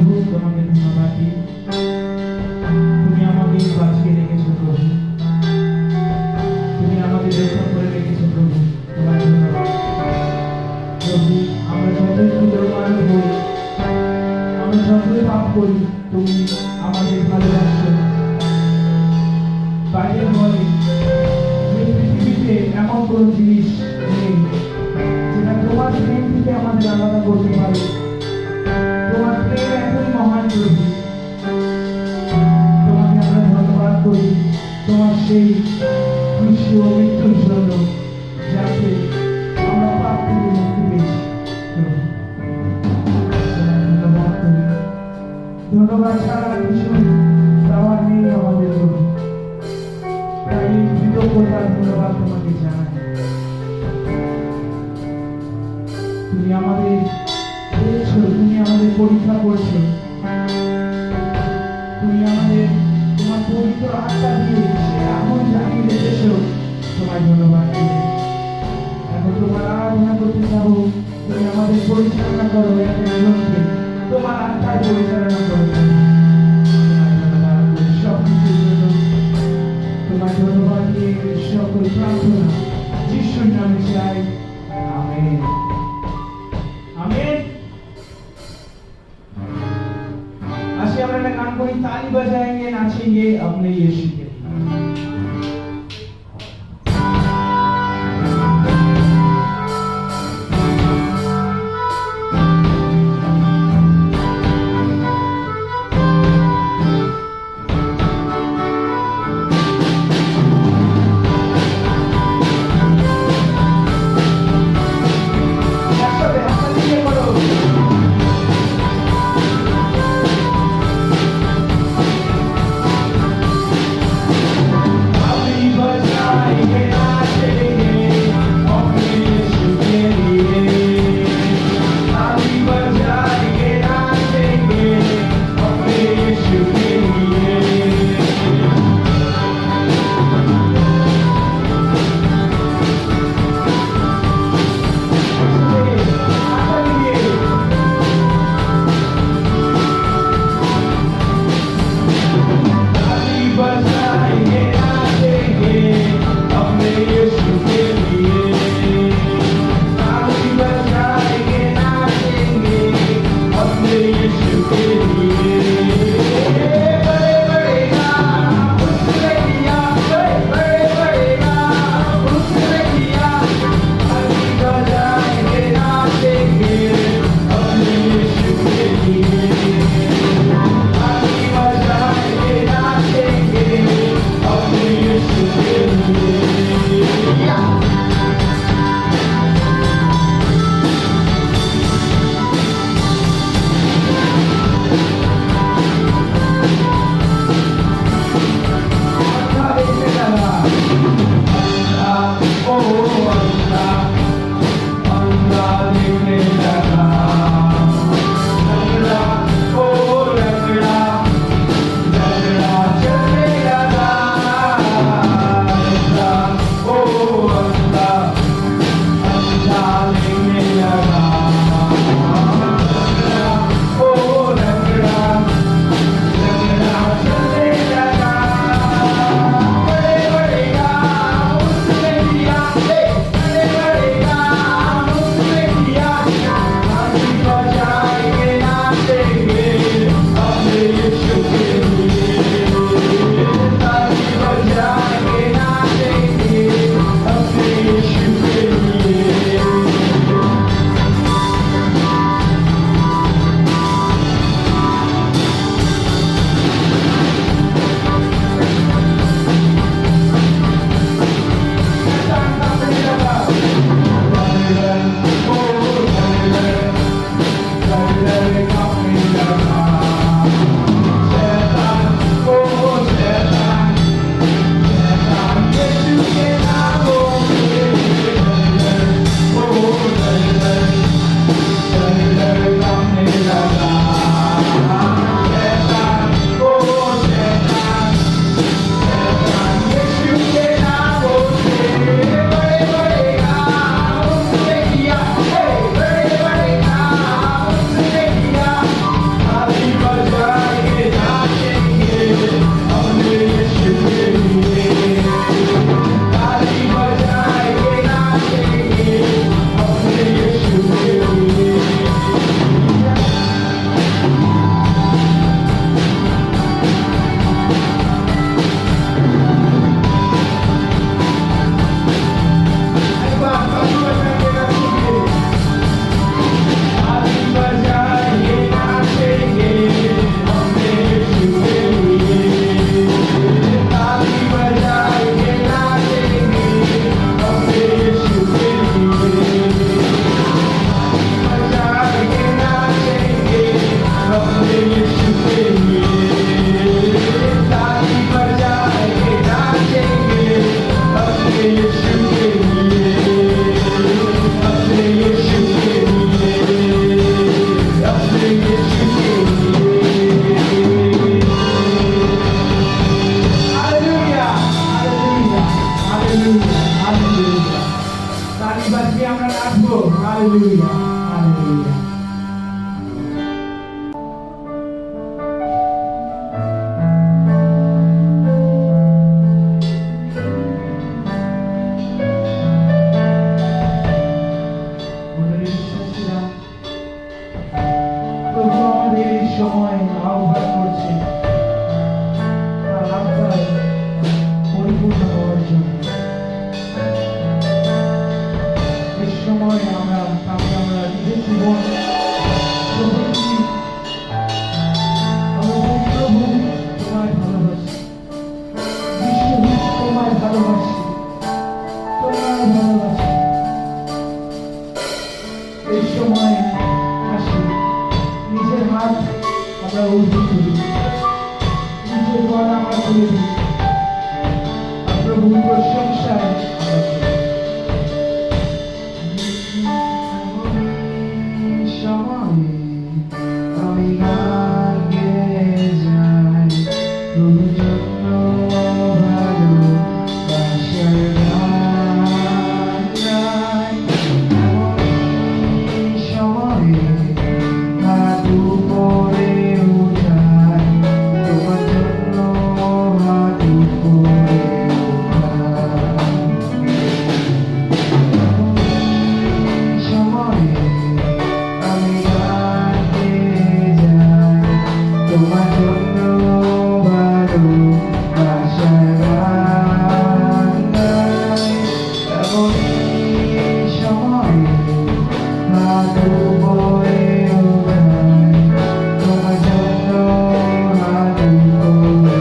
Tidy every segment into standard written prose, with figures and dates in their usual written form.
প্রভু তোমাকে ধন্যবাদ দিই, তুমি আমাদের বাঁচিয়ে রেখেছো প্রভু, তুমি আমাদের রক্ষা করে রেখেছো প্রভু, তোমার ধন্যবাদ প্রভু। আমরা যতই দুর্বল হই, আমরা যতই পাপ করি, তুমি আমাদের ভালোবাসো। বাইরে বলে যে পৃথিবীতে এমন কোনো জিনিস নেই যেটা তোমার প্রেম থেকে আমাদের আলাদা করতে পারে। তোমার প্রেম এতই মহান প্রভু, তোমাকে আমরা ধন্যবাদ করি তোমার সেই খুশি ও মৃত্যুর জন্য, যাতে আমরা পাপ থেকে মুক্তি পেয়েছি। ধন্যবাদ করি, ধন্যবাদ ছাড়া কিছু দেওয়ার নেই আমাদের প্রভু, তাই কৃতজ্ঞতার ধন্যবাদ তোমাকে জানাই। তুমি আমাদের পেয়েছো, তুমি আমাদের পরীক্ষা করেছো, তুমি আমাদের তোমার পবিত্র আত্মা দিয়ে সে আগুন জ্বালিয়ে রেখেছো, তোমায় ধন্যবাদ দিই। এখন তোমার আরাধনা করতে যাবো, তুমি আমাদের পরিচালনা করো, একজনকে তোমার আত্মায় পরিচালনা করো। তোমায় ধন্যবাদ করি সব কিছুর জন্য, তোমায় ধন্যবাদ দিয়ে সকল প্রার্থনা যিশুর নামে চাই, আমেন আমেন। आइए हम अपने गान को ताली बजाएंगे, नाचेंगे अपने यीशु के लिए। এই সময় আহ্বান করছে তার আত্মায় পরিপূর্ণ হওয়ার জন্য। এই সময় আমরা তাকে আমরা নিজের জীবন প্রভৃতি আমরা বলি, প্রভু তোমায় ভালোবাসি, বিশ্বজিৎ তোমায় ভালোবাসি, তোমায় ভালোবাসি। এই সময় আসি নিজের হাত আমরা উর্ধ করি, নিজের গলা আমরা খুলে দিই, আর প্রভুর প্রশংসায় আমরা করি। আমি গান গেয়ে যাই প্রভুর জন্য ভালোবাসার গান গাই। এমন সময়ে হাত উপরে উঠাই তোমার জন্য হাত উপরে উঠাই। এমন সময়ে আমি গান গেয়ে যাই তোমার জন্য ভালোবাসার গান গাই। এমন সময়ে হাত উপরে উঠাই তোমার জন্য হাত উপরে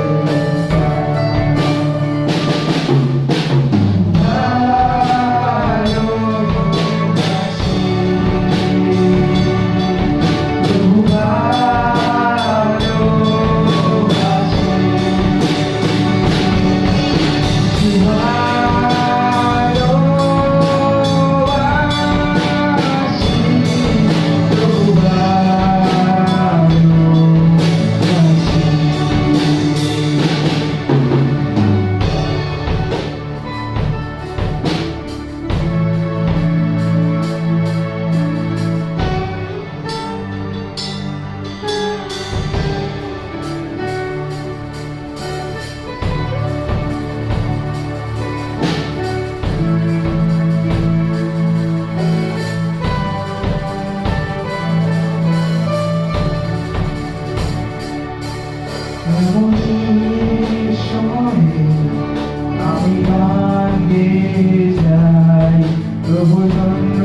আমি গান গেয়ে যাই প্রভুর জন্য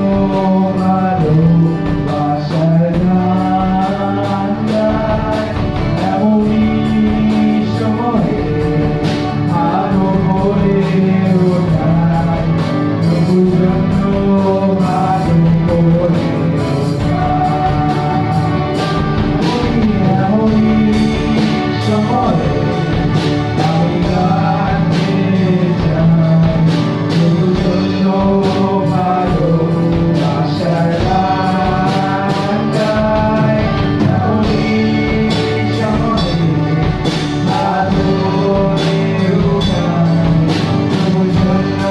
ভালোবাসার গান গাই। এমনই সময়ে হাত উপরে উঠাই প্রভুর জন্য হাত উপরে উঠাই। এমনই সময়ে আমি গান গেয়ে যাই প্রভুর জন্য ভালোবাসার গান গাই। এমনই সময়ে হাত উপরে উঠাই প্রভুর জন্য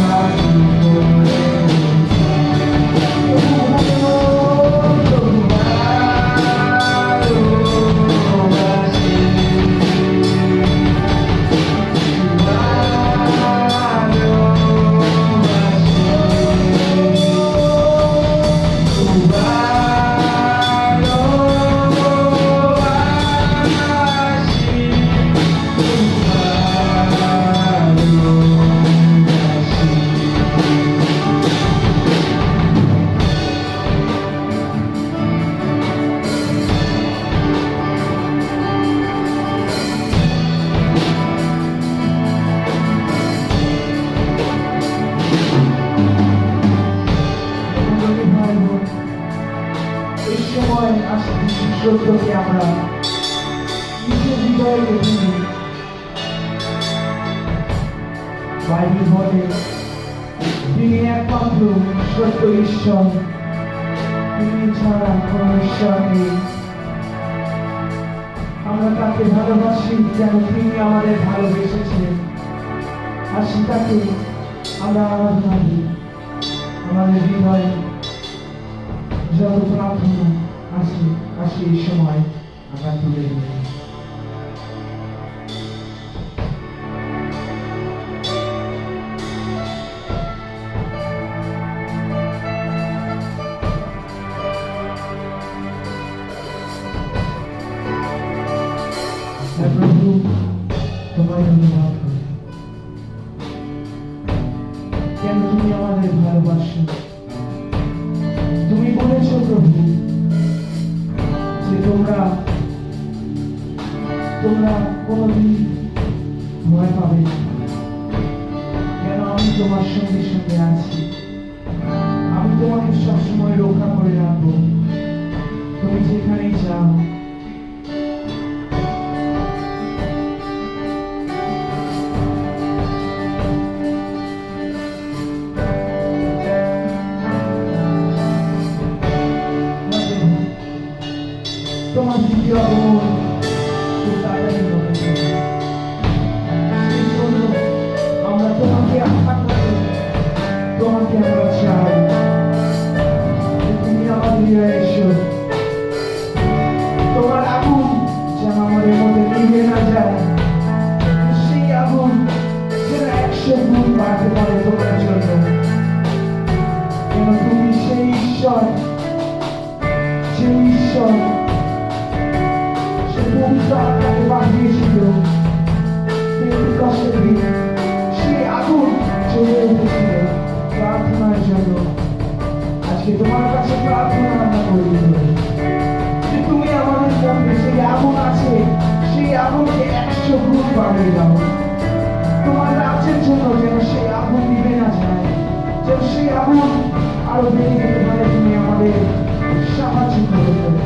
হাত উপরে এই সময় আসলে সত্যকে আমরা নিজের হৃদয়ে রেখে দিই। বাইবেল বলে তিনি একমাত্র সত্য ঈশ্বর, তিনি ছাড়া কোনো ঈশ্বর নেই। আমরা তাকে ভালোবাসি যেন তিনি আমাদের ভালোবেসেছেন, আর সেটাকে আমরা আরাধনা দিই। আমাদের হৃদয়ে যত প্রার্থনা আসে এই সময় আমরা তুলে দিই। হ্যাঁ প্রভু, তোমায় ধন্যবাদ করি। কেন তুমি আমাদের ভালোবাসো। তুমি বলেছো প্রভু যে তোমরা কোনোদিন ভয় পাবে না। কেন আমি তোমার সঙ্গে সঙ্গে আছি। আমি তোমাকে সবসময় রক্ষা করে রাখবো। তুমি যেখানেই যাও। তোমার দ্বিতীয় আগমন খুব তাড়াতাড়ি হবে। সেই জন্য আমরা তোমাকে আশা করি, তোমাকে আমরা চাই যে তুমি আমাদের হৃদয়ে এসো। তোমার আগুন যেন আমাদের মধ্যে নিভে না যায়। সেই আগুন যেন 100 গুণ বাড়তে পারে তোমার জন্য। কেন তুমি সেই ঈশ্বর, তাকে পাঠিয়েছিল পেন্তেকস্তের দিন। সেই আগুন চলে উঠেছিল প্রার্থনার জন্য। আজকে তোমার কাছে প্রার্থনা আমরা করি যে তুমি আমাদের মধ্যে সেই আগুন আছে, সেই আগুনকে 100 গুণ বাড়িয়ে দাও। তোমার রাজ্যের জন্য যেন সেই আগুন নিভে না যায়, যেন সেই আগুন আরো বেড়ে যেতে পারে। তুমি আমাদের সাহায্য করতে পারো।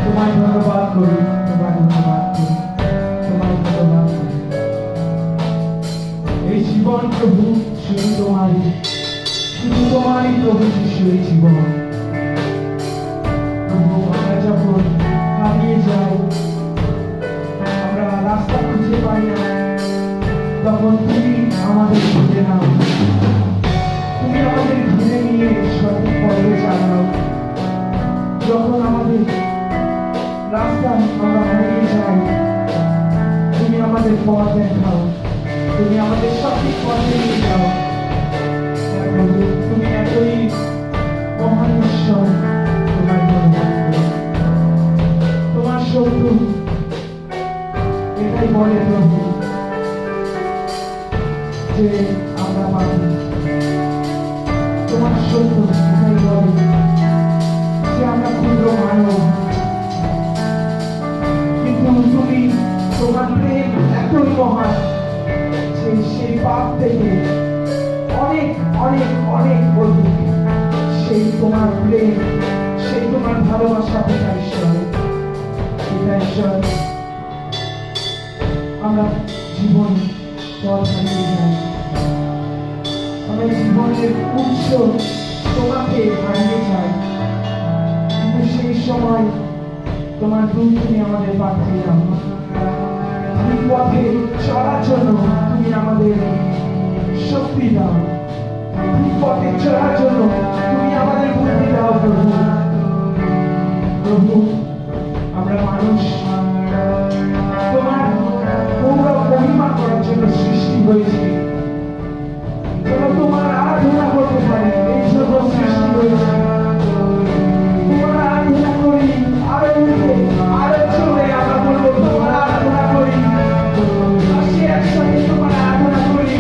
তোমায় ধন্যবাদ। পথে নিয়ে যাও। হ্যাঁ প্রভু, তুমি এতই মহান ঈশ্বর, তোমায় ধন্যবাদ করি। তোমার শত্রু এটাই বলে প্রভু যে আমরা পাবো, তোমার শত্রু এটাই বলে যে আমরা ক্ষুদ্র মানব, কিন্তু তুমি তোমার প্রেম এতই মহান যে সেই পাপ থেকে অনেক অনেক অনেক অধিক সেই তোমার প্রেম, সেই তোমার ভালোবাসা পিতা ঈশ্বর, পিতা ঈশ্বর, আমরা জীবন পথ হারিয়ে যাই, আমরা জীবনের উৎস তোমাকে হারিয়ে যাই, কিন্তু সেই সময় তোমার দূত তুমি আমাদের পাঠিয়ে দাও। তুমি পথে চলার জন্য তুমি আমাদের শক্তি দাও, তুমি পথে চলার জন্য তুমি আমাদের বুদ্ধি দাও প্রভু। প্রভু, আমরা মানুষ তোমার গৌরব মহিমা করার জন্য সৃষ্টি হয়েছি, যেন তোমার আরাধনা করতে পারি, এই জন্য সৃষ্টি হয়েছে। তোমার আরাধনা করি, আরো উঠে আরো চলে আমরা বলবো তোমার আরাধনা করি, আসি একসাথে তোমার আরাধনা করি।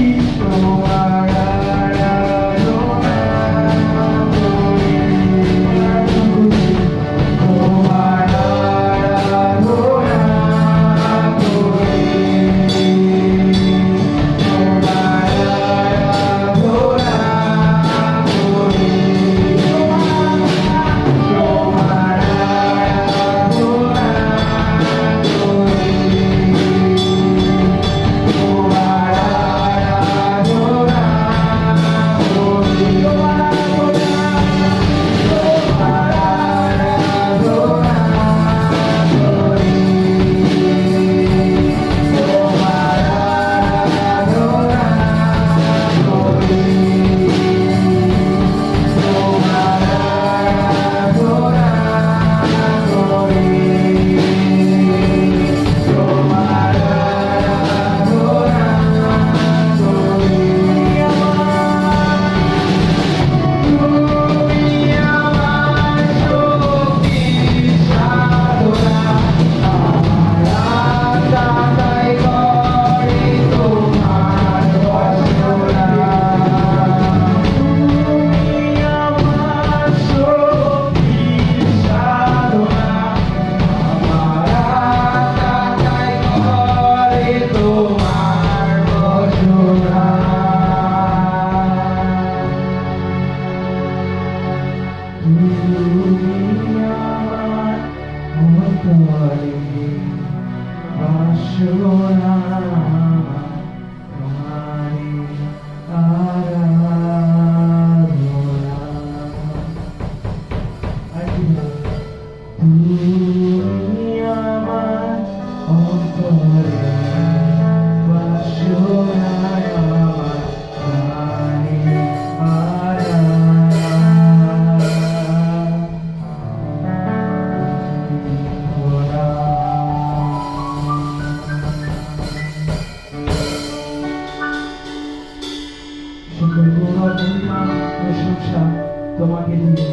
তোমাকে দিয়ে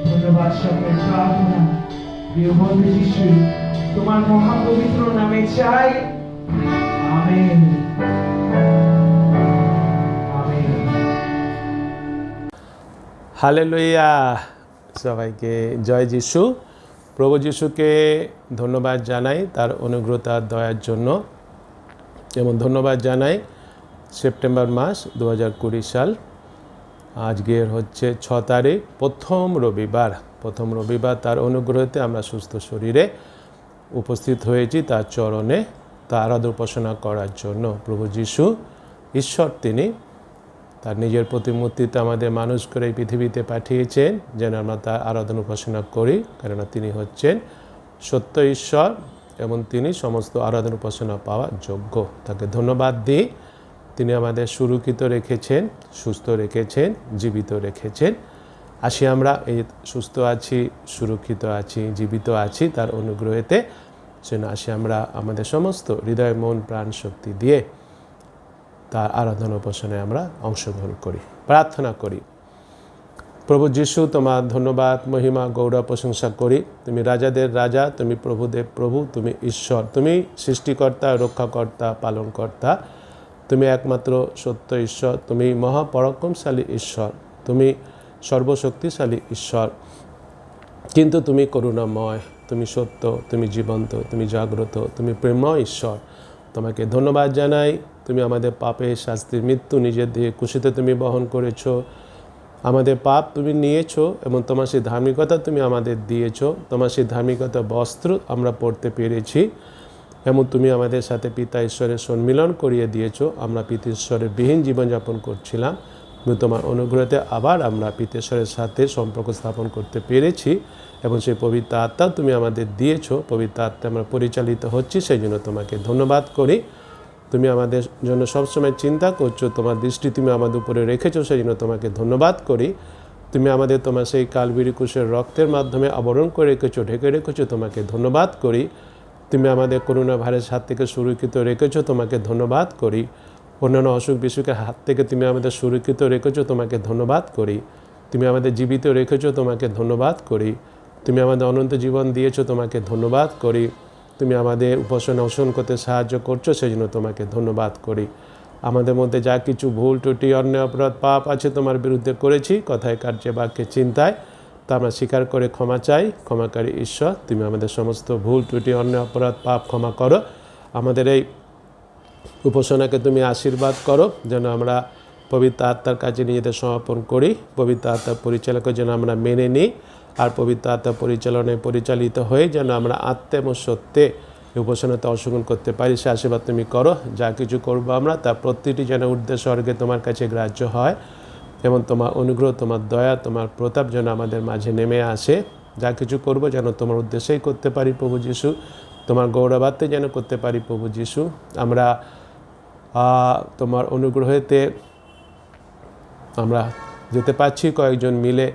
ধন্যবাদ সঙ্গে প্রার্থনা প্রিয় বন্ধু যিশু তোমার মহাপবিত্র নামে চাই, আমেন আমেন। হালেলুয়া। সবাইকে জয় যিশু। প্রভু যিশুকে ধন্যবাদ জানাই তার অনুগ্রহ তার দয়ার জন্য, এবং ধন্যবাদ জানাই সেপ্টেম্বর মাস 2020 সাল, আজকের হচ্ছে 6 তারিখ, প্রথম রবিবার। তার অনুগ্রহতে আমরা সুস্থ শরীরে উপস্থিত হয়েছি তার চরণে, তার আরাধনা উপাসনা করার জন্য। প্রভু যিশু ঈশ্বর, তিনি তার নিজের প্রতিমূর্তিতে আমাদের মানুষ করে এই পৃথিবীতে পাঠিয়েছেন যেন আমরা তার আরাধনা উপাসনা করি, কেননা তিনি হচ্ছেন সত্য ঈশ্বর এবং তিনি সমস্ত আরাধনা উপাসনা পাওয়ার যোগ্য। তাকে ধন্যবাদ দিই, তিনি আমাদের সুরক্ষিত রেখেছেন, সুস্থ রেখেছেন, জীবিত রেখেছেন। আসি আমরা এই সুস্থ আছি, সুরক্ষিত আছি, জীবিত আছি তার অনুগ্রহেতে, সেজন্য আসি আমরা আমাদের সমস্ত হৃদয়, মন, প্রাণ, শক্তি দিয়ে তার আরাধনা উপাসনায় আমরা অংশগ্রহণ করি। প্রার্থনা করি। প্রভু যিশু, তোমার ধন্যবাদ, মহিমা, গৌরব, প্রশংসা করি। তুমি রাজাদের রাজা, তুমি প্রভুদের প্রভু, তুমি ঈশ্বর, তুমি সৃষ্টিকর্তা, রক্ষাকর্তা, পালনকর্তা। তুমি একমাত্র সত্য ঈশ্বর, তুমি মহাপরাক্রমশালী ঈশ্বর, তুমি সর্বশক্তিশালী ঈশ্বর। কিন্তু তুমি করুণাময়, তুমি সত্য, তুমি জীবন্ত, তুমি জাগ্রত, তুমি প্রেমময় ঈশ্বর। তোমাকে ধন্যবাদ জানাই। তুমি আমাদের পাপের শাস্তির মৃত্যু নিজের দেহে কুশিতে তুমি বহন করেছো। আমাদের পাপ তুমি নিয়েছো এবং তোমার সেই ধার্মিকতা তুমি আমাদের দিয়েছো। তোমার সেই ধার্মিকতা বস্ত্র আমরা পড়তে পেরেছি এবং তুমি আমাদের সাথে পিতা ঈশ্বরের সম্মিলন করিয়ে দিয়েছো। আমরা পিতা ঈশ্বরের বিহীন জীবনযাপন করছিলাম, কিন্তু তোমার অনুগ্রহতে আবার আমরা পিতা ঈশ্বরের সাথে সম্পর্ক স্থাপন করতে পেরেছি এবং সেই পবিত্র আত্মা তুমি আমাদের দিয়েছো। পবিত্র আত্মা আমরা পরিচালিত হচ্ছি, সেই জন্য তোমাকে ধন্যবাদ করি। তুমি আমাদের জন্য সবসময় চিন্তা করছো, তোমার দৃষ্টি তুমি আমাদের উপরে রেখেছো, সেই জন্য তোমাকে ধন্যবাদ করি। তুমি আমাদের তোমার সেই কালবরি ক্রুশের রক্তের মাধ্যমে আবরণ করে রেখেছো, ঢেকে রেখেছো, তোমাকে ধন্যবাদ করি। তুমি আমাদের করোনা ভাইরাস হাত থেকে সুরক্ষিত রেখেছো, তোমাকে ধন্যবাদ করি। অন্যান্য অসুখ বিসুখের হাত থেকে তুমি আমাদের সুরক্ষিত রেখেছো, তোমাকে ধন্যবাদ করি। তুমি আমাদের জীবিত রেখেছো, তোমাকে ধন্যবাদ করি। তুমি আমাদের অনন্ত জীবন দিয়েছো, তোমাকে ধন্যবাদ করি। তুমি আমাদের উপাসনা অনুসরণ করতে সাহায্য করছো, সেই জন্য তোমাকে ধন্যবাদ করি। আমাদের মধ্যে যা কিছু ভুল ত্রুটি, অন্যায়, অপরাধ, পাপ আছে তোমার বিরুদ্ধে করেছি, কথায়, কার্যে, বাক্যে, চিন্তায়, তা আমরা স্বীকার করে ক্ষমা চাই। ক্ষমাকারী ঈশ্বর, তুমি আমাদের সমস্ত ভুল ত্রুটি, অন্যায়, অপরাধ, পাপ ক্ষমা করো। আমাদের এই উপাসনাকে তুমি আশীর্বাদ করো, যেন আমরা পবিত্র আত্মার কাছে নিজেদের সমর্পণ করি। পবিত্র আত্মার পরিচালকের যেন আমরা মেনে নিই, আর পবিত্র আত্মার পরিচালনায় পরিচালিত হয়ে যেন আমরা আত্মা এবং সত্যে উপাসনাতে অংশগ্রহণ করতে পারি। সে আশীর্বাদ তুমি করো। যা কিছু করবো আমরা, তার প্রতিটি যেন ঊর্ধ্বে স্বর্গে তোমার কাছে গ্রাহ্য হয় এবং তোমার অনুগ্রহ, তোমার দয়া, তোমার প্রতাপ যেন আমাদের মাঝে নেমে আসে। যা কিছু করবো যেন তোমার উদ্দেশ্যেই করতে পারি প্রভু যিশু, তোমার গৌরবার্থে যেন করতে পারি প্রভু যিশু। আমরা তোমার অনুগ্রহেতে আমরা যেতে পারছি, কয়েকজন মিলে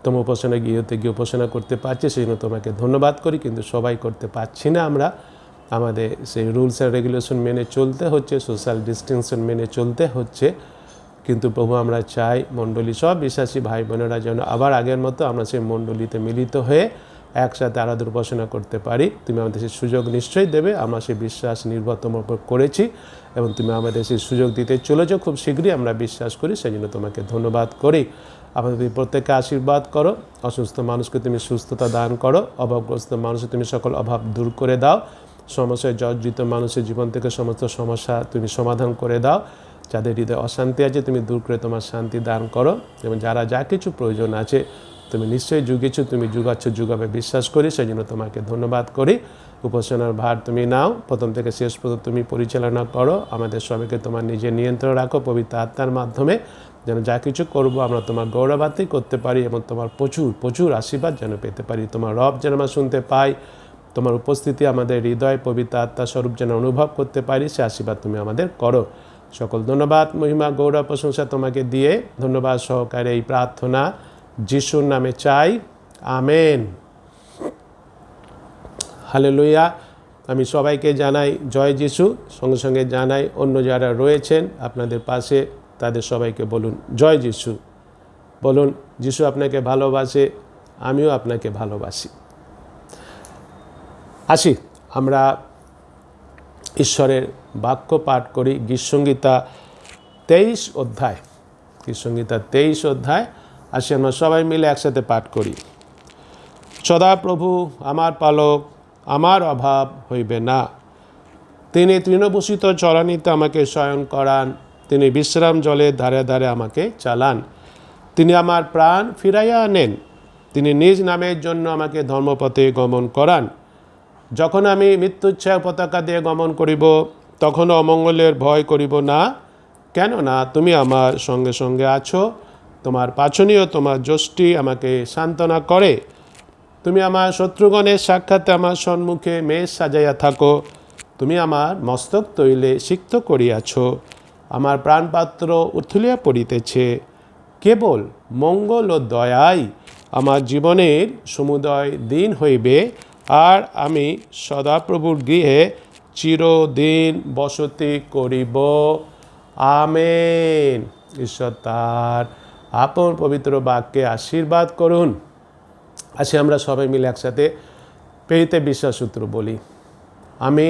তোমার উপাসনা গিয়ে উপাসনা করতে পারছি, সেই জন্য তোমাকে ধন্যবাদ করি। কিন্তু সবাই করতে পারছি না, আমরা আমাদের সেই রুলস অ্যান্ড রেগুলেশন মেনে চলতে হচ্ছে, সোশ্যাল ডিস্টেন্সন মেনে চলতে হচ্ছে। কিন্তু প্রভু আমরা চাই মণ্ডলী সব বিশ্বাসী ভাই বোনেরা যেন আবার আগের মতো আমরা সেই মণ্ডলীতে মিলিত হয়ে একসাথে আরাধনা উপাসনা করতে পারি। তুমি আমাদের সেই সুযোগ নিশ্চয়ই দেবে, আমরা সেই বিশ্বাস নির্ভর তোমার উপর করেছি এবং তুমি আমাদের সেই সুযোগ দিতে চলেছো খুব শীঘ্রই, আমরা বিশ্বাস করি। সেই জন্য তোমাকে ধন্যবাদ করি। আমাদের প্রত্যেককে আশীর্বাদ করো। অসুস্থ মানুষকে তুমি সুস্থতা দান করো। অভাবগ্রস্ত মানুষের তুমি সকল অভাব দূর করে দাও। সমস্যায় জর্জরিত মানুষের জীবন থেকে সমস্ত সমস্যা তুমি সমাধান করে দাও। যাদের হৃদয়ে অশান্তি আছে তুমি দূর করে তোমার শান্তি দান করো এবং যারা যা কিছু প্রয়োজন আছে তুমি নিশ্চয়ই যুগেছো, তুমি যুগাচ্ছ, যুগাবে বিশ্বাস করি। সেই জন্য তোমাকে ধন্যবাদ করি। উপাসনার ভার তুমি নাও, প্রথম থেকে শেষ পর্যন্ত তুমি পরিচালনা করো। আমাদের সবাইকে তোমার নিজের নিয়ন্ত্রণ রাখো পবিত্র আত্মার মাধ্যমে, যেন যা কিছু করবো আমরা তোমার গৌরবার্থেই করতে পারি এবং তোমার প্রচুর প্রচুর আশীর্বাদ যেন পেতে পারি। তোমার রব যেন আমরা শুনতে পাই, তোমার উপস্থিতি আমাদের হৃদয় পবিত্র আত্মা স্বরূপ যেন অনুভব করতে পারি, সে আশীর্বাদ তুমি আমাদের করো। সকল ধন্যবাদ, মহিমা, গৌরব, প্রশংসা তোমাকে দিয়ে ধন্যবাদ সহকারে এই প্রার্থনা যিশুর নামে চাই, আমেন। হালেলুয়া। আমি সবাইকে জানাই জয় যিশু, সঙ্গে সঙ্গে জানাই অন্য যারা রয়েছেন আপনাদের পাশে তাদের সবাইকে বলুন জয় যিশু। বলুন যিশু আপনাকে ভালোবাসে, আমিও আপনাকে ভালোবাসি। আসি আমরা ঈশ্বরের বাক্য পাঠ করি। গীতসংহিতা 23 অধ্যায়, গীতসংহিতা 23 অধ্যায়। আসি আমরা সবাই মিলে একসাথে পাঠ করি। সদাপ্রভু আমার পালক, আমার অভাব হইবে না। তিনি তৃণভূষিত চরানিতে আমাকে শয়ন করান, তিনি বিশ্রাম জলের ধারে ধারে আমাকে চালান। তিনি আমার প্রাণ ফিরাইয়া আনেন, তিনি নিজ নামের জন্য আমাকে ধর্মপথে গমন করান। যখন আমি মৃত্যুচ্ছায় পতাকা দিয়ে গমন করিব, তখনও অমঙ্গলের ভয় করিব না, কেননা তুমি আমার সঙ্গে সঙ্গে আছো। তোমার পাছনীয় তোমার যষ্টি আমাকে সান্ত্বনা করে। তুমি আমার শত্রুগণের সাক্ষাতে আমার সম্মুখে মেষ সাজাইয়া থাকো। তুমি আমার মস্তক তৈলে সিক্ত করিয়াছ। আমার প্রাণপাত্র উথলিয়া পড়িতেছে। কেবল মঙ্গল ও দয়াই আমার জীবনের সমুদয় দিন হইবে, আর আমি সদাপ্রভুর গৃহে চিরদিন বসতি করিব। আমেন। ঈশ্বর তার আপন পবিত্র বাক্যে আশীর্বাদ করুন। আসি আমরা সবাই মিলে একসাথে পেতে বিশ্বাস সূত্র বলি। আমি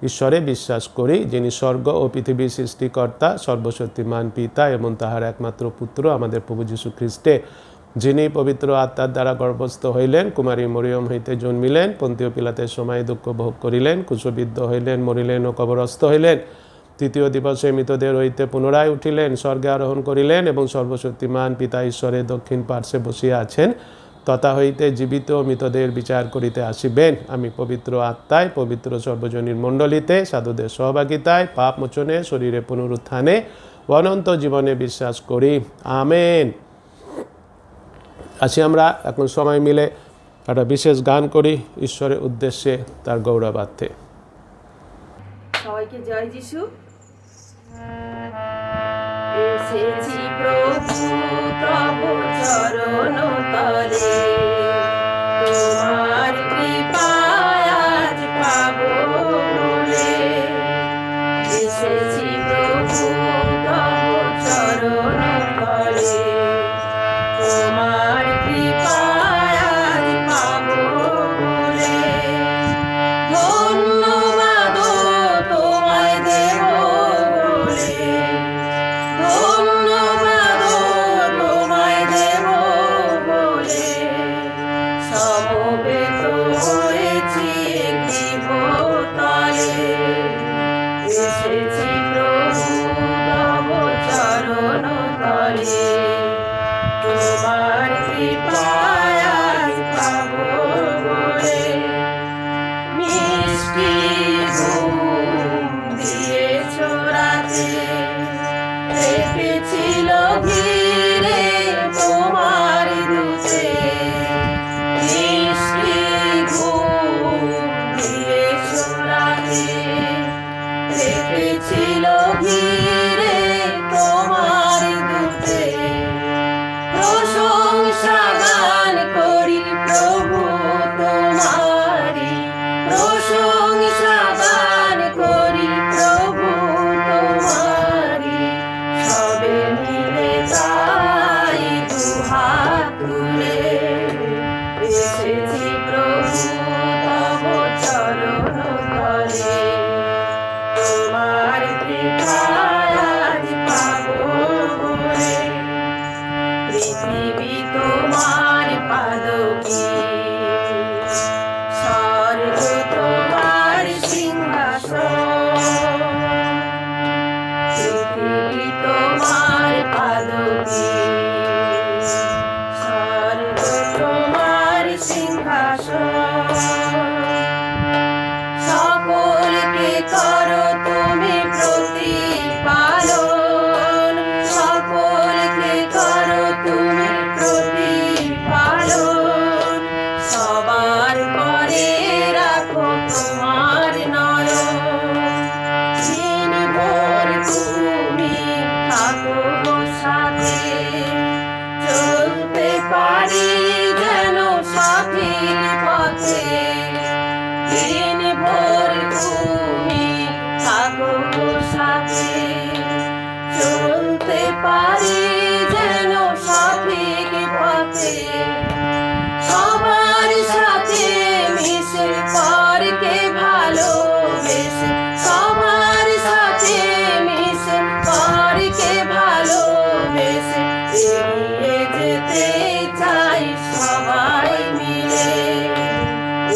ঈশ্বরে বিশ্বাস করি, যিনি স্বর্গ ও পৃথিবীর সৃষ্টিকর্তা, সর্বশক্তিমান পিতা এবং তাহার একমাত্র পুত্র আমাদের প্রভু যীশু খ্রিস্টে, যিনি পবিত্র আত্মার দ্বারা গর্ভস্থ হইলেন, কুমারী মরিয়ম হইতে জন্মিলেন, পন্তীয় পিলাতের সময় দুঃখ ভোগ করিলেন, ক্রুশবিদ্ধ হইলেন, মরিলেন ও কবরস্থ হইলেন, তৃতীয় দিবসে মৃতদের হইতে পুনরায় উঠিলেন, স্বর্গে আরোহণ করিলেন এবং সর্বশক্তিমান পিতা ঈশ্বরের দক্ষিণ পার্শ্বে বসিয়া আছেন, তথা হইতে জীবিত ও মৃতদের বিচার করিতে আসিবেন। আমি পবিত্র আত্মায়, পবিত্র সর্বজনীর মণ্ডলীতে, সাধুদের সহভাগিতায়, পাপ মোচনে, শরীরে পুনরুত্থানে ও অনন্ত জীবনে বিশ্বাস করি। আমেন। আসি আমরা এখন সময় মিলে একটা বিশেষ গান করি ঈশ্বরের উদ্দেশ্যে, তার গৌরবার্থে। সবাইকে জয় যিশু। এসেছি প্রভু তব চরণ তলে, তোমার কৃপায় আজ পাবো বলে। এসেছি প্রভু তব চরণ তলে, তোমার কৃপায় আজ পাবো বলে। ধন্যবাদ তোমায় দেব বলে, ধন্যবাদ তোমায় দেব বলে। সমবেত হয়েছি জীবতলে, এসেছি প্রভু তব চরণ তলে, তোমার কৃপায় আজ পাবো বলে। মিষ্টি ঘুম দিয়েছ রাতে, রেখেছিল ঘিরে তোমার দূতে। মিষ্টি ঘুম দিয়েছ রাতে, রেখেছিল ঘিরে তোমার দূতে। প্রশংসা গান করি প্রভু তোমারি, প্রশংসা গান করি প্রভু তোমারি। সবে মিলে তাই দুহাত তুলে, এসেছি প্রভু তব চরণ তলে, তোমার কৃপায় আজ পাবো বলে। পৃথিবী তোমার পাদকি, স্বর্গ তোমার সিংহাসন। পৃথিবী তোমার পাদকি, স্বর্গ তোমার সিংহাসন। সকলকে করো তুমি প্রতিপালন, সকলকে করো তুমি প্রতিপালন। সবার পরে রাখো তোমার নয়ন, দিন ভোর তুমি থাকো সাথে। চলতে পারি যেন সঠিক পথে, দিন ভোর তুমি থাকো সাথে। চলতে পারি যেন সঠিক পথে, সবার সাথে মিশে পরকে ভালোবেসে। সবার সাথে মিশে পরকে ভালোবেসে, এগিয়ে যেতে চাই সবাই মিলে।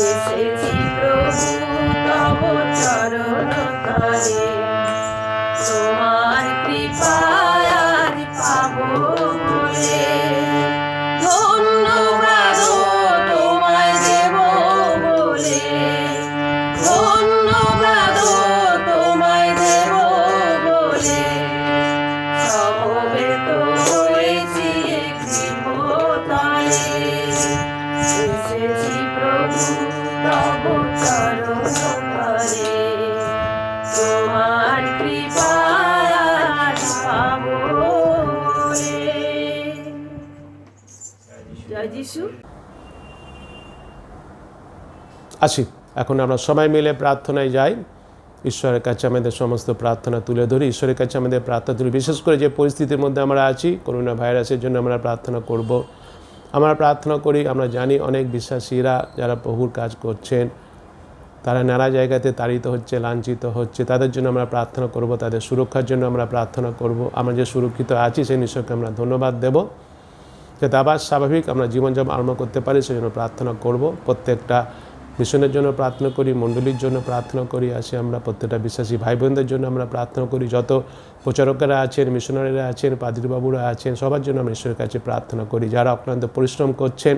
এসেছি প্রভু তব চরণ তলে, তোমার কৃপায় আজ পাবো বলে। ধন্যবাদ তোমায় দেব বলে, ধন্যবাদ তোমায় দেব বলে। সমবেত হয়েছি জীবতলে, এসেছি প্রভু তব চরণ তলে, তোমার কৃপায় আজ পাবো বলে। জয় যিশু। আসি এখন আমরা সবাই মিলে প্রার্থনায় যাই। ঈশ্বরের কাছে আমাদের সমস্ত প্রার্থনা তুলে ধরি, ঈশ্বরের কাছে আমাদের প্রার্থনা তুলি। বিশেষ করে যে পরিস্থিতির মধ্যে আমরা আছি, করোনা ভাইরাসের জন্য আমরা প্রার্থনা করব। আমরা প্রার্থনা করি, আমরা জানি অনেক বিশ্বাসীরা যারা প্রভুর কাজ করছেন তারা নানা জায়গাতে তাড়িত হচ্ছে, লাঞ্ছিত হচ্ছে, তাদের জন্য আমরা প্রার্থনা করব, তাদের সুরক্ষার জন্য আমরা প্রার্থনা করব। আমরা যে সুরক্ষিত আছি সেই ঈশ্বরকে আমরা ধন্যবাদ দেব, যাতে আবার স্বাভাবিক আমরা জীবনযাপন আরম্ভ করতে পারি সেজন্য প্রার্থনা করব। প্রত্যেকটা মিশনের জন্য প্রার্থনা করি, মণ্ডলীর জন্য প্রার্থনা করি, আসি আমরা প্রত্যেকটা বিশ্বাসী ভাই বোনদের জন্য আমরা প্রার্থনা করি, যত প্রচারকেরা আছেন, মিশনারিরা আছেন, পাদ্রীবাবুরা আছেন, সবার জন্য আমরা ঈশ্বরের কাছে প্রার্থনা করি। যারা অক্লান্ত পরিশ্রম করছেন,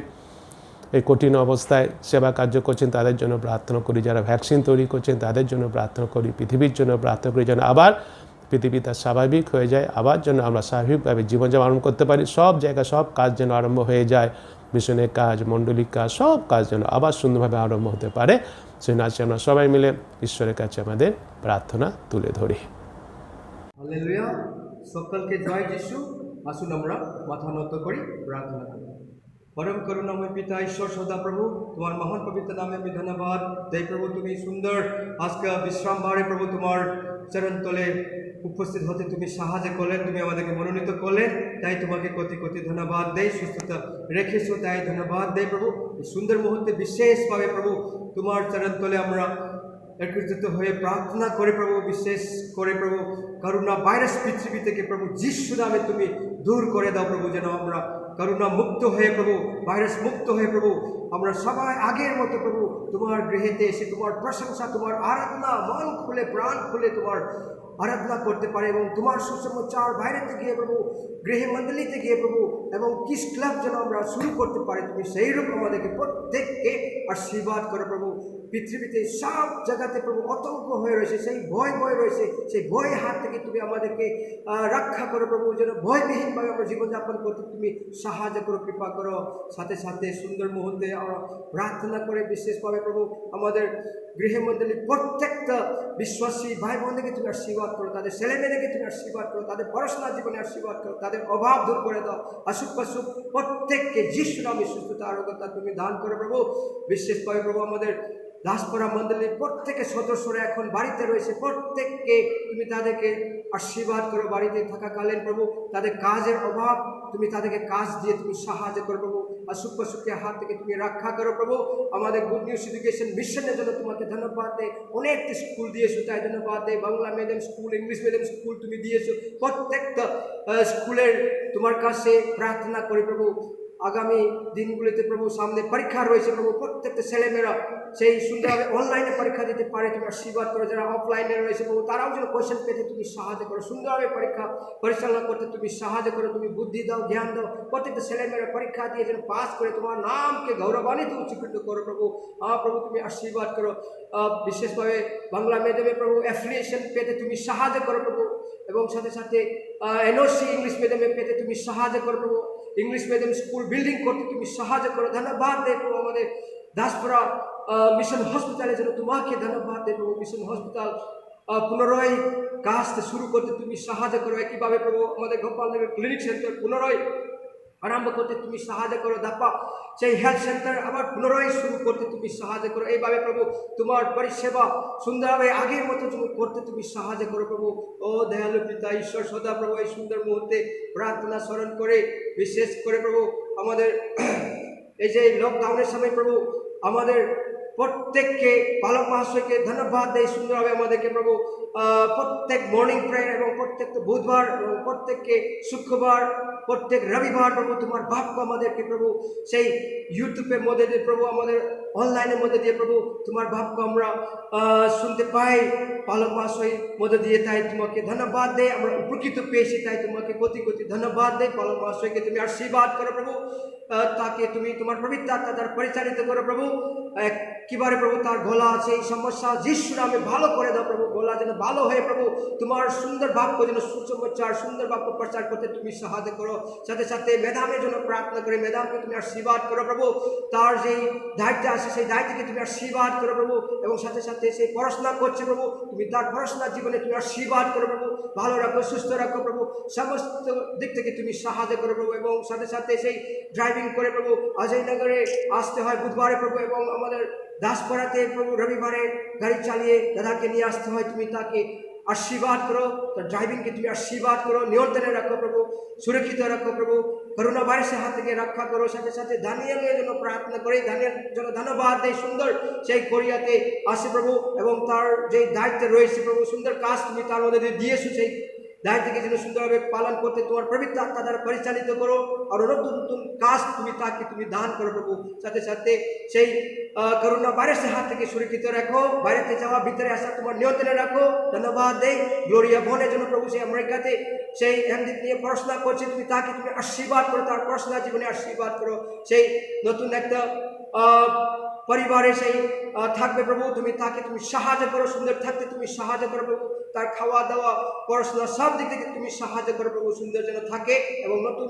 এই কঠিন অবস্থায় সেবা কার্য করছেন, তাদের জন্য প্রার্থনা করি। যারা ভ্যাকসিন তৈরি করছেন তাদের জন্য প্রার্থনা করি। পৃথিবীর জন্য প্রার্থনা করি যেন আবার পৃথিবীটা স্বাভাবিক হয়ে যায়, আবার যেন আমরা স্বাভাবিকভাবে জীবনযাপন আরম্ভ করতে পারি। সব জায়গায় সব কাজ যেন আরম্ভ হয়ে যায়, মিশনের কাজ, মণ্ডলিক কাজ, সব কাজ যেন আবার সুন্দরভাবে আরম্ভ হতে পারে। সেই আজকে আমরা সবাই মিলে ঈশ্বরের কাছে আমাদের প্রার্থনা তুলে ধরি। হালেলুয়া, সকলকে জয় যিশু। আসুন আমরা মাথা নত করি, প্রার্থনা করি। परम करुणामय पिता ईश्वर सदा प्रभु तुम्हार महान पवित्र नामे में धन्यवाद दे प्रभु। तुम्हें सुंदर आज का विश्राम बारे प्रभु तुम्हार चरण तले उपस्थित होते तुम्हें साहाয্য করলেন, তুমি আমাদেরকে মনোনীত করলেন, তাই তোমাকে কোটি কোটি ধন্যবাদ দেই। সুস্থতা রেখেছো তাই ধন্যবাদ দেই প্রভু। এই সুন্দর মুহূর্তে বিশেষভাবে প্রভু তোমার চরণ তলে আমরা একত্রিত হয়ে প্রার্থনা করে প্রভু, বিশেষ করে প্রভু করোনা ভাইরাস পৃথিবী থেকে প্রভু যিশু নামে তুমি দূর করে দাও প্রভু, যেন আমরা করোনা মুক্ত হয়ে প্রভু, ভাইরাস মুক্ত হয়ে প্রভু আমরা সবাই আগের মতো প্রভু তোমার গৃহেতে এসে তোমার প্রশংসা, তোমার আরাধনা, মন খুলে প্রাণ খুলে তোমার আরাধনা করতে পারে এবং তোমার সুসমাচার বাইরেতে গিয়ে প্রভু, গৃহে মণ্ডলীতে গিয়ে প্রভু এবং কিস ক্লাব যেন আমরা শুরু করতে পারি। তুমি সেই রকম আমাদেরকে প্রত্যেককে আশীর্বাদ করো প্রভু। পৃথিবীতে সব জায়গাতে প্রভু আতঙ্ক হয়ে রয়েছে, সেই ভয় রয়েছে, সেই ভয়ের হাত থেকে তুমি আমাদেরকে রক্ষা করো প্রভু, যেন ভয়বিহীনভাবে আমরা জীবনযাপন করতে তুমি সাহায্য করো, কৃপা করো। সাথে সাথে সুন্দর মুহূর্তে আমরা প্রার্থনা করে বিশেষভাবে প্রভু আমাদের গৃহমণ্ডলী প্রত্যেকটা বিশ্বাসী ভাই বোনদেরকে তুমি আশীর্বাদ করো, তাদের ছেলেমেয়েদেরকে তুমি আশীর্বাদ করো, তাদের পড়াশোনা জীবনে আশীর্বাদ করো, তাদের অভাব দূর করে দাও, অসুখ অসুখ প্রত্যেককে যিশু নামে সুস্থতা আরোগ্যতা তুমি দান করো প্রভু। বিশেষভাবে প্রভু আমাদের দাসপরা মণ্ডলীর প্রত্যেকের সদস্যরা এখন বাড়িতে রয়েছে, প্রত্যেককে তুমি তাদেরকে আশীর্বাদ করো। বাড়িতে থাকাকালীন প্রভু তাদের কাজের অভাব তুমি তাদেরকে কাজ দিয়ে তুমি সাহায্য করো প্রভু, অসুখ অসুখের হাত থেকে তুমি রক্ষা করো প্রভু। আমাদের গুড নিউজ এডুকেশন মিশনের জন্য তোমাকে ধন্যবাদ দেয়, অনেকটি স্কুল দিয়েছো তাই ধন্যবাদ দেয়। Bangla medium school, English medium school তুমি দিয়েছো, প্রত্যেকটা স্কুলের তোমার কাছে প্রার্থনা করি প্রভু। আগামী দিনগুলিতে প্রভু সামনে পরীক্ষা রয়েছে প্রভু, প্রত্যেকটা ছেলেমেয়েরা সেই সুন্দরভাবে অনলাইনে পরীক্ষা দিতে পারে তুমি আশীর্বাদ করো। যারা অফলাইনে রয়েছে প্রভু তারাও যেন কোয়েশ্চেন পেতে তুমি সাহায্য করো, সুন্দরভাবে পরীক্ষা পরিচালনা করতে তুমি সাহায্য করো, তুমি বুদ্ধি দাও, জ্ঞান দাও। প্রত্যেকটা ছেলেমেয়েরা পরীক্ষা দিয়ে যেন পাস করে তোমার নামকে গৌরবান্বিত উচ্চীকৃত করো প্রভু। প্রভু তুমি আশীর্বাদ করো। বিশেষভাবে বাংলা মিডিয়ামে প্রভু অ্যাফিলিয়েশন পেতে তুমি সাহায্য করো প্রভু, এবং সাথে সাথে এনওসি ইংলিশ মিডিয়ামে পেতে তুমি সাহায্য করো প্রভু। ইংলিশ মিডিয়াম স্কুল বিল্ডিং করতে তুমি সাহায্য করো। ধন্যবাদ দেয় প্রভু আমাদের দাসপুরা মিশন হসপিটালের জন্য তোমাকে ধন্যবাদ দেয় প্রভু। মিশন হসপিটাল পুনরায় কাজটা শুরু করতে তুমি সাহায্য করো। একইভাবে প্রভু আমাদের গোপালনগর ক্লিনিক সেন্টার পুনরায় আরম্ভ করতে তুমি সাহায্য করো। দাপা সেই হেলথ সেন্টার আবার পুনরায় শুরু করতে তুমি সাহায্য করো। এইভাবে প্রভু তোমার পরিষেবা সুন্দরভাবে আগের মতো তুমি করতে তুমি সাহায্য করো প্রভু। ও দয়ালু পিতা ঈশ্বর সদা প্রভু এই সুন্দর মুহূর্তে প্রার্থনা স্মরণ করে বিশেষ করে প্রভু আমাদের এই যে লকডাউনের সময় প্রভু আমাদের প্রত্যেককে পালক মহাশয়কে ধন্যবাদ দেয়, সুন্দরভাবে আমাদেরকে প্রভু প্রত্যেক মর্নিং প্রেয়ার এবং প্রত্যেকটা বুধবার এবং প্রত্যেককে শুক্রবার, প্রত্যেক রবিবার প্রভু তোমার বাক্য আমাদেরকে প্রভু সেই ইউটিউবের মধ্যে দিয়ে প্রভু আমাদের অনলাইনের মধ্যে দিয়ে প্রভু তোমার বাক্য আমরা শুনতে পাই পালক মহাশয়ের মধ্যে দিয়ে, তাই তোমাকে ধন্যবাদ দেয়। আমরা উপকৃত পেয়েছি তাই তোমাকে কোটি কোটি ধন্যবাদ দেয়। পালক মহাশয়কে তুমি আশীর্বাদ করো প্রভু, তাকে তুমি তোমার পবিত্র আত্মা দ্বারা পরিচালিত করো প্রভু। কিভাবে প্রভু তার গলা আছে এই সমস্যা যিশু নামে ভালো করে দাও প্রভু, গলা যেন ভালো হয়ে প্রভু তোমার সুন্দর বাক্য যেন সুসমাচার সুন্দর বাক্য প্রচার করতে তুমি সাহায্য করো। সাথে সাথে মেধামের জন্য প্রার্থনা করে মেধামকে তুমি আশীর্বাদ করো প্রভু, তার যেই দায়িত্ব আছে আসে সেই দায়িত্বকে তুমি আশীর্বাদ করো প্রভু, এবং সাথে সাথে সেই পড়াশোনা করছে প্রভু, তুমি তার পড়াশোনার জীবনে তুমি আশীর্বাদ করো প্রভু, ভালো রাখো, সুস্থ রাখো প্রভু, সমস্ত দিক থেকে তুমি সাহায্য করো প্রভু, এবং সাথে সাথে সেই ড্রাইভিং করে প্রভু অজয়নগরে আসতে হয় বুধবারে প্রভু, এবং আমাদের দাসপাড়াতে প্রভু রবিবারে গাড়ি চালিয়ে দাদাকে নিয়ে আসতে হয়, তুমি তাকে আশীর্বাদ করো, তার ড্রাইভিংকে তুমি আশীর্বাদ করো, নিয়ন্ত্রণে রাখো প্রভু, সুরক্ষিত রাখো প্রভু, করোনা ভাইরাসের হাত থেকে রক্ষা করো। সাথে সাথে দানিয়েলের জন্য প্রার্থনা করে, দানিয়েল জন্য ধন্যবাদ দেয়, সুন্দর সেই কোরিয়াতে আসে প্রভু, এবং তার যে দায়িত্বে রয়েছে প্রভু, সুন্দর কাজ তুমি তার মধ্যে দিয়েছো, সেই দায়িত্বকে যেন সুন্দরভাবে পালন করতে তোমার পবিত্র আত্মা দ্বারা পরিচালিত করো, আর নতুন নতুন কাজ তুমি তাকে তুমি দান করো প্রভু। সাথে সাথে সেই করোনা ভাইরাসের হাত থেকে সুরক্ষিত রাখো, বাইরেতে যাওয়া ভিতরে আসা তোমার নিয়ন্ত্রণে রাখো। ধন্যবাদ দেই গ্লোরিয়া বোনের জন্য প্রভু, সেই আমেরিকাতে সেই এমডিট নিয়ে পড়াশোনা করছে, তুমি তাকে তুমি আশীর্বাদ করো, তার পড়াশোনা জীবনে আশীর্বাদ করো। সেই নতুন একটা পরিবারে সেই থাকবে প্রভু, তুমি তাকে তুমি সাহায্য করো, সুন্দর থাকতে তুমি সাহায্য করো প্রভু, তার খাওয়া দাওয়া পড়াশোনা সব দিক থেকে তুমি সাহায্য করো প্রভু, সুন্দর যেন থাকে, এবং নতুন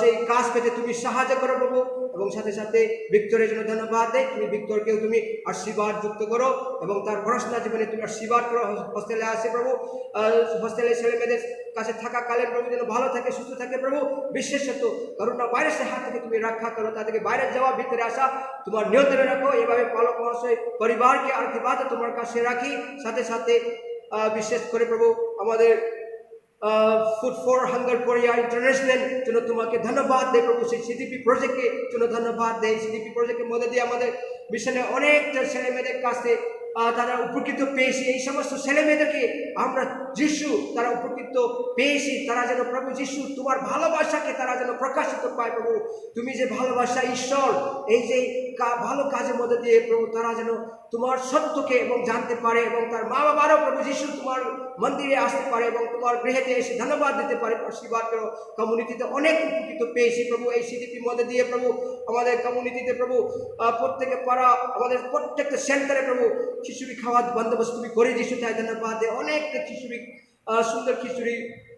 সেই কাজ পেতে তুমি সাহায্য করো প্রভু। এবং সাথে সাথে ভিক্টরের জন্য ধন্যবাদ দেয়, তুমি ভিক্টরকেও তুমি আশীর্বাদ যুক্ত করো, এবং তার পড়াশোনা জীবনে তুমি আশীর্বাদ করো। হোস্টেলে আসে প্রভু, হোস্টেলে ছেলে মেয়েদের কাছে থাকাকালীন প্রভু যেন ভালো থাকে, সুস্থ থাকে প্রভু, বিশেষত করোনা ভাইরাসের হাত থেকে তুমি রক্ষা করো, তাদেরকে বাইরে যাওয়া ভিতরে আসা তোমার নিয়ন্ত্রণে রাখো। এভাবে পালক মহাশয় পরিবারকে আশীর্বাদ তোমার কাছে রাখি। সাথে সাথে বিশেষ করে প্রভু আমাদের food for hunger Korea international জন্য তোমাকে ধন্যবাদ দেয় প্রভু, সেই সিডিপি প্রজেক্টকে জন্য ধন্যবাদ দেয়। সিডিপি প্রজেক্টের মধ্যে দিয়ে আমাদের মিশনে অনেকটা ছেলে মেয়েদের কাছে তারা উপকৃত পেয়েছি, এই সমস্ত ছেলে মেয়েদেরকে আমরা যিশু তারা উপকৃত পেয়েছি, তারা যেন প্রভু যিশু তোমার ভালোবাসাকে তারা যেন প্রকাশিত পায় প্রভু, তুমি যে ভালোবাসা ঈশ্বর, এই যে ভালো কাজের মধ্যে দিয়ে প্রভু তারা যেন তোমার সত্যকে এবং জানতে পারে, এবং তার মা বাবারও প্রভু যিশু তোমার মন্দিরে আসতে পারে, এবং তোমার গৃহেতে এসে ধন্যবাদ দিতে পারে। আশীর্বাদ করো। কমিউনিটিতে অনেক উপকৃত পেয়েছি প্রভু এই সিডিপির মধ্যে দিয়ে প্রভু, আমাদের কমিউনিটিতে প্রভু প্রত্যেকে পাড়া আমাদের প্রত্যেকটা সেন্টারে প্রভু খিচুড়ি খাওয়ার বন্দোবস্ত তুমি করে দিয়েছো, তাই ধন্যবাদ। অনেকটা খিচুড়ি সুন্দর খিচুড়ি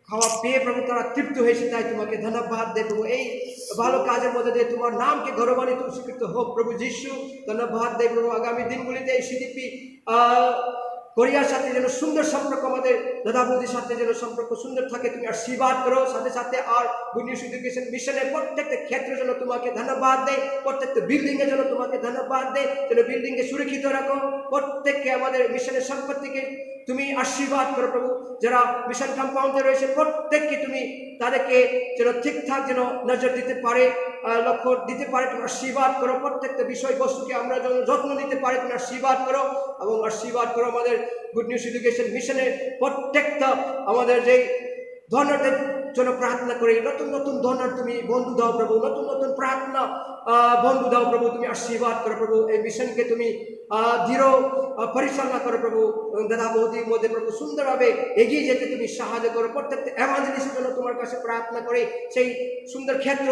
খাওয়া পেয়ে প্রভু তারা তৃপ্ত হয়েছে, তাই তোমাকে ধন্যবাদ দেয় প্রভু। এই ভালো কাজের মধ্যে দিয়ে তোমার নামকে গৌরবান্বিত স্বীকৃত হোক প্রভু যিশু, ধন্যবাদ দেয় প্রভু। আগামী দিনগুলিতে এই সিডিপি কোরিয়ার সাথে যেন সুন্দর সম্পর্ক, আমাদের দাদা বৌদির সাথে যেন সম্পর্ক সুন্দর থাকে, তুমি আশীর্বাদ করো। সাথে সাথে আর গুড নিউজ এডুকেশন মিশনের প্রত্যেকটা ক্ষেত্রের জন্য তোমাকে ধন্যবাদ দেয়, প্রত্যেকটা বিল্ডিংয়ের জন্য তোমাকে ধন্যবাদ দেয়, যেন বিল্ডিংকে সুরক্ষিত রাখো, প্রত্যেককে আমাদের মিশনের সম্পত্তিকে তুমি আশীর্বাদ করো প্রভু। যারা মিশন কম্পাউন্ডে রয়েছে প্রত্যেককে তুমি তাদেরকে যেন ঠিকঠাক যেন নজর দিতে পারে, লক্ষ্য দিতে পারে, তুমি আশীর্বাদ করো। প্রত্যেকটা বিষয়বস্তুকে আমরা যেন যত্ন নিতে পারি, তুমি আশীর্বাদ করো, এবং আশীর্বাদ করো আমাদের গুড নিউজ এডুকেশন মিশনের প্রত্যেকটা আমাদের যেই ধন্যদের জন্য প্রার্থনা করি। নতুন নতুন ধন্যর তুমি বন্ধু দাও প্রভু, নতুন নতুন প্রার্থনা বন্ধু দাও প্রভু, তুমি আশীর্বাদ করো প্রভু। এই মিশনকে তুমি দৃঢ় পরিচালনা করো প্রভু, এবং দাদা বৌদির মধ্যে প্রভু সুন্দরভাবে এগিয়ে যেতে তুমি সাহায্য করো। প্রত্যেকটা এভাঞ্জেলিস্টের জন্য তোমার কাছে প্রার্থনা করে সেই সুন্দর ক্ষেত্র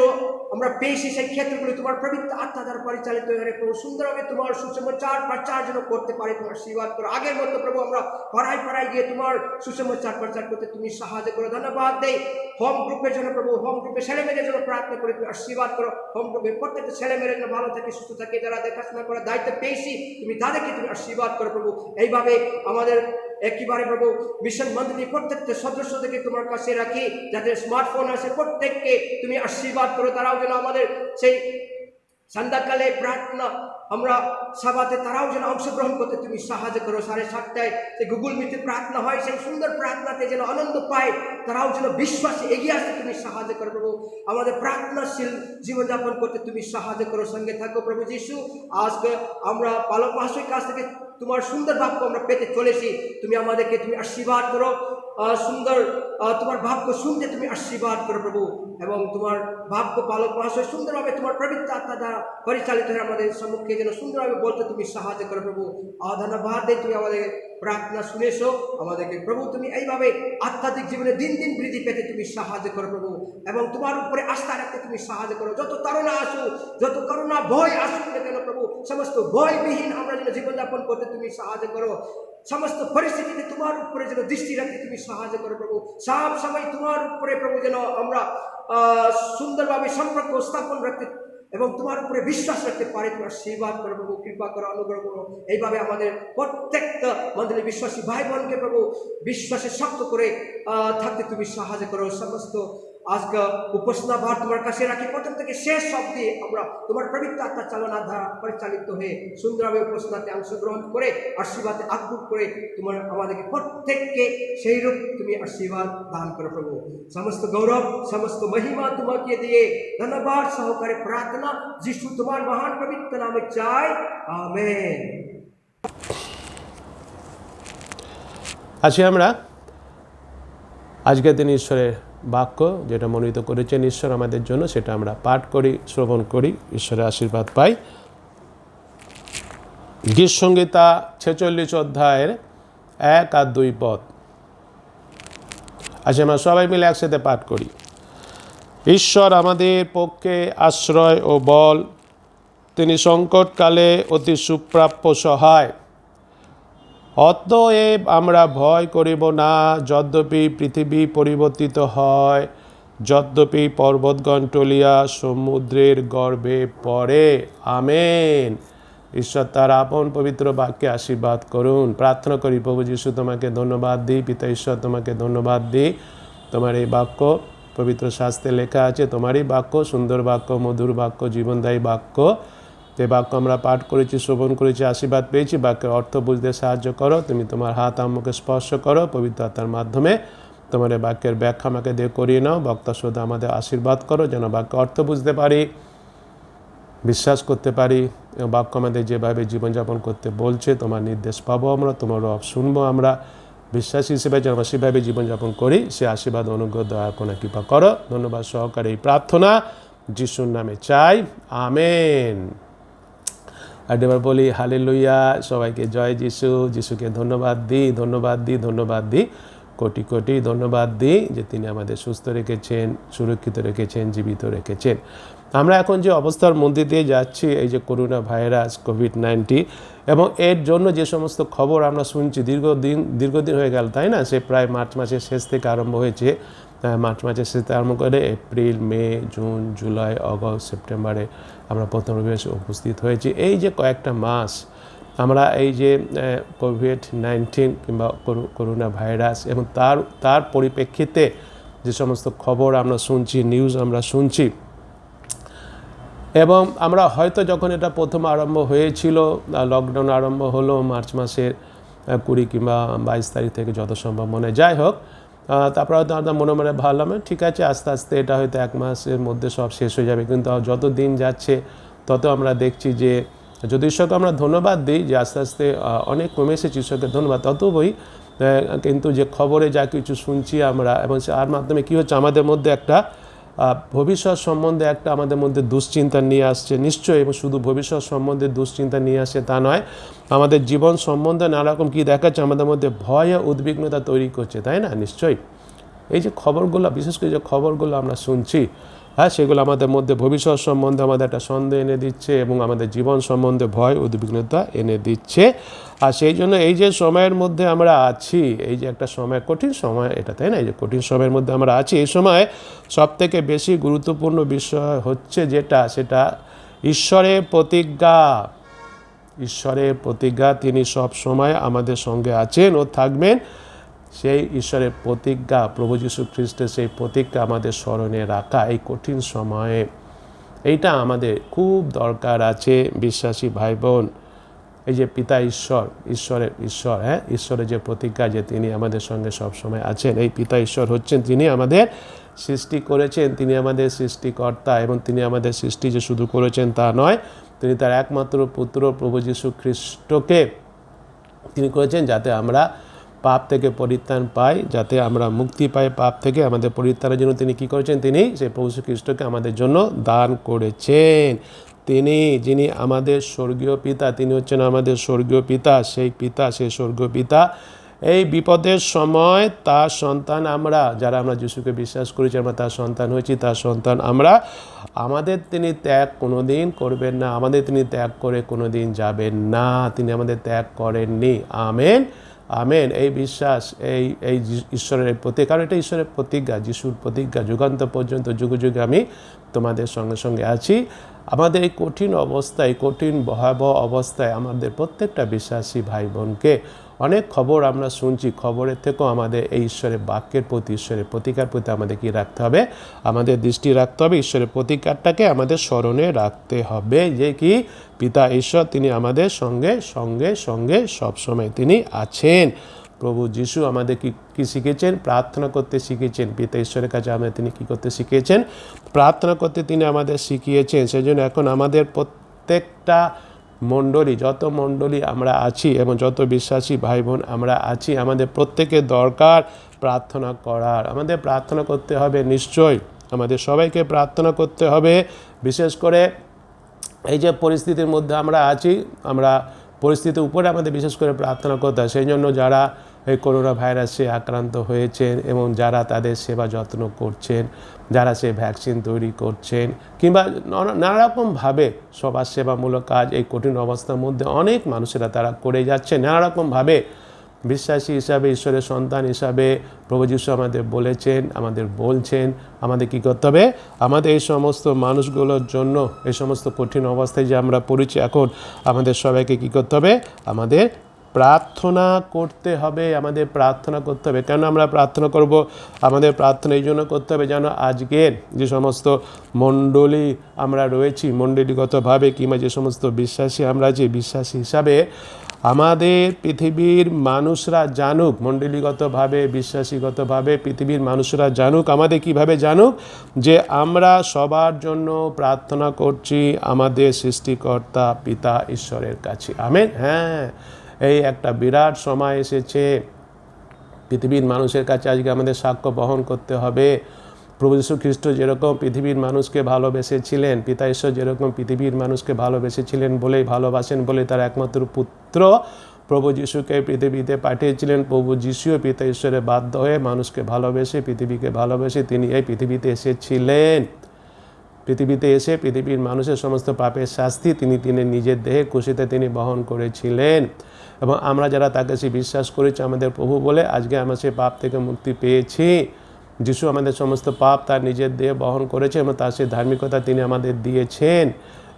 আমরা পেয়েছি, সেই ক্ষেত্রগুলি তোমার পবিত্র আত্মা দ্বারা পরিচালিত হয়ে প্রভু সুন্দরভাবে তোমার সুসমাচার প্রচার যেন করতে পারে, তোমার আশীর্বাদ করো। আগের মতো প্রভু আমরা পাড়ায় পাড়ায় গিয়ে তোমার সুসমাচার প্রচার করতে তুমি সাহায্য করো। ধন্যবাদ দেই হোম গ্রুপের জন্য প্রভু, হোম গ্রুপের ছেলে মেয়েদের জন্য প্রার্থনা করে তুমি আশীর্বাদ করো। হোম গ্রুপের প্রত্যেকটা ছেলে মেয়েদের জন্য ভালো থাকে, সুস্থ থাকে, যারা দেখাশোনা করার দায়িত্ব পেয়েছি তুমি তাদেরকে তুমি আশীর্বাদ করো প্রভু। এইভাবে আমাদের একেবারে প্রভু মিশন মন্দিরে প্রত্যেকটা সদস্যদেরকে তোমার কাছে রাখি, যাদের স্মার্টফোন আছে প্রত্যেককে তুমি আশীর্বাদ করো, তারাও যেন আমাদের সেই সন্ধ্যাকালে প্রার্থনা আমরা সভাতে তারাও যেন অংশগ্রহণ করতে তুমি সাহায্য করো। 7:30টায় সেই গুগল মিটে প্রার্থনা হয়, সেই সুন্দর প্রার্থনাতে যেন আনন্দ পায়, তারাও যেন বিশ্বাসে এগিয়ে আসতে তুমি সাহায্য করো প্রভু। আমাদের প্রার্থনাশীল জীবনযাপন করতে তুমি সাহায্য করো, সঙ্গে থাকো প্রভু যিশু। আজকে আমরা পালক মহাশয়ের কাছ থেকে তোমার সুন্দর বাক্য আমরা পেতে চলেছি, তুমি আমাদেরকে তুমি আশীর্বাদ করো, সুন্দর তোমার ভাগ্য শুনতে তুমি আশীর্বাদ করো প্রভু, এবং তোমার ভাগ্য পালক মহাশয় সুন্দরভাবে তোমার পবিত্র আত্মা দ্বারা পরিচালিত হয়ে আমাদের সম্মুখে যেন সুন্দরভাবে বলতে তুমি সাহায্য করো প্রভু। ধন্যবাদ দেই তুমি আমাদের প্রার্থনা শুনেছো আমাদেরকে প্রভু, তুমি এইভাবে আধ্যাত্মিক জীবনে দিন দিন বৃদ্ধি পেতে তুমি সাহায্য করো প্রভু, এবং তোমার উপরে আস্থা রাখতে তুমি সাহায্য করো। যত তাড়না আসুক, যত করোনা ভয় আসুক না কেন প্রভু, সমস্ত ভয়বিহীন আমরা যেন জীবনযাপন করতে তুমি সাহায্য করো। সমস্ত পরিস্থিতিতে তোমার উপরে যেন দৃষ্টি রাখতে তুমি সাহায্য করো প্রভু। সব সময় তোমার উপরে প্রভু যেন আমরা সুন্দরভাবে সম্পর্ক স্থাপন রাখতে এবং তোমার উপরে বিশ্বাস রাখতে পারে, তোমার আশীর্বাদ করো প্রভু, কৃপা করো, অনুগ্রহ করো। এইভাবে আমাদের প্রত্যেকটা মন্দিরে বিশ্বাসী ভাই বোনকে প্রভু বিশ্বাসে শক্ত করে থাকতে তুমি সাহায্য করো। সমস্ত আজকে উপাসনা ভার তোমার কাছে রাখি, প্রথম থেকে শেষ অবধি আমরা তোমার পবিত্র আত্মার চালনা দ্বারা পরিচালিত হয়ে সুন্দরভাবে উপাসনাতে অংশগ্রহণ করে আশীর্বাদে আগ্রহ করে তোমার আমাদেরকে প্রত্যেককে সেই রূপ তুমি আশীর্বাদ দান করো প্রভু। সমস্ত গৌরব সমস্ত মহিমা তোমাকে দিয়ে ধন্যবাদ সহকারে প্রার্থনা যিশু তোমার মহান পবিত্র নামে চাই, আমেন। আছি আমরা আজকের দিন ঈশ্বরের বাক্য যেটা মনোনীত করেছেন ঈশ্বর আমাদের জন্য, সেটা আমরা পাঠ করি, শ্রবণ করি, ঈশ্বরের আশীর্বাদ পাই। গীত সংহিতা 46 অধ্যায়ের 1 আর 2 পদ। আচ্ছা, আমরা সবাই মিলে একসাথে পাঠ করি। ঈশ্বর আমাদের পক্ষে আশ্রয় ও বল, তিনি সংকটকালে অতি সুপ্রাপ্য সহায়। অতএব আমরা ভয় করিব না, যদ্যপি পৃথিবী পরিবর্তিত হয়, যদ্যপি পর্বতগণ টলিয়া সমুদ্রের গর্ভে পড়ে। আমেন। ঈশ্বর তার আপন পবিত্র বাক্যে আশীর্বাদ করুন। প্রার্থনা করি, প্রভু যিশু তোমাকে ধন্যবাদ দিই, পিতা ঈশ্বর তোমাকে ধন্যবাদ দিই। তোমার এই বাক্য পবিত্র শাস্ত্রে লেখা আছে, তোমারই বাক্য, সুন্দর বাক্য, মধুর বাক্য, জীবনদায়ী বাক্য। যে বাক্য আমরা পাঠ করেছি, শ্রবণ করেছি, আশীর্বাদ পেয়েছি, বাক্যের অর্থ বুঝতে সাহায্য করো। তুমি তোমার হাত আমাকে স্পর্শ করো পবিত্র আত্মার মাধ্যমে। তোমার এই বাক্যের ব্যাখ্যা আমাকে দিয়ে করিয়ে নাও। বক্তা শ্রোতা আমাদের আশীর্বাদ করো, যেন বাক্যের অর্থ বুঝতে পারি, বিশ্বাস করতে পারি এবং বাক্য আমাদের যেভাবে জীবনযাপন করতে বলছে তোমার নির্দেশ পাবো আমরা, তোমার রব শুনবো আমরা। বিশ্বাসী হিসেবে যেন আমরা সেভাবে জীবনযাপন করি, সে আশীর্বাদ অনুগ্রহ দয়া কোনা কৃপা করো। ধন্যবাদ সহকারে এই প্রার্থনা যিশুর নামে চাই, আমেন। আর এবার বলি হালেলুয়া। সবাইকে জয় যিশু। যিশুকে ধন্যবাদ দিই, ধন্যবাদ দিই, ধন্যবাদ দিই, কোটি কোটি ধন্যবাদ দিই যে তিনি আমাদের সুস্থ রেখেছেন, সুরক্ষিত রেখেছেন, জীবিত রেখেছেন। আমরা এখন যে অবস্থার মধ্যে দিয়ে যাচ্ছি, এই যে করোনা ভাইরাস কোভিড-19 এবং এর জন্য যে সমস্ত খবর আমরা শুনছি দীর্ঘদিন হয়ে গেল, তাই না? সে প্রায় মার্চ মাসের শেষ থেকে আরম্ভ হয়েছে। মার্চ মাসের শেষ থেকে আরম্ভ করে এপ্রিল, মে, জুন, জুলাই, আগস্ট, সেপ্টেম্বরে আমরা প্রথম রবিবারে উপস্থিত হয়েছি। এই যে কয়েকটা মাস আমরা এই যে কোভিড-19 কিংবা করোনা ভাইরাস এবং তার পরিপ্রেক্ষিতে যে সমস্ত খবর আমরা শুনছি, নিউজ আমরা শুনছি, এবং আমরা হয়তো যখন এটা প্রথম আরম্ভ হয়েছিল, লকডাউন আরম্ভ হলো মার্চ মাসের 20 কিংবা 22 তারিখ থেকে যত সম্ভব মনে, যাই হোক, তারপর হয়তো আমরা মনে মনে ভাবলাম ঠিক আছে, আস্তে আস্তে এটা হয়তো 1 মাসের মধ্যে সব শেষ হয়ে যাবে। কিন্তু যত দিন যাচ্ছে তত আমরা দেখছি যে যদি ঈশ্বরকে আমরা ধন্যবাদ দিই যে আস্তে আস্তে অনেক কমে এসেছে, ঈশ্বরকে ধন্যবাদ, ততই কিন্তু যে খবরে যা কিছু শুনছি আমরা, এবং আর মাধ্যমে কী হচ্ছে, আমাদের মধ্যে একটা ভবিষ্যৎ সম্বন্ধে একটা আমাদের মধ্যে দুশ্চিন্তা নিয়ে আসছে নিশ্চয়ই। এবং শুধু ভবিষ্যৎ সম্বন্ধে দুশ্চিন্তা নিয়ে আসে তা নয়, আমাদের জীবন সম্বন্ধে নানারকম কী দেখাচ্ছে, আমাদের মধ্যে ভয় ও উদ্বিগ্নতা তৈরি করছে, তাই না? নিশ্চয়ই এই যে খবরগুলো, বিশেষ করে যে খবরগুলো আমরা শুনছি, হ্যাঁ, সেগুলো আমাদের মধ্যে ভবিষ্যৎ সম্বন্ধে আমাদের একটা সন্দেহ এনে দিচ্ছে এবং আমাদের জীবন সম্বন্ধে ভয় উদ্বিগ্নতা এনে দিচ্ছে। আর সেই জন্য এই যে সময়ের মধ্যে আমরা আছি, এই যে একটা সময়, কঠিন সময় এটা, তাই না? এই যে কঠিন সময়ের মধ্যে আমরা আছি, এই সময় সবথেকে বেশি গুরুত্বপূর্ণ বিষয় হচ্ছে সেটা ঈশ্বরের প্রতিজ্ঞা। ঈশ্বরের প্রতিজ্ঞা, তিনি সব সময় আমাদের সঙ্গে আছেন ও থাকবেন। সেই ঈশ্বরের প্রতিজ্ঞা, প্রভু যীশু খ্রিস্টের সেই প্রতিজ্ঞা আমাদের স্মরণে রাখা এই কঠিন সময়ে, এইটা আমাদের খুব দরকার আছে বিশ্বাসী ভাই বোন। এই যে পিতা ঈশ্বর, হ্যাঁ, ঈশ্বরের যে প্রতিজ্ঞা যে তিনি আমাদের সঙ্গে সব সময় আছেন। এই পিতা ঈশ্বর হচ্ছেন, তিনি আমাদের সৃষ্টি করেছেন, তিনি আমাদের সৃষ্টিকর্তা, এবং তিনি আমাদের সৃষ্টি যে শুধু করেছেন তা নয়, তিনি তার একমাত্র পুত্র প্রভু যীশু খ্রিস্টকে তিনি করেছেন যাতে আমরা পাপ থেকে পরিত্রাণ পাই, যাতে আমরা মুক্তি পাই পাপ থেকে। আমাদের পরিত্রাণের জন্য তিনি কী করেছেন, তিনি সেই প্রভু যীশু খ্রিস্টকে আমাদের জন্য দান করেছেন। তিনি যিনি আমাদের স্বর্গীয় পিতা, তিনি হচ্ছেন আমাদের স্বর্গীয় পিতা। সেই স্বর্গীয় পিতা এই বিপদের সময় তার সন্তান আমরা, যারা আমরা যিশুকে বিশ্বাস করেছি, আমরা তার সন্তান হয়েছি, তার সন্তান আমরা। আমাদের তিনি ত্যাগ কোনোদিন করবেন না, আমাদের তিনি ত্যাগ করে কোনোদিন যাবেন না, তিনি আমাদের ত্যাগ করেননি। আমেন। আমেন। এই বিশ্বাস এই এই ঈশ্বরের প্রতি, কারণ এটা ঈশ্বরের প্রতিজ্ঞা, যিশুর প্রতিজ্ঞা, যুগান্ত পর্যন্ত যুগে যুগে আমি তোমাদের সঙ্গে সঙ্গে আছি। আমাদের এই কঠিন অবস্থায়, কঠিন ভয়াবহ অবস্থায় আমাদের প্রত্যেকটা বিশ্বাসী ভাই বোনকে অনেক খবর আমরা শুনছি, খবরের থেকেও আমাদের এই ঈশ্বরের বাক্যের প্রতি, ঈশ্বরের প্রতিকার প্রতি আমাদের কি রাখতে হবে, আমাদের দৃষ্টি রাখতে হবে। ঈশ্বরের প্রতিকারটাকে আমাদের স্মরণে রাখতে হবে যে কি পিতা ঈশ্বর তিনি আমাদের সঙ্গে সঙ্গে সঙ্গে সবসময় তিনি আছেন। প্রভু যিশু আমাদের কি শিখেছেন? প্রার্থনা করতে শিখিয়েছেন। পিতা ঈশ্বরের কাছে আমাদের তিনি কি করতে শিখিয়েছেন? প্রার্থনা করতে তিনি আমাদের শিখিয়েছেন। সেই জন্য এখন আমাদের প্রত্যেকটা মণ্ডলী, যত মণ্ডলী আমরা আছি এবং যত বিশ্বাসী ভাই বোন আমরা আছি, আমাদের প্রত্যেকের দরকার প্রার্থনা করার। আমাদের প্রার্থনা করতে হবে নিশ্চয়ই, আমাদের সবাইকে প্রার্থনা করতে হবে। বিশেষ করে এই যে পরিস্থিতির মধ্যে আমরা আছি, আমরা পরিস্থিতির উপরে আমাদের বিশেষ করে প্রার্থনা করতে হয়। সেই জন্য যারা এই করোনা ভাইরাসে আক্রান্ত হয়েছেন এবং যারা তাদের সেবা যত্ন করছেন, যারা সে ভ্যাকসিন তৈরি করছেন কিংবা নানারকমভাবে সবার সেবামূলক কাজ এই কঠিন অবস্থার মধ্যে অনেক মানুষেরা তারা করে যাচ্ছে নানারকমভাবে। বিশ্বাসী হিসাবে, ঈশ্বরের সন্তান হিসাবে প্রভু যিশু আমাদের বলেছেন, আমাদের বলছেন আমাদের কী করতে হবে, আমাদের এই সমস্ত মানুষগুলোর জন্য, এই সমস্ত কঠিন অবস্থায় যে আমরা পড়েছি এখন, আমাদের সবাইকে কী করতে হবে, আমাদের প্রার্থনা করতে হবে। আমাদের প্রার্থনা করতে হবে। কেন আমরা প্রার্থনা করব? আমাদের প্রার্থনা এই জন্য করতে হবে যেন আজকের যে সমস্ত মণ্ডলী আমরা রয়েছি, মণ্ডলীগতভাবে কিংবা যে সমস্ত বিশ্বাসী আমরা যে বিশ্বাসী হিসাবে আমাদের পৃথিবীর মানুষরা জানুক, মণ্ডলীগতভাবে বিশ্বাসীগতভাবে পৃথিবীর মানুষরা জানুক, আমাদের কিভাবে জানুক, যে আমরা সবার জন্য প্রার্থনা করছি আমাদের সৃষ্টিকর্তা পিতা ঈশ্বরের কাছে। আমেন। হ্যাঁ, এই একটা বিরাট সময় এসেছে, পৃথিবীর মানুষের কাছে আজকে আমাদের সাক্ষ্য বহন করতে হবে। প্রভু যীশু খ্রিস্ট যেরকম পৃথিবীর মানুষকে ভালোবেসেছিলেন, পিতা ঈশ্বর যেরকম পৃথিবীর মানুষকে ভালোবেসেছিলেন বলেই, ভালোবাসেন বলে তার একমাত্র পুত্র প্রভু যিশুকে পৃথিবীতে পাঠিয়েছিলেন। প্রভু যিশুও পিতা ঈশ্বরে বাধ্য হয়ে মানুষকে ভালোবেসে, পৃথিবীকে ভালোবেসে তিনি এই পৃথিবীতে এসেছিলেন। পৃথিবীতে এসে পৃথিবীর মানুষের সমস্ত পাপের শাস্তি তিনি নিজের দেহে কুশিতে তিনি বহন করেছিলেন। এবং আমরা যারা তাকে সে বিশ্বাস করেছি আমাদের প্রভু বলে, আজকে আমরা সে পাপ থেকে মুক্তি পেয়েছি। যিশু আমাদের সমস্ত পাপ তার নিজের দেহে বহন করেছে এবং তার সেই ধার্মিকতা তিনি আমাদের দিয়েছেন।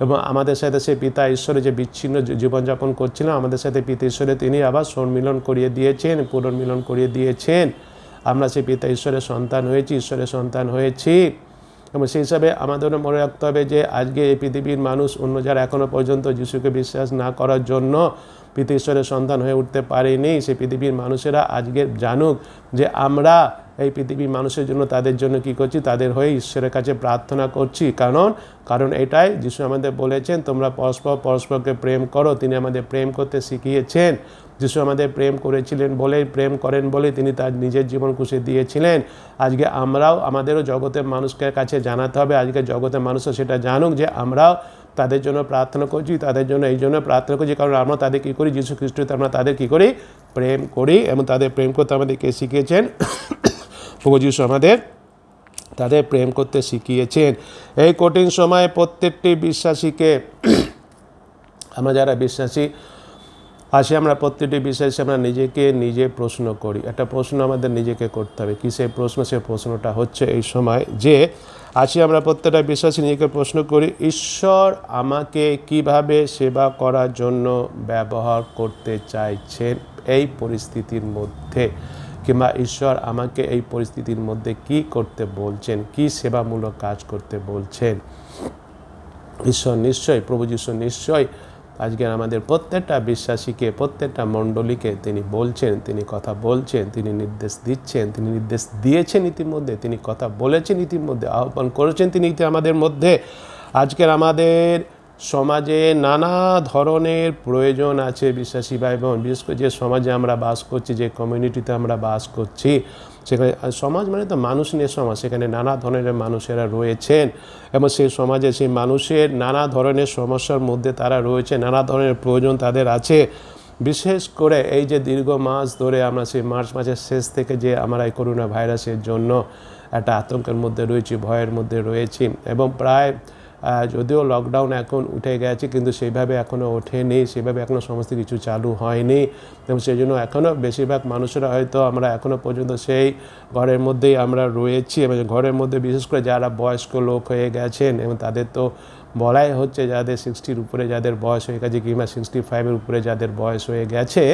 এবং আমাদের সাথে সে পিতা ঈশ্বরে যে বিচ্ছিন্ন জীবনযাপন করছিলাম, আমাদের সাথে পিতা ঈশ্বরে তিনি আবার সম্মিলন করিয়ে দিয়েছেন, পুনর্মিলন করিয়ে দিয়েছেন। আমরা সেই পিতা ঈশ্বরের সন্তান হয়েছি, ঈশ্বরের সন্তান হয়েছি। এবং সেই হিসাবে আমাদেরও মনে রাখতে হবে যে আজকে এই পৃথিবীর মানুষ, অন্য যারা এখনও পর্যন্ত যিশুকে বিশ্বাস না করার জন্য পিতা ঈশ্বরের সন্তান হয়ে উঠতে পারেনি, সেই পৃথিবীর মানুষেরা আজকে জানুক যে আমরা এই পৃথিবীর মানুষের জন্য, তাদের জন্য কি করছি, তাদের হয়ে ঈশ্বরের কাছে প্রার্থনা করছি। কারণ এটাই যিশু আমাদের বলেছেন, তোমরা পরস্পরকে প্রেম করো। তিনি আমাদের প্রেম করতে শিখিয়েছেন। যিশু আমাদের প্রেম করেছিলেন বলেই, প্রেম করেন বলেই তিনি তার নিজের জীবন কুশে দিয়েছিলেন। আজকে আমাদেরও জগতের মানুষকে কাছে জানাতে হবে, আজকে জগতের মানুষও সেটা জানুক যে আমরাও তাদের জন্য প্রার্থনা করছি, তাদের জন্য এই জন্য প্রার্থনা করছি, কারণ আমরা তাদের কী করি, যীশু খ্রিস্টতে আমরা তাদের কী করি, প্রেম করি। এবং তাদের প্রেম করতে আমাদেরকে শিখিয়েছেন প্রভু যিশু আমাদের তাদের প্রেম করতে শিখিয়েছেন। এই কঠিন সময়ে প্রত্যেকটি বিশ্বাসীকে, আমরা যারা বিশ্বাসী আছি, আমরা প্রত্যেকটি বিশ্বাসী আমরা নিজেকে নিজে প্রশ্ন করি। একটা প্রশ্ন আমাদের নিজেকে করতে হবে। কী সেই প্রশ্ন? সেই প্রশ্নটা হচ্ছে এই সময় যে আমরা প্রত্যেকটা বিশ্বাসী নিজেকে প্রশ্ন করি, ঈশ্বর আমাকে কিভাবে সেবা করার জন্য ব্যবহার করতে চাইছেন এই পরিস্থিতির মধ্যে, কিংবা ঈশ্বর আমাকে এই পরিস্থিতির মধ্যে কি করতে বলছেন, কি সেবামূলক কাজ করতে বলছেন। ঈশ্বর নিশ্চয়ই, প্রভু যীশু নিশ্চয়ই আজকে আমাদের প্রত্যেকটা বিশ্বাসীকে, প্রত্যেকটা মণ্ডলীকে তিনি বলছেন, তিনি কথা বলছেন, তিনি নির্দেশ দিচ্ছেন, তিনি নির্দেশ দিয়েছেন ইতিমধ্যে, তিনি কথা বলেছেন ইতিমধ্যে, আহ্বান করেছেন তিনি আমাদের মধ্যে। আজকের আমাদের সমাজে নানা ধরনের প্রয়োজন আছে বিশ্বাসী ভাই বোন। বিশেষ করে যে সমাজে আমরা বাস করছি, যে কমিউনিটিতে আমরা বাস করছি, সেখানে সমাজ মানে তো মানুষ নিয়ে সমাজ, সেখানে নানা ধরনের মানুষেরা রয়েছেন এবং সেই সমাজে সেই মানুষের নানা ধরনের সমস্যার মধ্যে তারা রয়েছে, নানা ধরনের প্রয়োজন তাদের আছে। বিশেষ করে এই যে দীর্ঘ মাস ধরে আমরা সেই মার্চ মাসের শেষ থেকে যে আমরা এই করোনা ভাইরাসের জন্য একটা আতঙ্কের মধ্যে রয়েছি, ভয়ের মধ্যে রয়েছি এবং প্রায় যদিও লকডাউন এখন উঠে গেছে কিন্তু সেইভাবে এখনও ওঠেনি, সেভাবে এখনও সমস্ত কিছু চালু হয়নি এবং সেই জন্য এখনও বেশিরভাগ মানুষেরা হয়তো আমরা এখনও পর্যন্ত সেই ঘরের মধ্যেই আমরা রয়েছি এবং ঘরের মধ্যে বিশেষ করে যারা বয়স্ক লোক হয়ে গেছেন এবং তাদের তো বলাই হচ্ছে যাদের 60-র উপরে যাদের বয়স হয়ে গেছে কিংবা 65-এর উপরে যাদের বয়স হয়ে গেছে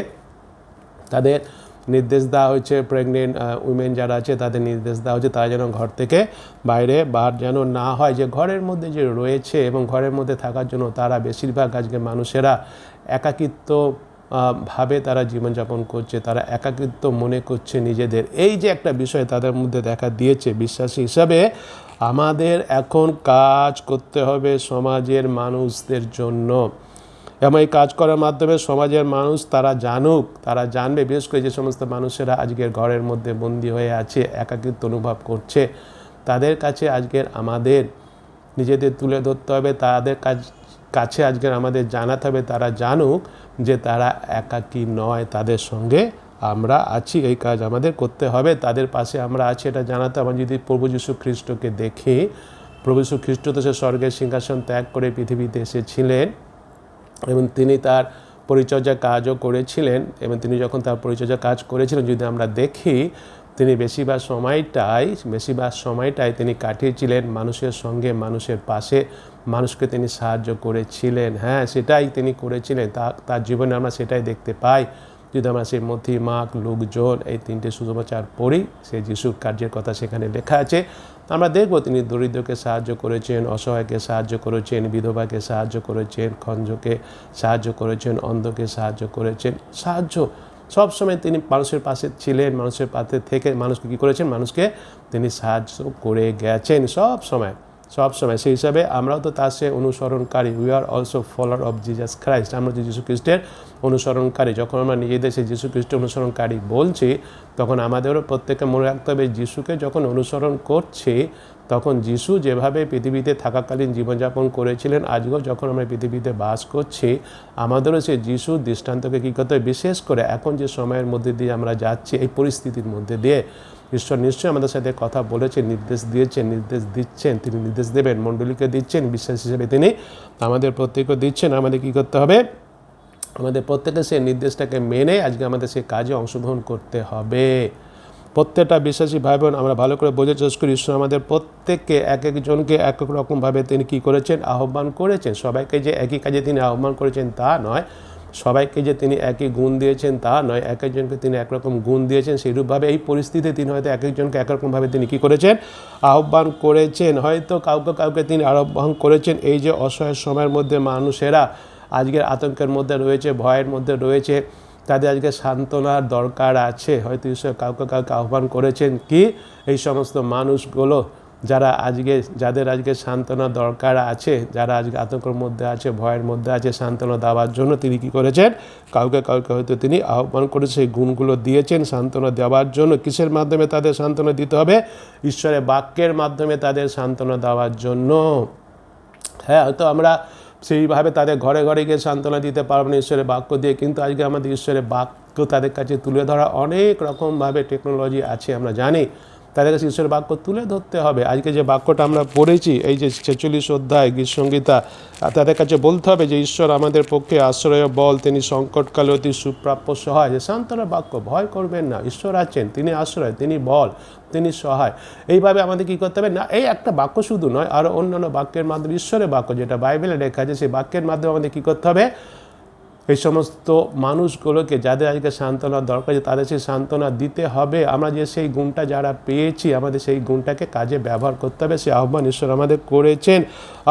তাদের নির্দেশ দেওয়া হয়েছে, প্রেগনেন্ট উইমেন যারা আছে তাদের নির্দেশ দেওয়া হচ্ছে তারা যেন ঘর থেকে বাইরে বার যেন না হয়, যে ঘরের মধ্যে যে রয়েছে এবং ঘরের মধ্যে থাকার জন্য তারা বেশিরভাগ আজকে মানুষেরা একাকিত্ব ভাবে তারা জীবনযাপন করছে, তারা একাকিত্ব মনে করছে নিজেদের। এই যে একটা বিষয় তাদের মধ্যে দেখা দিয়েছে, বিশ্বাসী হিসাবে আমাদের এখন কাজ করতে হবে সমাজের মানুষদের জন্য এবং এই কাজ করার মাধ্যমে সমাজের মানুষ তারা জানুক, তারা জানবে, বিশেষ করে যে সমস্ত মানুষেরা আজকের ঘরের মধ্যে বন্দী হয়ে আছে, একাকিত্ব অনুভব করছে, তাদের কাছে আজকের আমাদের নিজেদের তুলে ধরতে হবে, তাদের কাছে আজকের আমাদের জানাতে হবে, তারা জানুক যে তারা একাকী নয়, তাদের সঙ্গে আমরা আছি, এই কাজ আমাদের করতে হবে, তাদের পাশে আমরা আছি এটা জানাতে। আমরা যদি প্রভু যীশু খ্রিস্টকে দেখি, প্রভু যীশু খ্রিস্ট তো সে স্বর্গের সিংহাসন ত্যাগ করে পৃথিবীতে এসেছিলেন এবং তিনি তার পরিচর্যা কাজও করেছিলেন এবং তিনি যখন তার পরিচর্যা কাজ করেছিলেন যদি আমরা দেখি তিনি বেশিরভাগ সময়টাই তিনি কাটিয়েছিলেন মানুষের সঙ্গে, মানুষের পাশে, মানুষকে তিনি সাহায্য করেছিলেন। হ্যাঁ, সেটাই তিনি করেছিলেন, তার জীবনে আমরা সেটাই দেখতে পাই। যদি আমরা সেই মথি, মার্ক, লুক, জন এই 3টে সুসমাচার পড়ি, সেই যিশুর কার্যের কথা সেখানে লেখা আছে, আমরা দেখব তিনি দরিদ্রকে সাহায্য করেছেন, অসহায়কে সাহায্য করেছেন, বিধবাকে সাহায্য করেছেন, খঞ্জকে সাহায্য করেছেন, অন্ধকে সাহায্য করেছেন। সাহায্য সবসময় তিনি মানুষের পাশে ছিলেন, মানুষের পাশে থেকে মানুষকে কী করেছেন, মানুষকে তিনি সাহায্য করে গেছেন সব সময়। সেই হিসাবে আমরাও তো তার সে অনুসরণকারী, we are also follower of Jesus Christ, আমরা যে যীশু খ্রিস্টের অনুসরণকারী। যখন আমরা নিজেদের সেই যীশু খ্রিস্টের অনুসরণকারী বলছি তখন আমাদেরও প্রত্যেককে মনে রাখতে হবে যীশুকে যখন অনুসরণ করছি তখন যীশু যেভাবে পৃথিবীতে থাকাকালীন জীবনযাপন করেছিলেন, আজকেও যখন আমরা পৃথিবীতে বাস করছি আমাদেরও সেই যিশুর দৃষ্টান্তকে কী করতে হবে, বিশেষ করে এখন যে সময়ের মধ্যে দিয়ে আমরা যাচ্ছি এই পরিস্থিতির মধ্যে দিয়ে ঈশ্বর নিশ্চয়ই আমাদের সাথে কথা বলেছেন, নির্দেশ দিয়েছেন, নির্দেশ দিচ্ছেন, তিনি নির্দেশ দেবেন, মণ্ডলীকে দিচ্ছেন, বিশ্বাস হিসেবে তিনি আমাদের প্রত্যেককে দিচ্ছেন। আমাদের কী করতে হবে, আমাদের প্রত্যেকে সেই নির্দেশটাকে মেনে আজকে আমাদের সেই কাজে অংশগ্রহণ করতে হবে। প্রত্যেকটা বিশ্বাসী ভাই বোন আমরা ভালো করে বোঝার চেষ্টা করি, ঈশ্বর আমাদের প্রত্যেককে এক একজনকে এক এক রকমভাবে তিনি কী করেছেন, আহ্বান করেছেন। সবাইকে যে একই কাজে তিনি আহ্বান করেছেন তা নয়, সবাইকে যে তিনি একই গুণ দিয়েছেন তা নয়, এক একজনকে তিনি একরকম গুণ দিয়েছেন। সেইরূপভাবে এই পরিস্থিতিতে তিনি হয়তো এক একজনকে একরকমভাবে তিনি কী করেছেন, আহ্বান করেছেন। হয়তো কাউকে তিনি আহ্বান করেছেন এই যে অসহায় সময়ের মধ্যে মানুষেরা আজকের আতঙ্কের মধ্যে রয়েছে, ভয়ের মধ্যে রয়েছে, তাদের আজকে সান্ত্বনার দরকার আছে। হয়তো ঈশ্বর কাউকে আহ্বান করেছেন কি এই সমস্ত মানুষগুলো যাদের আজকে সান্ত্বনা দরকার আছে, যারা আজকে আতঙ্কের মধ্যে আছে, ভয়ের মধ্যে আছে, সান্ত্বনা দেওয়ার জন্য তিনি কী করেছেন, কাউকে হয়তো তিনি আহ্বান করে সেই গুণগুলো দিয়েছেন সান্ত্বনা দেওয়ার জন্য। কিসের মাধ্যমে তাদের সান্ত্বনা দিতে হবে, ঈশ্বরের বাক্যের মাধ্যমে তাদের সান্ত্বনা দেওয়ার জন্য। হ্যাঁ, হয়তো আমরা সেইভাবে তাদের ঘরে ঘরে গিয়ে সান্ত্বনা দিতে পারবো না ঈশ্বরের বাক্য দিয়ে, কিন্তু আজকে আমাদের ঈশ্বরের বাক্য তাদের কাছে তুলে ধরা অনেক রকমভাবে টেকনোলজি আছে, আমরা জানি। তাদের কাছে ঈশ্বরের বাক্য তুলে ধরতে হবে। আজকে যে বাক্যটা আমরা পড়েছি এই যে 46 অধ্যায় গীতসংহিতা, তাদের কাছে বলতে হবে যে ঈশ্বর আমাদের পক্ষে আশ্রয় বল, তিনি সংকটকালে অতি সুপ্রাপ্য সহায়। যে সান্ত্বনার বাক্য, ভয় করবেন না, ঈশ্বর আছেন, তিনি আশ্রয়, তিনি বল, তিনি সহায়। এইভাবে আমাদের কী করতে হবে না, এই একটা বাক্য শুধু নয়, আরও অন্যান্য বাক্যের মাধ্যমে, ঈশ্বরের বাক্য যেটা বাইবেলে লেখা আছে সেই বাক্যের মাধ্যমে আমাদের কী করতে হবে, এই সমস্ত মানুষগুলোকে যাদের আজকে সান্ত্বনার দরকার আছে তাদের সেই সান্ত্বনা দিতে হবে। আমরা যে সেই গুণটা যারা পেয়েছি আমাদের সেই গুণটাকে কাজে ব্যবহার করতে হবে। সেই আহ্বান ঈশ্বর আমাদের করেছেন।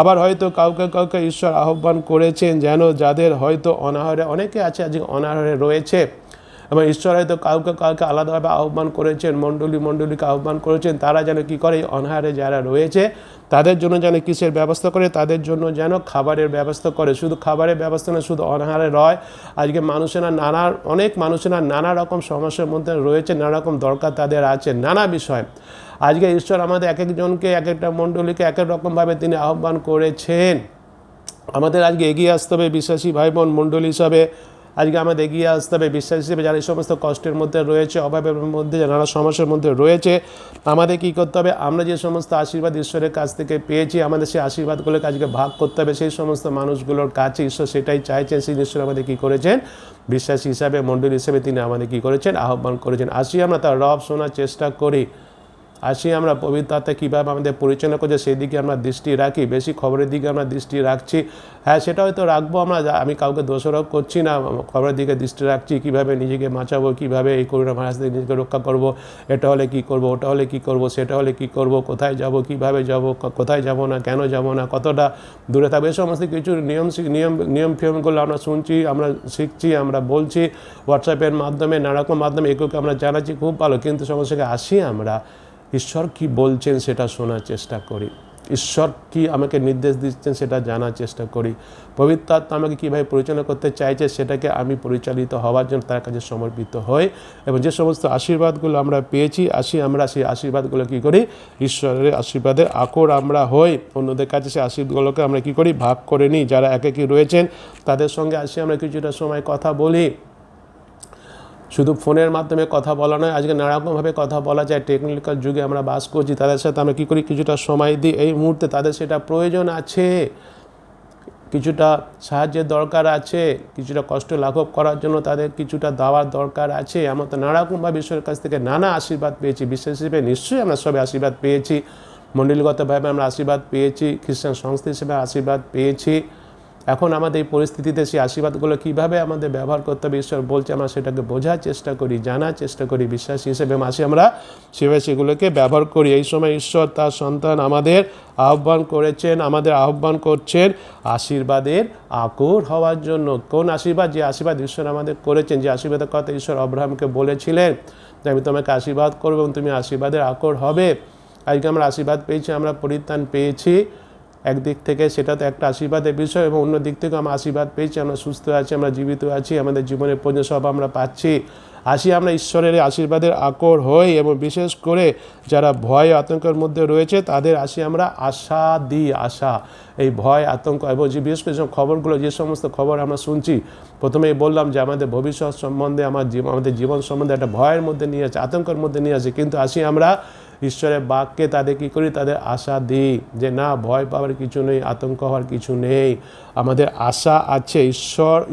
আবার হয়তো কাউকে ঈশ্বর আহ্বান করেছেন যেন যাদের হয়তো অনাহারে, অনেকে আছে আজকে অনাহারে রয়েছে, এবং ঈশ্বর হয়তো কাউকে আলাদাভাবে আহ্বান করেছেন, মণ্ডলীকে আহ্বান করেছেন, তারা যেন কী করে এই অনাহারে যারা রয়েছে তাদের জন্য যেন কিসের ব্যবস্থা করে, তাদের জন্য যেন খাবারের ব্যবস্থা করে। শুধু খাবারের ব্যবস্থা না, শুধু অনাহারে রয়, আজকে অনেক মানুষেরা নানা রকম সমস্যার মধ্যে রয়েছে, নানা রকম দরকার তাদের আছে, নানা বিষয়। আজকে ঈশ্বর আমাদের এক একজনকে, এক একটা মণ্ডলীকে এক এক রকমভাবে তিনি আহ্বান করেছেন। আমাদের আজকে এগিয়ে আসতে হবে বিশ্বাসী ভাই বোন মণ্ডলী হিসাবে। আজকে আমাদের এগিয়ে আসতে হবে বিশ্বাস হিসেবে যারা এই সমস্ত কষ্টের মধ্যে রয়েছে, অভাবের মধ্যে, নানা সমস্যার মধ্যে রয়েছে, আমাদের কী করতে হবে, আমরা যে সমস্ত আশীর্বাদ ঈশ্বরের কাছ থেকে পেয়েছি আমাদের সেই আশীর্বাদগুলোকে আজকে ভাগ করতে হবে সেই সমস্ত মানুষগুলোর কাছে। ঈশ্বর সেটাই চাইছেন, সেই ঈশ্বর আমাদের কী করেছেন, বিশ্বাসী হিসাবে, মণ্ডলী হিসেবে তিনি আমাদের কী করেছেন, আহ্বান করেছেন। আসি আমরা তার রব শোনার চেষ্টা করি, আসি আমরা পবিত্র আত্মা কীভাবে আমাদের পরিচালনা করছে সেই দিকে আমরা দৃষ্টি রাখি, বেশি খবরের দিকে আমরা দৃষ্টি রাখছি। হ্যাঁ, সেটা হয়তো রাখবো আমরা, আমি কাউকে দোষারোপ করছি না, খবরের দিকে দৃষ্টি রাখছি, কীভাবে নিজেকে বাঁচাবো, কীভাবে এই করোনা ভাইরাস থেকে নিজেকে রক্ষা করব, এটা হলে কী করব, ওটা হলে কী করব, সেটা হলে কী করব, কোথায় যাব, কীভাবে যাব, কোথায় যাব না, কেন যাব না, কতটা দূরে থাকবে, এই সমস্ত কিছু নিয়ম ফিয়মগুলো আমরা শুনছি, আমরা শিখছি, আমরা বলছি হোয়াটসঅ্যাপের মাধ্যমে, নানারকম মাধ্যমে, এগুলোকে আমরা জানাচ্ছি, খুব ভালো। কিন্তু সমস্যাকে আসি আমরা ঈশ্বর কি বলছেন সেটা শোনার চেষ্টা করি, ঈশ্বর কি আমাকে নির্দেশ দিচ্ছেন সেটা জানার চেষ্টা করি, পবিত্র আত্মা আমাকে কীভাবে পরিচালনা করতে চাইছে সেটাকে আমি পরিচালিত হওয়ার জন্য তার কাছে সমর্পিত হই। এবং যে সমস্ত আশীর্বাদগুলো আমরা পেয়েছি আসি আমরা সেই আশীর্বাদগুলো কী করি, ঈশ্বরের আশীর্বাদের আকর আমরা হই, অন্যদের কাছে সেই আশীর্বাদগুলোকে আমরা কী করি, ভাগ করে নিই। যারা একাকী রয়েছেন তাদের সঙ্গে আসি আমরা কিছুটা সময় কথা বলি। শুধু ফোনের মাধ্যমে কথা বলা নয়, আজকে নানারকমভাবে কথা বলা যায়, টেকনিক্যাল যুগে আমরা বাস করছি, তাদের সাথে আমরা কী করি, কিছুটা সময় দিই। এই মুহূর্তে তাদের সেটা প্রয়োজন আছে, কিছুটা সাহায্যের দরকার আছে, কিছুটা কষ্ট লাঘব করার জন্য তাদের কিছুটা দেওয়ার দরকার আছে। আমরা তো নানারকমভাবে ঈশ্বরের কাছ থেকে নানা আশীর্বাদ পেয়েছি, বিশেষ হিসেবে নিশ্চয়ই আমরা সবাই আশীর্বাদ পেয়েছি, মণ্ডলীগতভাবে আমরা আশীর্বাদ পেয়েছি, খ্রিস্টান সংস্থা হিসেবে আশীর্বাদ পেয়েছি। এখন আমাদের এই পরিস্থিতিতে সেই আশীর্বাদগুলো কীভাবে আমাদের ব্যবহার করতে হবে ঈশ্বর বলছে, আমরা সেটাকে বোঝার চেষ্টা করি, জানার চেষ্টা করি, বিশ্বাসী হিসেবে মাসে আমরা সেভাবে সেগুলোকে ব্যবহার করি। এই সময় ঈশ্বর তার সন্তান আমাদের আহ্বান করেছেন, আমাদের আহ্বান করছেন আশীর্বাদের আকর হওয়ার জন্য। কোন আশীর্বাদ? যে আশীর্বাদ ঈশ্বর আমাদের করেছেন, যে আশীর্বাদের কথা ঈশ্বর আব্রাহামকে বলেছিলেন যে আমি তোমাকে আশীর্বাদ করবো এবং তুমি আশীর্বাদের আকর হবে। আজকে আমরা আশীর্বাদ পেয়েছি, আমরা পরিত্রাণ পেয়েছি, একদিক থেকে সেটা তো একটা আশীর্বাদের বিষয়, এবং অন্য দিক থেকে আমরা আশীর্বাদ পেয়েছি, আমরা সুস্থ আছি, আমরা জীবিত আছি, আমাদের জীবনের প্রয়োজন সব আমরা পাচ্ছি। আসি আমরা ঈশ্বরের আশীর্বাদের আকর হই, এবং বিশেষ করে যারা ভয় আতঙ্কের মধ্যে রয়েছে তাদের আসি আমরা আশা দিই। আশা, এই ভয় আতঙ্ক এবং যে বিশেষ করে খবরগুলো, যে সমস্ত খবর আমরা শুনছি, প্রথমেই বললাম যে আমাদের ভবিষ্যৎ সম্বন্ধে, আমাদের জীবন সম্বন্ধে একটা ভয়ের মধ্যে নিয়ে আসে, আতঙ্কের মধ্যে নিয়ে আসে। কিন্তু আসি আমরা ঈশ্বরের বাক্যে তাদের কী করি, তাদের আশা দিই যে না, ভয় পাওয়ার কিছু নেই, আতঙ্ক হওয়ার কিছু নেই, আমাদের আশা আছে।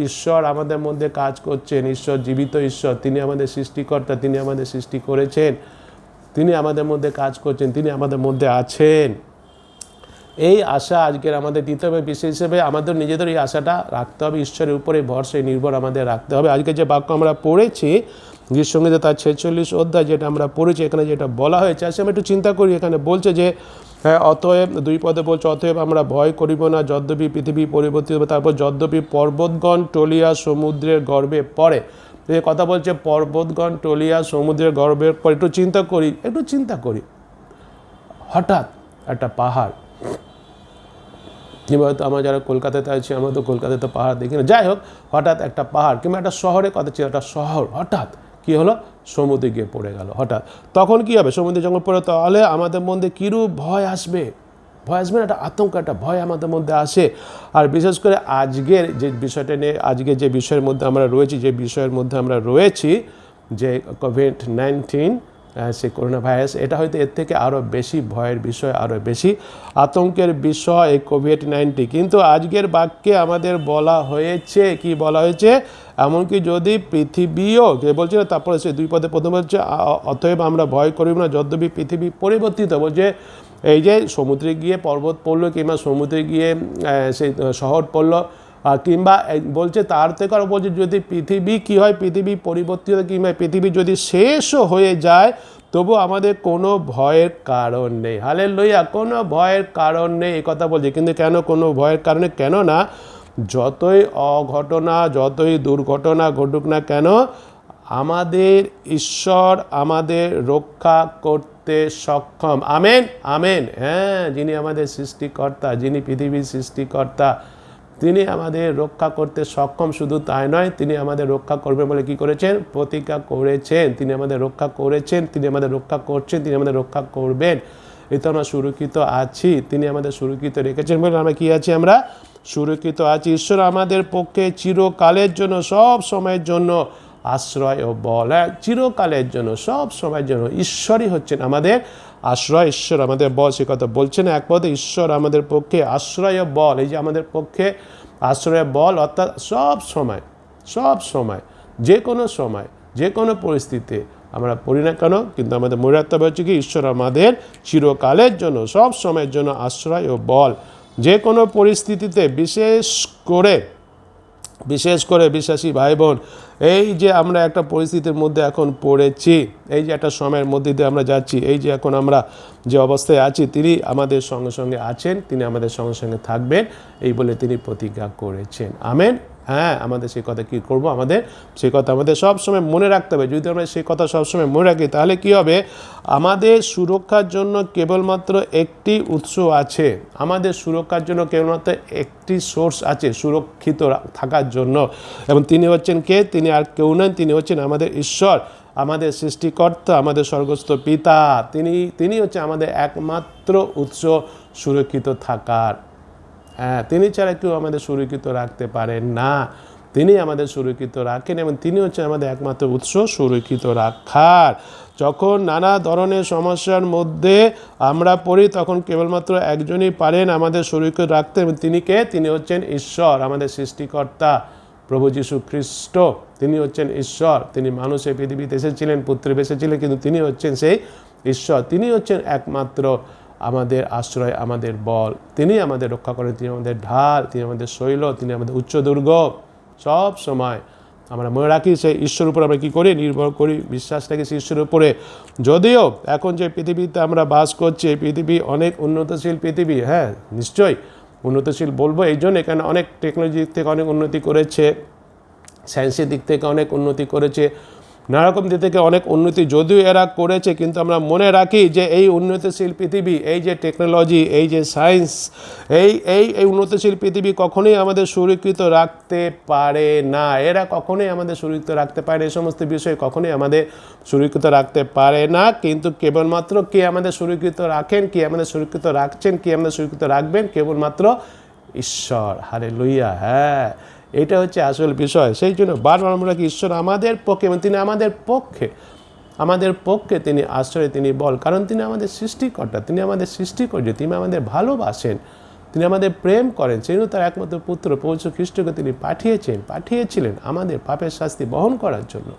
ঈশ্বর আমাদের মধ্যে কাজ করছেন, ঈশ্বর জীবিত ঈশ্বর, তিনি আমাদের সৃষ্টিকর্তা, তিনি আমাদের সৃষ্টি করেছেন, তিনি আমাদের মধ্যে কাজ করছেন, তিনি আমাদের মধ্যে আছেন। এই আশা আজকের আমাদের দিতে হবে, বিশেষ হিসেবে আমাদের নিজেদের এই আশাটা রাখতে হবে, ঈশ্বরের উপরে ভরসায় নির্ভর আমাদের রাখতে হবে। আজকে যে বাক্য আমরা পড়েছি গীতসঙ্গীতে তার 46 অধ্যায় যেটা আমরা পড়েছি, এখানে যেটা বলা হয়েছে, আসলে আমরা একটু চিন্তা করি। এখানে বলছে যে অতএব, 2 পদে বলছে, অতএব আমরা ভয় করিব না, যদ্যপি পৃথিবী পরিবর্তিত হবে, তারপর যদ্যপি পর্বতগণ টলিয়া সমুদ্রের গর্ভে পড়ে। এই কথা বলছে পর্বতগণ টলিয়া সমুদ্রের গর্ভের পরে। একটু চিন্তা করি, হঠাৎ একটা পাহাড়, কিংবা হয়তো আমরা যারা কলকাতাতে আছি, আমরা তো কলকাতাতে পাহাড় দেখি না, যাই হোক, হঠাৎ একটা পাহাড় কিংবা একটা শহরের কথা ছিল, একটা শহর হঠাৎ কী হলো, সমুদ্রে গিয়ে পড়ে গেল। হঠাৎ তখন কী হবে, সমুদ্রে যখন পড়ে, তাহলে আমাদের মধ্যে কীরূপ ভয় আসবে, না, একটা আতঙ্ক, একটা ভয় আমাদের মধ্যে আসে। আর বিশেষ করে আজকের যে বিষয়টা নিয়ে, আজকে যে বিষয়ের মধ্যে আমরা রয়েছি, যে কোভিড-19, সেই করোনা ভাইরাস, এটা হয়তো এর থেকে আরও বেশি ভয়ের বিষয়, আরও বেশি আতঙ্কের বিষয় এই কোভিড-19। কিন্তু আজকের বাক্যে আমাদের বলা হয়েছে, কি বলা হয়েছে, এমনকি যদি পৃথিবীও, কে বলছে না, তারপরে সে 2 পদে প্রথম বলছে অতএব আমরা ভয় করিব না, যদ্যপি পৃথিবী পরিবর্তিত, বলছে এই যে সমুদ্রে গিয়ে পর্বত পড়লো, কিংবা সমুদ্রে গিয়ে সেই শহর পড়লো, কিংবা বলছে তার থেকে আরও বলছে যদি পৃথিবী কী হয়, পৃথিবী পরিবর্তিত, কিংবা পৃথিবী যদি শেষও হয়ে যায়, তবু আমাদের কোনো ভয়ের কারণ নেই। হালেলুয়া, কোনো ভয়ের কারণ নেই, এই কথা বলছে। কিন্তু কেন কোনো ভয়ের কারণে? কেননা যতই অঘটনা, যতই দুর্ঘটনা ঘটুক না কেন, আমাদের ঈশ্বর আমাদের রক্ষা করতে সক্ষম। Amen, amen. হ্যাঁ, যিনি আমাদের সৃষ্টিকর্তা, যিনি পৃথিবীর সৃষ্টিকর্তা, তিনি আমাদের রক্ষা করতে সক্ষম। শুধু তাই নয়, তিনি আমাদের রক্ষা করবেন বলে কি করেছেন, প্রতিজ্ঞা করেছেন। তিনি আমাদের রক্ষা করেছেন, তিনি আমাদের রক্ষা করছেন, তিনি আমাদের রক্ষা করবেন। এতে আমরা সুরক্ষিত আছি, তিনি আমাদের সুরক্ষিত রেখেছেন বলে আমরা কি আছি, আমরা সুরক্ষিত আছি। ঈশ্বর আমাদের পক্ষে চিরকালের জন্য, সব সময়ের জন্য আশ্রয় ও বল। হ্যাঁ, চিরকালের জন্য, সব সময়ের জন্য ঈশ্বরই হচ্ছেন আমাদের আশ্রয়, ঈশ্বর আমাদের বল। সে কথা বলছেন এক পদে, ঈশ্বর আমাদের পক্ষে আশ্রয় ও বল। এই যে আমাদের পক্ষে আশ্রয় বল, অর্থাৎ সব সময়, সব সময়, যে কোনো সময়, যে কোনো পরিস্থিতিতে আমরা পড়ি না কেন, কিন্তু আমাদের মনে রাখতে হবে হচ্ছে কি, ঈশ্বর আমাদের চিরকালের জন্য, সব সময়ের জন্য আশ্রয় ও বল। যে কোনো পরিস্থিতিতে, বিশেষ করে বিশ্বাসী ভাই বোন, এই যে আমরা একটা পরিস্থিতির মধ্যে এখন পড়েছি, এই যে একটা সময়ের মধ্যে দিয়ে আমরা যাচ্ছি, এই যে এখন আমরা যে অবস্থায় আছি, তিনি আমাদের সঙ্গে সঙ্গে আছেন, তিনি আমাদের সঙ্গে সঙ্গে থাকবেন, এই বলে তিনি প্রতিজ্ঞা করেছেন। আমেন। হ্যাঁ, আমাদের সেই কথা কী করব, আমাদের সেই কথা আমাদের সবসময় মনে রাখতে হবে। যদি আমরা সেই কথা সবসময় মনে রাখি, তাহলে কি হবে, আমাদের সুরক্ষার জন্য কেবলমাত্র একটি উৎস আছে, আমাদের সুরক্ষার জন্য কেবলমাত্র একটি সোর্স আছে সুরক্ষিত থাকার জন্য, এবং তিনি হচ্ছেন কে? তিনি আর কেউ নেন, তিনি হচ্ছেন আমাদের ঈশ্বর, আমাদের সৃষ্টিকর্তা, আমাদের স্বর্গস্থ পিতা। তিনি হচ্ছে আমাদের একমাত্র উৎস সুরক্ষিত থাকার। হ্যাঁ, তিনি ছাড়া কেউ আমাদের সুরক্ষিত রাখতে পারেন না, তিনি আমাদের সুরক্ষিত রাখেন, এবং তিনি হচ্ছে আমাদের একমাত্র উৎস সুরক্ষিত রাখার। যখন নানা ধরনের সমস্যার মধ্যে আমরা পড়ি, তখন কেবলমাত্র একজনই পারেন আমাদের সুরক্ষিত রাখতে, এবং তিনি কে? তিনি হচ্ছেন ঈশ্বর, আমাদের সৃষ্টিকর্তা প্রভু যীশু খ্রিস্ট। তিনি হচ্ছেন ঈশ্বর, তিনি মানুষের পৃথিবীতে এসেছিলেন, পুত্রে এসেছিলেন, কিন্তু তিনি হচ্ছেন সেই ঈশ্বর। তিনি হচ্ছেন একমাত্র আমাদের আশ্রয়, আমাদের বল। তিনি আমাদের রক্ষা করেন, তিনি আমাদের ঢাল, তিনি আমাদের শৈল, তিনি আমাদের উচ্চ দুর্গ। সব সময় আমরা মনে রাখি সেই ঈশ্বরের উপর আমরা কী করি? নির্ভর করি, বিশ্বাস রাখি সেই ঈশ্বরের উপরে। যদিও এখন যে পৃথিবীতে আমরা বাস করছি, এই পৃথিবী অনেক উন্নতশীল পৃথিবী। হ্যাঁ, নিশ্চয়ই উন্নতশীল বলবো এই জন্য, এখানে অনেক টেকনোলজি দিক থেকে অনেক উন্নতি করেছে, সায়েন্সের দিক থেকে অনেক উন্নতি করেছে, নানারকম দিক থেকে অনেক উন্নতি যদিও এরা করেছে, কিন্তু আমরা মনে রাখি যে এই উন্নতশীল পৃথিবী, এই যে টেকনোলজি, এই যে সায়েন্স, এই উন্নতশীল পৃথিবী কখনোই আমাদের সুরক্ষিত রাখতে পারে না। এরা কখনোই আমাদের সুরক্ষিত রাখতে পারে না, এই সমস্ত বিষয় কখনোই আমাদের সুরক্ষিত রাখতে পারে না। কিন্তু কেবলমাত্র কে আমাদের সুরক্ষিত রাখেন, কে আমাদের সুরক্ষিত রাখছেন, কে আমাদের সুরক্ষিত রাখবেন? কেবলমাত্র ঈশ্বর। হালেলুয়া। হ্যাঁ, এটা হচ্ছে আসল বিষয়। সেই জন্য বারবার আমরা কি, ঈশ্বর আমাদের পক্ষে, এবং তিনি আমাদের পক্ষে তিনি আশ্রয়, তিনি বল, কারণ তিনি আমাদের সৃষ্টিকর্তা, তিনি আমাদের সৃষ্টি করেছেন, তিনি আমাদের ভালোবাসেন, তিনি আমাদের প্রেম করেন। সেই জন্য তার একমাত্র পুত্র প্রভু যীশু খ্রিস্টকে তিনি পাঠিয়েছিলেন আমাদের পাপের শাস্তি বহন করার জন্য।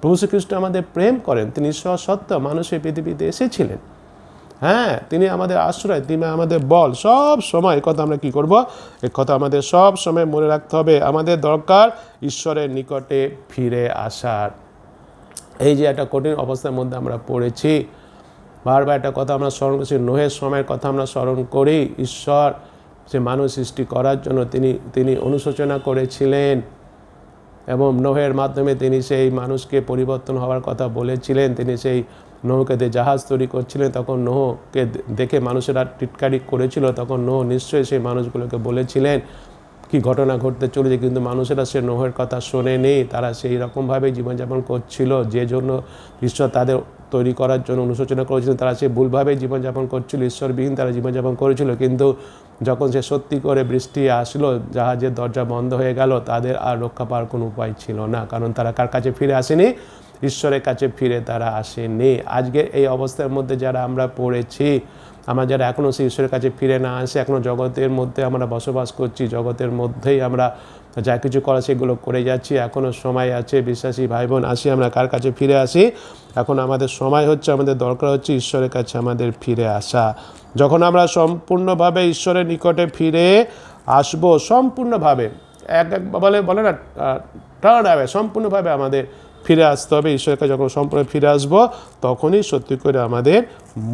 প্রভু যীশু খ্রিস্ট আমাদের প্রেম করেন, তিনি ঈশ্বর সত্য মানুষের পৃথিবীতে এসেছিলেন। হ্যাঁ, তিনি আমাদের আশ্রয়, তিনি আমাদের বল। সব সময় এই কথা আমরা কী করব? এই কথা আমাদের সব সময় মনে রাখতে হবে। আমাদের দরকার ঈশ্বরের নিকটে ফিরে আসার। এই যে একটা কঠিন অবস্থার মধ্যে আমরা পড়েছি, বারবার একটা কথা আমরা স্মরণ করছি, নোহের সময়ের কথা আমরা স্মরণ করি। ঈশ্বর যে মানুষ সৃষ্টি করার জন্য তিনি অনুশোচনা করেছিলেন, এবং নোহের মাধ্যমে তিনি সেই মানুষকে পরিবর্তন হওয়ার কথা বলেছিলেন। তিনি সেই নোহকে দিয়ে জাহাজ তৈরি করছিলেন, তখন নোহকে দেখে মানুষেরা টিটকারি করেছিল, তখন নোহ নিশ্চয়ই সেই মানুষগুলোকে বলেছিলেন কি ঘটনা ঘটতে চলেছে, কিন্তু মানুষেরা সে নোহের কথা শোনেনি। তারা সেই রকমভাবেই জীবনযাপন করছিল, যে জন্য ঈশ্বর তাদের তৈরি করার জন্য অনুশোচনা করেছিলেন, তারা সেই ভুলভাবেই জীবনযাপন করছিল, ঈশ্বরবিহীন তারা জীবনযাপন করেছিল। কিন্তু যখন সে সত্যি করে বৃষ্টি আসলো, জাহাজের দরজা বন্ধ হয়ে গেল, তাদের আর রক্ষা পাওয়ার কোনো উপায় ছিল না, কারণ তারা কার কাছে ফিরে আসেনি? ঈশ্বরের কাছে ফিরে তারা আসেনি। আজকে এই অবস্থার মধ্যে যারা আমরা পড়েছি, আমরা যারা এখনও সেই ঈশ্বরের কাছে ফিরে না আসে, এখনও জগতের মধ্যে আমরা বসবাস করছি, জগতের মধ্যেই আমরা যা কিছু করা সেগুলো করে যাচ্ছি, এখনও সময় আছে বিশ্বাসী ভাই বোন, আসি আমরা কার কাছে ফিরে আসি? এখন আমাদের সময় হচ্ছে, আমাদের দরকার হচ্ছে ঈশ্বরের কাছে আমাদের ফিরে আসা। যখন আমরা সম্পূর্ণভাবে ঈশ্বরের নিকটে ফিরে আসব, সম্পূর্ণভাবে বলে না টার্ন অ্যাওয়ে, সম্পূর্ণভাবে আমাদের ফিরে আসতে হবে ঈশ্বরের কাছে। যখন সম্পূর্ণ ফিরে আসবো, তখনই সত্যি করে আমাদের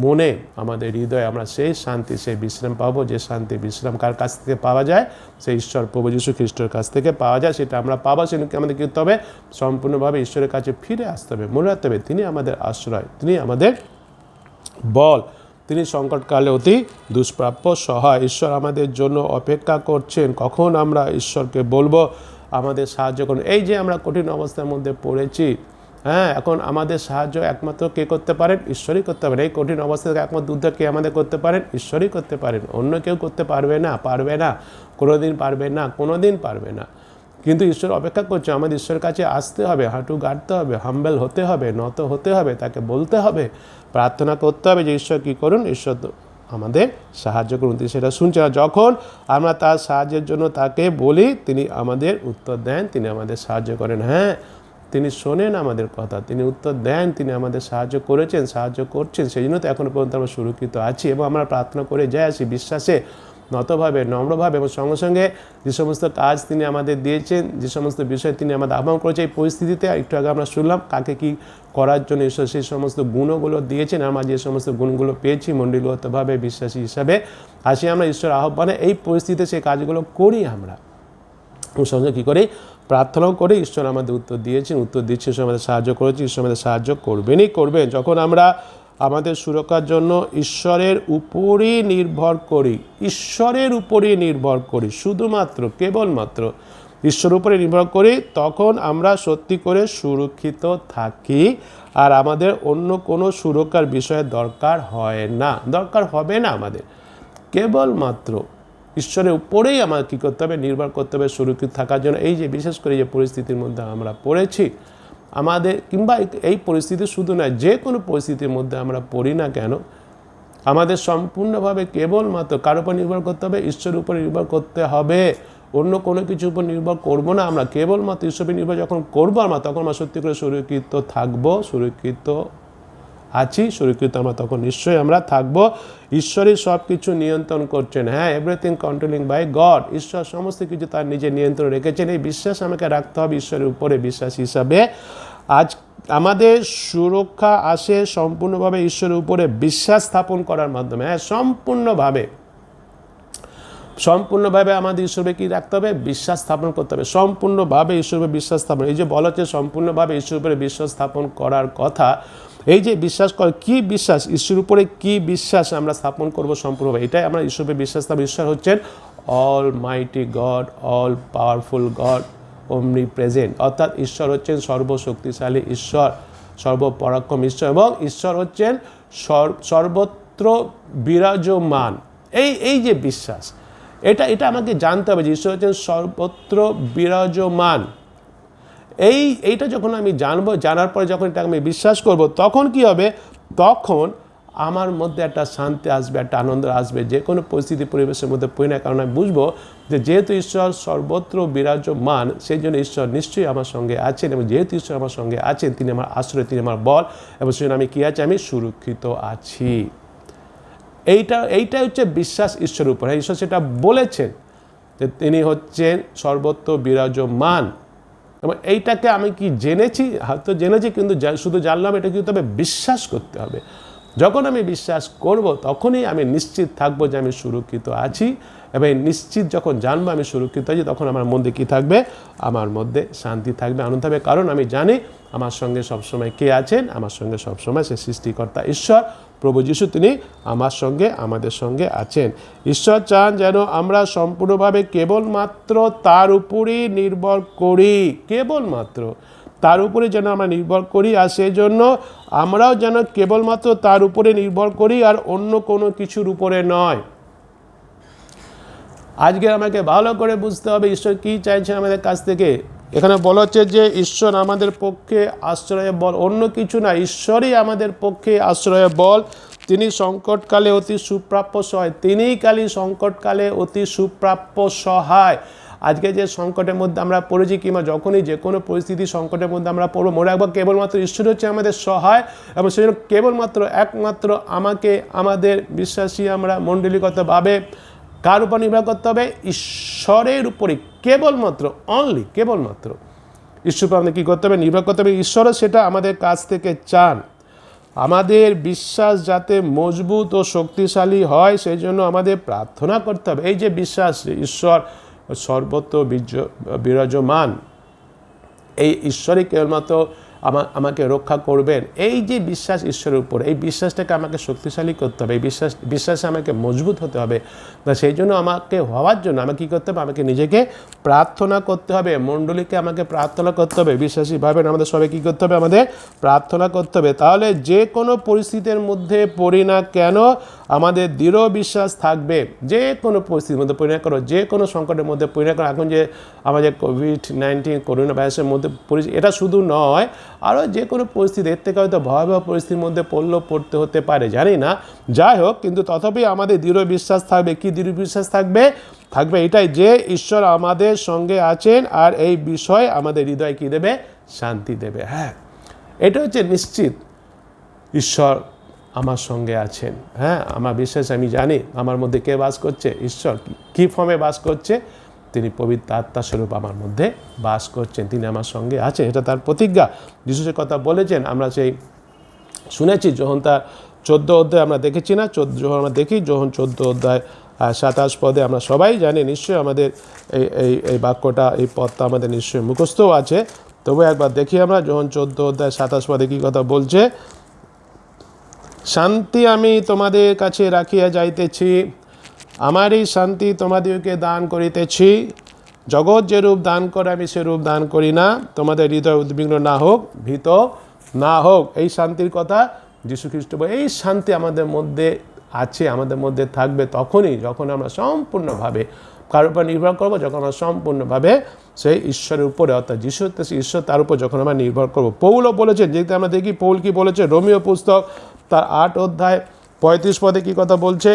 মনে, আমাদের হৃদয়ে আমরা সেই শান্তি, সেই বিশ্রাম পাবো। যে শান্তি বিশ্রাম কার কাছ থেকে পাওয়া যায়? সেই ঈশ্বর প্রভু যীশু খ্রিস্টের কাছ থেকে পাওয়া যায়, সেটা আমরা পাবো। সেটাকে আমাদের কী করতে হবে? সম্পূর্ণভাবে ঈশ্বরের কাছে ফিরে আসতে হবে। মনে রাখতে হবে তিনি আমাদের আশ্রয়, তিনি আমাদের বল, তিনি সংকটকালে অতি দুষ্প্রাপ্য সহায়। ঈশ্বর আমাদের জন্য অপেক্ষা করছেন, কখন আমরা ঈশ্বরকে বলবো আমাদের সাহায্য করুন। এই যে আমরা কঠিন অবস্থার মধ্যে পড়েছি, হ্যাঁ, এখন আমাদের সাহায্য একমাত্র কে করতে পারেন? ঈশ্বরই করতে পারেন। এই কঠিন অবস্থা থেকে একমাত্র উদ্ধার কে আমাদের করতে পারেন? ঈশ্বরই করতে পারেন। অন্য কেউ করতে পারবে না, কোনোদিন পারবে না। কিন্তু ঈশ্বর অপেক্ষা করছে, আমাদের ঈশ্বরের কাছে আসতে হবে, হাঁটু গাড়তে হবে, হাম্বেল হতে হবে, নত হতে হবে, তাকে বলতে হবে, প্রার্থনা করতে হবে যে ঈশ্বর কী করুন, ঈশ্বর আমাদের সাহায্য করুন। তিনি সেটা শুনছেন, আর যখন আমরা তার সাহায্যের জন্য তাকে বলি, তিনি আমাদের উত্তর দেন, তিনি আমাদের সাহায্য করেন। হ্যাঁ, তিনি শোনেন আমাদের কথা, তিনি উত্তর দেন, তিনি আমাদের সাহায্য করেছেন, সাহায্য করছেন। সেই জন্য তো এখনও পর্যন্ত আমরা সুরক্ষিত আছি এবং আমরা প্রার্থনা করে যাই আসি বিশ্বাসে, নতভাবে, নম্রভাবে, এবং সঙ্গে সঙ্গে যে সমস্ত কাজ তিনি আমাদের দিয়েছেন, যে সমস্ত বিষয় তিনি আমাদের আহ্বান করেছে এই পরিস্থিতিতে, একটু আগে আমরা শুনলাম কাকে কী করার জন্য ঈশ্বর সেই সমস্ত গুণগুলো দিয়েছেন। আমরা যে সমস্ত গুণগুলো পেয়েছি মণ্ডলীগতভাবে বিশ্বাসী হিসাবে আসি আমরা ঈশ্বর আহ্বানে, এই পরিস্থিতিতে সেই কাজগুলো করি আমরা। সঙ্গে কী করি? প্রার্থনাও করে ঈশ্বর আমাদের উত্তর দিয়েছেন, উত্তর দিচ্ছে, ঈশ্বর আমাদের সাহায্য করেছে, ঈশ্বর আমাদের সাহায্য করবেন। যখন আমরা আমাদের সুরক্ষার জন্য ঈশ্বরের উপরই নির্ভর করি, শুধুমাত্র কেবলমাত্র ঈশ্বরের উপরে নির্ভর করি, তখন আমরা সত্যি করে সুরক্ষিত থাকি, আর আমাদের অন্য কোনো সুরক্ষার বিষয়ের দরকার হবে না। আমাদের কেবলমাত্র ঈশ্বরের উপরেই আমাদের কী করতে হবে? নির্ভর করতে হবে সুরক্ষিত থাকার জন্য। এই যে বিশেষ করে যে পরিস্থিতির মধ্যে আমরা পড়েছি, আমাদের কিংবা এই পরিস্থিতি শুধু নয়, যে কোনো পরিস্থিতির মধ্যে আমরা পড়ি না কেন, আমাদের সম্পূর্ণভাবে কেবলমাত্র কার উপর নির্ভর করতে হবে? ঈশ্বরের উপর নির্ভর করতে হবে। অন্য কোনো কিছুর উপর নির্ভর করবো না আমরা, কেবলমাত্র ঈশ্বরের নির্ভর যখন করবো আমরা, তখন আমরা সত্যি করে সুরক্ষিত থাকবো, সুরক্ষিত আমরা তখন নিশ্চয়ই আমরা থাকবো। ঈশ্বরই সব কিছু নিয়ন্ত্রণ করছেন। হ্যাঁ, এভরিথিং কন্ট্রোলিং বাই গড। ঈশ্বর সমস্ত কিছু তার নিজের নিয়ন্ত্রণ রেখেছেন। এই বিশ্বাস আমাকে রাখতে হবে ঈশ্বরের উপরে বিশ্বাস হিসাবে। আজ আমাদের সুরক্ষা আসে সম্পূর্ণভাবে ঈশ্বরের উপরে বিশ্বাস স্থাপন করার মাধ্যমে। হ্যাঁ, সম্পূর্ণভাবে আমাদের ঈশ্বরে কি রাখতে হবে? বিশ্বাস স্থাপন করতে হবে, সম্পূর্ণভাবে ঈশ্বরের বিশ্বাস স্থাপন। এই যে বলা হচ্ছে সম্পূর্ণভাবে ঈশ্বরের উপরে বিশ্বাস স্থাপন করার কথা, এই যে বিশ্বাস কর, কি বিশ্বাস? ঈশ্বরের উপরে কি বিশ্বাস আমরা স্থাপন করবো সম্পূর্ণভাবে? এটাই আমরা ঈশ্বরের বিশ্বাস স্থাপন। ঈশ্বর হচ্ছেন almighty god, all powerful god, omnipresent, অর্থাৎ ঈশ্বর হচ্ছেন সর্বশক্তিশালী ঈশ্বর, সর্বপরাক্রম ঈশ্বর, এবং ঈশ্বর হচ্ছেন সর্বত্র বিরাজমান। এই যে বিশ্বাস, এটা আমাকে জানতে হবে যে ঈশ্বর হচ্ছেন সর্বত্র বিরাজমান। এইটা যখন আমি জানবো, জানার পরে যখন এটা আমি বিশ্বাস করব, তখন কি হবে? তখন আমার মধ্যে একটা শান্তি আসবে, একটা আনন্দ আসবে, যে কোনো পরিস্থিতি পরিবেশের মধ্যে পড়ি না, কারণ আমি বুঝবো যে যেহেতু ঈশ্বর সর্বত্র বিরাজমান, সেই জন্য ঈশ্বর নিশ্চয়ই আমার সঙ্গে আছেন, এবং যেহেতু ঈশ্বর আমার সঙ্গে আছেন, তিনি আমার আশ্রয়, তিনি আমার বল, এবং সেই জন্য আমি কী আছি? আমি সুরক্ষিত আছি। এইটা হচ্ছে বিশ্বাস ঈশ্বরের উপর। ঈশ্বর সেটা বলেছেন যে তিনি হচ্ছেন সর্বত্র বিরাজমান, এবং এইটাকে আমি কি জেনেছি? হয়তো জেনেছি, কিন্তু শুধু জানলাম, এটা কিন্তু তবে বিশ্বাস করতে হবে। যখন আমি বিশ্বাস করব, তখনই আমি নিশ্চিত থাকবো যে আমি সুরক্ষিত আছি, এবং নিশ্চিত যখন জানবো আমি সুরক্ষিত আছি, তখন আমার মধ্যে কি থাকবে? আমার মধ্যে শান্তি থাকবে, আনন্দ থাকবে, কারণ আমি জানি আমার সঙ্গে সবসময় কে আছেন? আমার সঙ্গে সবসময় সে সৃষ্টিকর্তা ঈশ্বর, প্রভু যীশু, তিনি আমার সঙ্গে, আমাদের সঙ্গে আছেন। ঈশ্বর চান যেন আমরা সম্পূর্ণভাবে কেবলমাত্র তার উপরই নির্ভর করি, কেবলমাত্র তার উপরে যেন আমরা নির্ভর করি, আর সেই জন্য আমরাও যেন কেবলমাত্র তার উপরে নির্ভর করি, আর অন্য কোনো কিছুর উপরে নয়। আজকে আমাকে ভালো করে বুঝতে হবে ঈশ্বর কী চাইছেন আমাদের কাছ থেকে। এখানে বলা হচ্ছে যে ঈশ্বর আমাদের পক্ষে আশ্রয় বল, অন্য কিছু না, ঈশ্বরই আমাদের পক্ষে আশ্রয় বল। তিনি সংকটকালে অতি সুপ্রাপ্য সহায়, তিনিই কালী সংকটকালে অতি সুপ্রাপ্য সহায়। আজকে যে সংকটের মধ্যে আমরা পড়েছি, কিংবা যখনই যে কোনো পরিস্থিতি সংকটের মধ্যে আমরা পড়বো, মনে রাখবো কেবলমাত্র ঈশ্বর হচ্ছে আমাদের সহায়, এবং সেই জন্য কেবলমাত্র একমাত্র আমাকে, আমাদের বিশ্বাসী আমরা মণ্ডলীগতভাবে কার উপর নির্ভর করতে হবে? ঈশ্বরের উপরে, কেবলমাত্র, অনলি, কেবলমাত্র ঈশ্বর উপর আমাদের কী করতে হবে? নির্ভর করতে হবে। ঈশ্বরও সেটা আমাদের কাছ থেকে চান। আমাদের বিশ্বাস যাতে মজবুত ও শক্তিশালী হয়, সেই জন্য আমাদের প্রার্থনা করতে হবে। এই যে বিশ্বাস, ঈশ্বর সর্বত্র বিরাজমান, এই ঈশ্বরই কেবলমাত্র আমাকে রক্ষা করবেন, এই যে বিশ্বাস ঈশ্বরের উপর, এই বিশ্বাসটাকে আমাকে শক্তিশালী করতে হবে, এই বিশ্বাসে আমাকে মজবুত হতে হবে। তা সেই জন্য আমাকে হওয়ার জন্য আমাকে কী করতে হবে, আমাকে নিজেকে প্রার্থনা করতে হবে, মণ্ডলীকে আমাকে প্রার্থনা করতে হবে। বিশ্বাসী ভাবেন আমাদের সবাই কী করতে হবে, আমাদের প্রার্থনা করতে হবে। তাহলে যে কোনো পরিস্থিতির মধ্যে পড়ি না কেন আমাদের দৃঢ় বিশ্বাস থাকবে। যে কোনো পরিস্থিতির মধ্যে পড়ি না করো, যে কোনো সংকটের মধ্যে পড়ি না করো, এখন যে আমাদের কোভিড-19 করোনা ভাইরাসের মধ্যে এটা শুধু নয়, আরও যে কোনো পরিস্থিতি, এর থেকে হয়তো ভয়াবহ পরিস্থিতির মধ্যে পড়তে হতে পারে, জানি না, যাই হোক, কিন্তু তথাপি আমাদের দৃঢ় বিশ্বাস থাকবে। কি দৃঢ় বিশ্বাস থাকবে? এটাই যে ঈশ্বর আমাদের সঙ্গে আছেন, আর এই বিষয় আমাদের হৃদয় কী দেবে? শান্তি দেবে। হ্যাঁ, এটা হচ্ছে নিশ্চিত, ঈশ্বর আমার সঙ্গে আছেন। হ্যাঁ, আমার বিশ্বাস, আমি জানি আমার মধ্যে কে বাস করছে, ঈশ্বর কী ফর্মে বাস করছে, তিনি পবিত্র আত্মা স্বরূপ আমার মধ্যে বাস করছেন, তিনি আমার সঙ্গে আছেন, এটা তার প্রতিজ্ঞা। যিশুর কথা বলেছেন, আমরা সেই শুনেছি যখন তার 14 অধ্যায় আমরা দেখেছি না, যখন আমরা দেখি যখন 14 অধ্যায় 27 পদে, আমরা সবাই জানি নিশ্চয়ই, আমাদের এই বাক্যটা, এই পদটা আমাদের নিশ্চয়ই মুখস্থও আছে, তবু একবার দেখি আমরা যখন 14 অধ্যায় 27 পদে কী কথা বলছে। শান্তি আমি তোমাদের কাছে রাখিয়া যাইতেছি, আমারই শান্তি তোমাদেরকে দান করিতেছি, জগৎ যে রূপ দান করে আমি সে রূপ দান করি না, তোমাদের হৃদয় উদ্বিগ্ন না হোক, ভীত না হোক। এই শান্তির কথা যীশু খ্রিস্ট বলে। এই শান্তি আমাদের মধ্যে আছে, আমাদের মধ্যে থাকবে তখনই যখন আমরা সম্পূর্ণভাবে কারোর উপর নির্ভর করবো, যখন আমরা সম্পূর্ণভাবে সেই ঈশ্বরের উপরে, অর্থাৎ যীশু ঈশ্বর, তার উপর যখন আমরা নির্ভর করবো। পৌলও বলেছেন, যেহেতু আমরা দেখি পৌল কি বলেছে, রোমীয় পুস্তক তার 8 অধ্যায় 35 পদে কী কথা বলছে?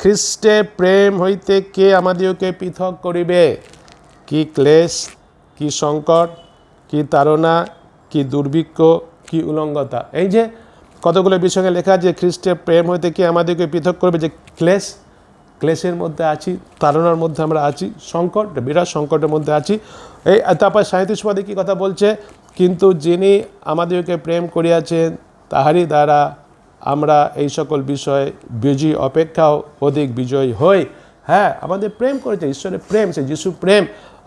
খ্রিস্টে প্রেম হইতে কে আমাদিওকে পৃথক করিবে? কি ক্লেশ, কি সংকট, কি তাড়না, কি দুর্ভিক্ষ, কি উলঙ্গতা। এই যে কতগুলো বিষয়ে লেখা, যে খ্রিস্টের প্রেম হইতে কে আমাদেরকে পৃথক করবে। যে ক্লেশের মধ্যে আছি, তাড়নার মধ্যে আমরা আছি, সংকট, বিরাট সংকটের মধ্যে আছি। এই তারপর 37 পদে কী কথা বলছে? কিন্তু যিনি আমাদেরকে প্রেম করিয়াছেন তাহারই দ্বারা আমরা এই সকল বিষয় বিজয়ী অপেক্ষাও অধিক বিজয়ী হই। হ্যাঁ, আমাদের প্রেম করেছে, ঈশ্বরের প্রেম, সে যিশু প্রেম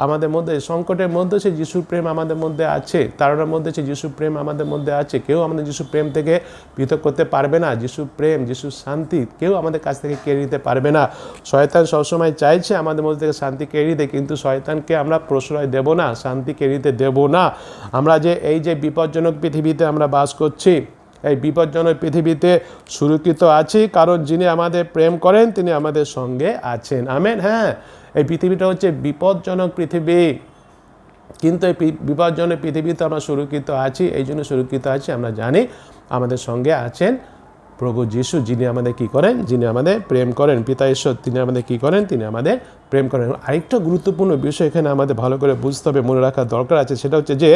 আমাদের মধ্যে, সংকটের মধ্যে সে যিশু প্রেম আমাদের মধ্যে আছে, তাড়নার মধ্যে সে যিশু প্রেম আমাদের মধ্যে আছে। কেউ আমাদের যিশু প্রেম থেকে পৃথক করতে পারবে না। যিশু প্রেম, যিশু শান্তি কেউ আমাদের কাছ থেকে কেড়ে নিতে পারবে না। শয়তান সবসময় চাইছে আমাদের মধ্যে থেকে শান্তি কেড়ে নিতে, কিন্তু শয়তানকে আমরা প্রশ্রয় দেব না, শান্তি কেড়ে নিতে দেব না। আমরা যে এই যে বিপজ্জনক পৃথিবীতে আমরা বাস করছি, এই বিপজ্জনক পৃথিবীতে সুরক্ষিত আছি, কারণ যিনি আমাদের প্রেম করেন তিনি আমাদের সঙ্গে আছেন। আমেন। হ্যাঁ, এই পৃথিবীটা হচ্ছে বিপজ্জনক পৃথিবী, কিন্তু এই বিপজ্জনক পৃথিবীতে আমরা সুরক্ষিত আছি। এই জন্য সুরক্ষিত আছি, আমরা জানি আমাদের সঙ্গে আছেন প্রভু যিশু, যিনি আমাদের কী করেন, যিনি আমাদের প্রেম করেন। পিতা ঈশ্বর তিনি আমাদের কী করেন, তিনি আমাদের প্রেম করেন। আরেকটা গুরুত্বপূর্ণ বিষয় এখানে আমাদের ভালো করে বুঝতে হবে, মনে রাখার দরকার আছে, সেটা হচ্ছে যে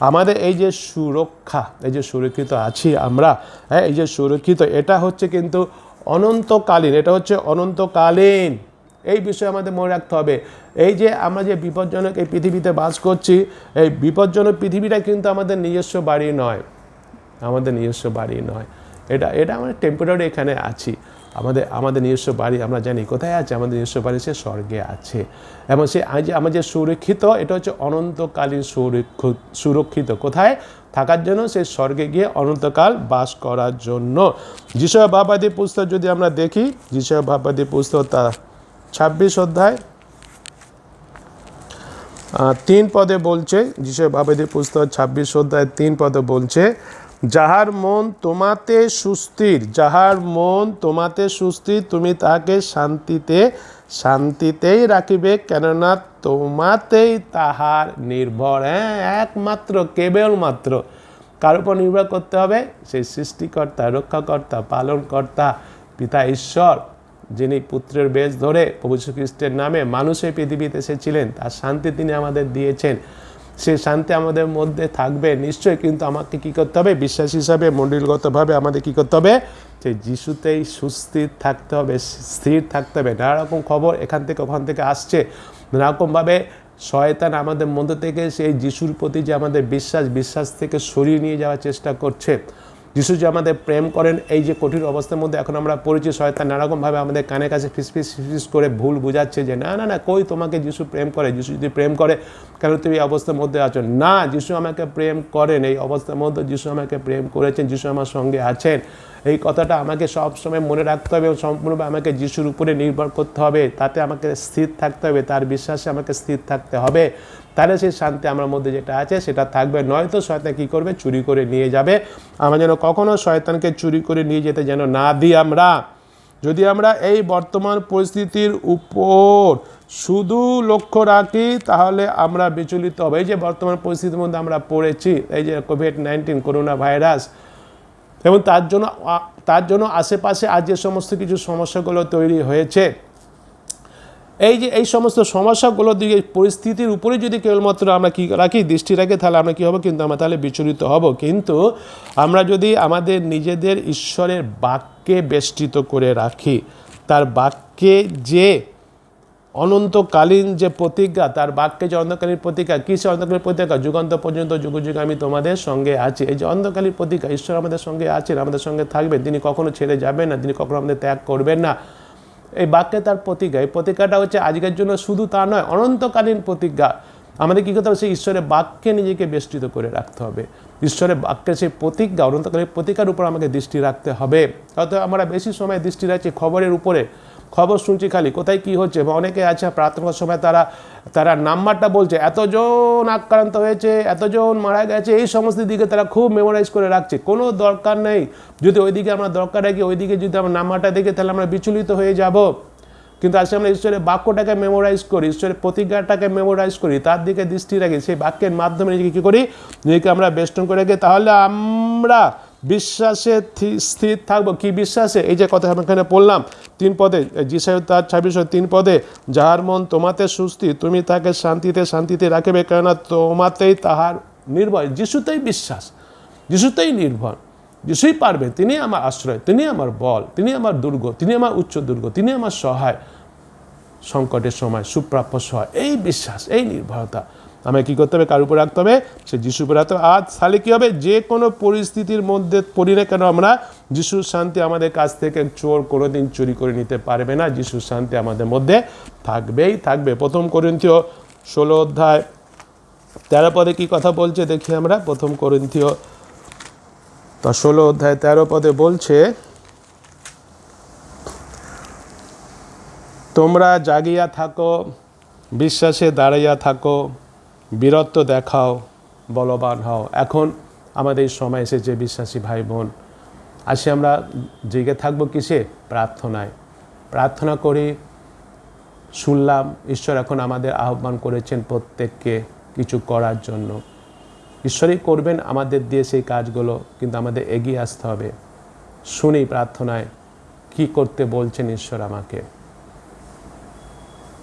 আমাদের এই যে সুরক্ষা, এই যে সুরক্ষিত আছি আমরা, হ্যাঁ, এই যে সুরক্ষিত, এটা হচ্ছে কিন্তু অনন্তকালীন, এটা হচ্ছে অনন্তকালীন। এই বিষয়ে আমাদের মনে রাখতে হবে। এই যে আমরা যে বিপজ্জনক এই পৃথিবীতে বাস করছি, এই বিপজ্জনক পৃথিবীটা কিন্তু আমাদের নিজস্ব বাড়ি নয়, আমাদের নিজস্ব বাড়ি নয়। এটা আমরা টেম্পোরারি এখানে আছি। আমাদের নিজস্ব বাড়ি আমরা জানি কোথায় আছে, আমাদের নিজস্ব বাড়ি সে স্বর্গে আছে। এবং সে আমরা যে সুরক্ষিত, এটা হচ্ছে অনন্তকালীন সুরক্ষিত। কোথায় থাকার জন্য? সে স্বর্গে গিয়ে অনন্তকাল বাস করার জন্য। যিশয়া ভাববাদী পুস্তক যদি আমরা দেখি, যিশয়া ভাববাদী পুস্তক তার 26 অধ্যায় 3 পদে বলছে, যিশয়া ভাববাদী পুস্তক 26 অধ্যায় 3 পদে বলছে, যাহার মন তোমাতে সুস্থির, যাহার মন তোমাতে সুস্থির, তুমি তাকে শান্তিতেই রাখিবে, কেননা তোমাতেই তাহার নির্ভর। হ্যাঁ, একমাত্র, কেবলমাত্র কার উপর নির্ভর করতে হবে? সেই সৃষ্টিকর্তা, রক্ষাকর্তা, পালনকর্তা, পিতা ঈশ্বর, যিনি পুত্রের বেশ ধরে প্রভু যীশু খ্রিস্টের নামে মানুষের পৃথিবীতে এসেছিলেন, তার শান্তি তিনি আমাদের দিয়েছেন। সেই শান্তি আমাদের মধ্যে থাকবে নিশ্চয়ই, কিন্তু আমাকে কী করতে হবে? বিশ্বাস হিসাবে মণ্ডলীগতভাবে আমাদের কী করতে হবে? সেই যিশুতেই সুস্থির থাকতে হবে, স্থির থাকতে হবে। নানা রকম খবর এখান থেকে ওখান থেকে আসছে, নানারকমভাবে শয়তান আমাদের মধ্য থেকে সেই যিশুর প্রতি যে আমাদের বিশ্বাস থেকে সরিয়ে নিয়ে যাওয়ার চেষ্টা করছে। যিশু যে আমাদের প্রেম করেন, এই যে কঠিন অবস্থার মধ্যে এখন আমরা পড়েছি, শয়তান নানারকমভাবে আমাদের কানে কাছে ফিসফিস করে ভুল বুঝাচ্ছে যে না না না, কই তোমাকে যিশু প্রেম করে, যিশু যদি প্রেম করে কেন তুমি এই অবস্থার মধ্যে আছো? না, যিশু আমাকে প্রেম করেন, এই অবস্থার মধ্যে যিশু আমাকে প্রেম করেছেন, যিশু আমার সঙ্গে আছেন। এই কথাটা আমাকে সবসময় মনে রাখতে হবে এবং সম্পূর্ণভাবে আমাকে যিশুর উপরে নির্ভর করতে হবে, তাতে আমাকে স্থির থাকতে হবে, তার বিশ্বাসে আমাকে স্থির থাকতে হবে, তাহলে সেই শান্তি আমার মধ্যে যেটা আছে সেটা থাকবে। নয়তো শয়তান কী করবে? চুরি করে নিয়ে যাবে। আমরা যেন কখনো শয়তানকে চুরি করে নিয়ে যেতে যেন না দিই। আমরা যদি আমরা এই বর্তমান পরিস্থিতির উপর শুধু লক্ষ্য রাখি তাহলে আমরা বিচলিত হব। এই যে বর্তমান পরিস্থিতির মধ্যে আমরা পড়েছি, এই যে কোভিড-19 করোনা ভাইরাস, এবং তার জন্য আশেপাশে আজ যে সমস্ত কিছু সমস্যাগুলো তৈরি হয়েছে, এই সমস্ত সমস্যাগুলো দিকে পরিস্থিতির উপরে যদি কেবলমাত্র আমরা কী রাখি, দৃষ্টি রাখি, তাহলে আমরা কী হব? কিন্তু আমরা তাহলে বিচলিত হব। কিন্তু আমরা যদি আমাদের নিজেদের ঈশ্বরের বাক্যে বেষ্টিত করে রাখি, তার বাক্যে যে অনন্তকালীন যে প্রতিজ্ঞা, তার বাক্যে যে অনন্তকালীন প্রতিজ্ঞা, কী সে অনন্তকালীন প্রতিজ্ঞা? যুগান্ত পর্যন্ত যুগ যুগ আমি তোমাদের সঙ্গে আছি। এই যে অনন্তকালীন প্রতিজ্ঞা, ঈশ্বর আমাদের সঙ্গে আছেন, আমাদের সঙ্গে থাকবেন, তিনি কখনো ছেড়ে যাবেন না, তিনি কখনো আমাদের ত্যাগ করবেন না। এই বাক্যে তার প্রতিজ্ঞা, এই প্রতিজ্ঞাটা হচ্ছে আজকের জন্য শুধু তা নয়, অনন্তকালীন প্রতিজ্ঞা। আমাদের কী করতে হবে? সেই ঈশ্বরের বাক্যে নিজেকে বেষ্টিত করে রাখতে হবে। ঈশ্বরের বাক্যের সেই প্রতিজ্ঞা, অনন্তকালীন প্রতিজ্ঞার উপর আমাকে দৃষ্টি রাখতে হবে। হয়তো আমরা বেশি সময় দৃষ্টি রাখছি খবরের উপরে, খবর শুনছি খালি কোথায় কী হচ্ছে। এবং অনেকে আছে প্রার্থনার সময় তারা নাম্বারটা বলছে, এতজন আক্রান্ত হয়েছে, এতজন মারা গেছে, এই সমস্ত দিকে তারা খুব মেমোরাইজ করে রাখছে। কোনো দরকার নেই। যদি ওইদিকে আমরা দরকার রাখি, ওইদিকে যদি আমরা নাম্বারটা দেখি, তাহলে আমরা বিচলিত হয়ে যাব। কিন্তু আজকে আমরা ঈশ্বরের বাক্যটাকে মেমোরাইজ করি, ঈশ্বরের প্রতিজ্ঞাটাকে মেমোরাইজ করি, তার দিকে দৃষ্টি রাখি, সেই বাক্যের মাধ্যমে নিজেকে কী করি? নিজেকে আমরা বেষ্টন করে রাখি। তাহলে আমরা বিশ্বাসে স্থির থাকবো। কি বিশ্বাসে? এই যে কথা আমি এখানে বললাম 3 পদে, যিশায় তার 26-3 পদে, যাহার মন তোমাতে সুস্থি, তুমি তাকে শান্তিতে রাখিবে, কেননা তোমাতেই তাহার নির্ভর। যিশুতেই বিশ্বাস, যিশুতেই নির্ভর, যিশুই পারবে। তিনি আমার আশ্রয়, তিনি আমার বল, তিনি আমার দুর্গ, তিনি আমার উচ্চ দুর্গ, তিনি আমার সহায়, সংকটের সময় সুপ্রাপ্য সহায়। এই বিশ্বাস, এই নির্ভরতা আমায় কী করতে হবে? কার উপর রাখতে হবে? সে যিশুর উপর রাখতে হবে। আজ তাহলে কী হবে? যে কোনো পরিস্থিতির মধ্যে পড়ি না কেন আমরা, যিশুর শান্তি আমাদের কাছ থেকে চোর কোনোদিন চুরি করে নিতে পারবে না। যিশুর শান্তি আমাদের মধ্যে থাকবেই থাকবে। 1 করিন্থীয় 16-13 পদে কী কথা বলছে দেখি আমরা। 1 করিন্থীয় 16-13 পদে বলছে, তোমরা জাগিয়া থাকো, বিশ্বাসে দাঁড়াইয়া থাকো, বীরত্ব দেখাও, বলবান হও। এখন আমাদের সময় এসেছে বিশ্বাসী ভাই বোন, আসে আমরা জেগে থাকবো কিসে? প্রার্থনায়। প্রার্থনা করি। শুনলাম ঈশ্বর এখন আমাদের আহ্বান করেছেন প্রত্যেককে কিছু করার জন্য। ঈশ্বরই করবেন আমাদের দিয়ে সেই কাজগুলো, কিন্তু আমাদের এগিয়ে আসতে হবে। শুনি প্রার্থনায় কি করতে বলছেন ঈশ্বর আমাকে।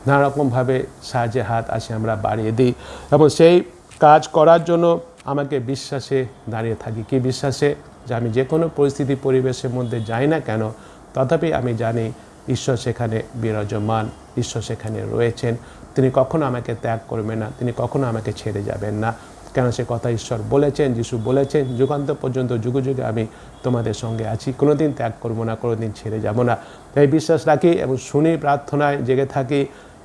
নানারকমভাবে সাহায্যের হাত আসে আমরা বাড়িয়ে দিই, এবং সেই কাজ করার জন্য আমাকে বিশ্বাসে দাঁড়িয়ে থাকি। কি বিশ্বাসে? যে আমি যে কোনো পরিস্থিতি পরিবেশের মধ্যে যাই না কেন, তথাপি আমি জানি ঈশ্বর সেখানে বিরাজমান, ঈশ্বর সেখানে রয়েছেন। তিনি কখনো আমাকে ত্যাগ করবেন না, তিনি কখনো আমাকে ছেড়ে যাবেন না। কেন সে কথা ঈশ্বর বলেছেন, যিশু বলেছেন, যুগান্ত পর্যন্ত যুগে যুগে আমি তোমাদের সঙ্গে আছি, কোনোদিন ত্যাগ করবো না, কোনোদিন ছেড়ে যাব না। তাই বিশ্বাস রাখি এবং শুনি, প্রার্থনায় জেগে থাকি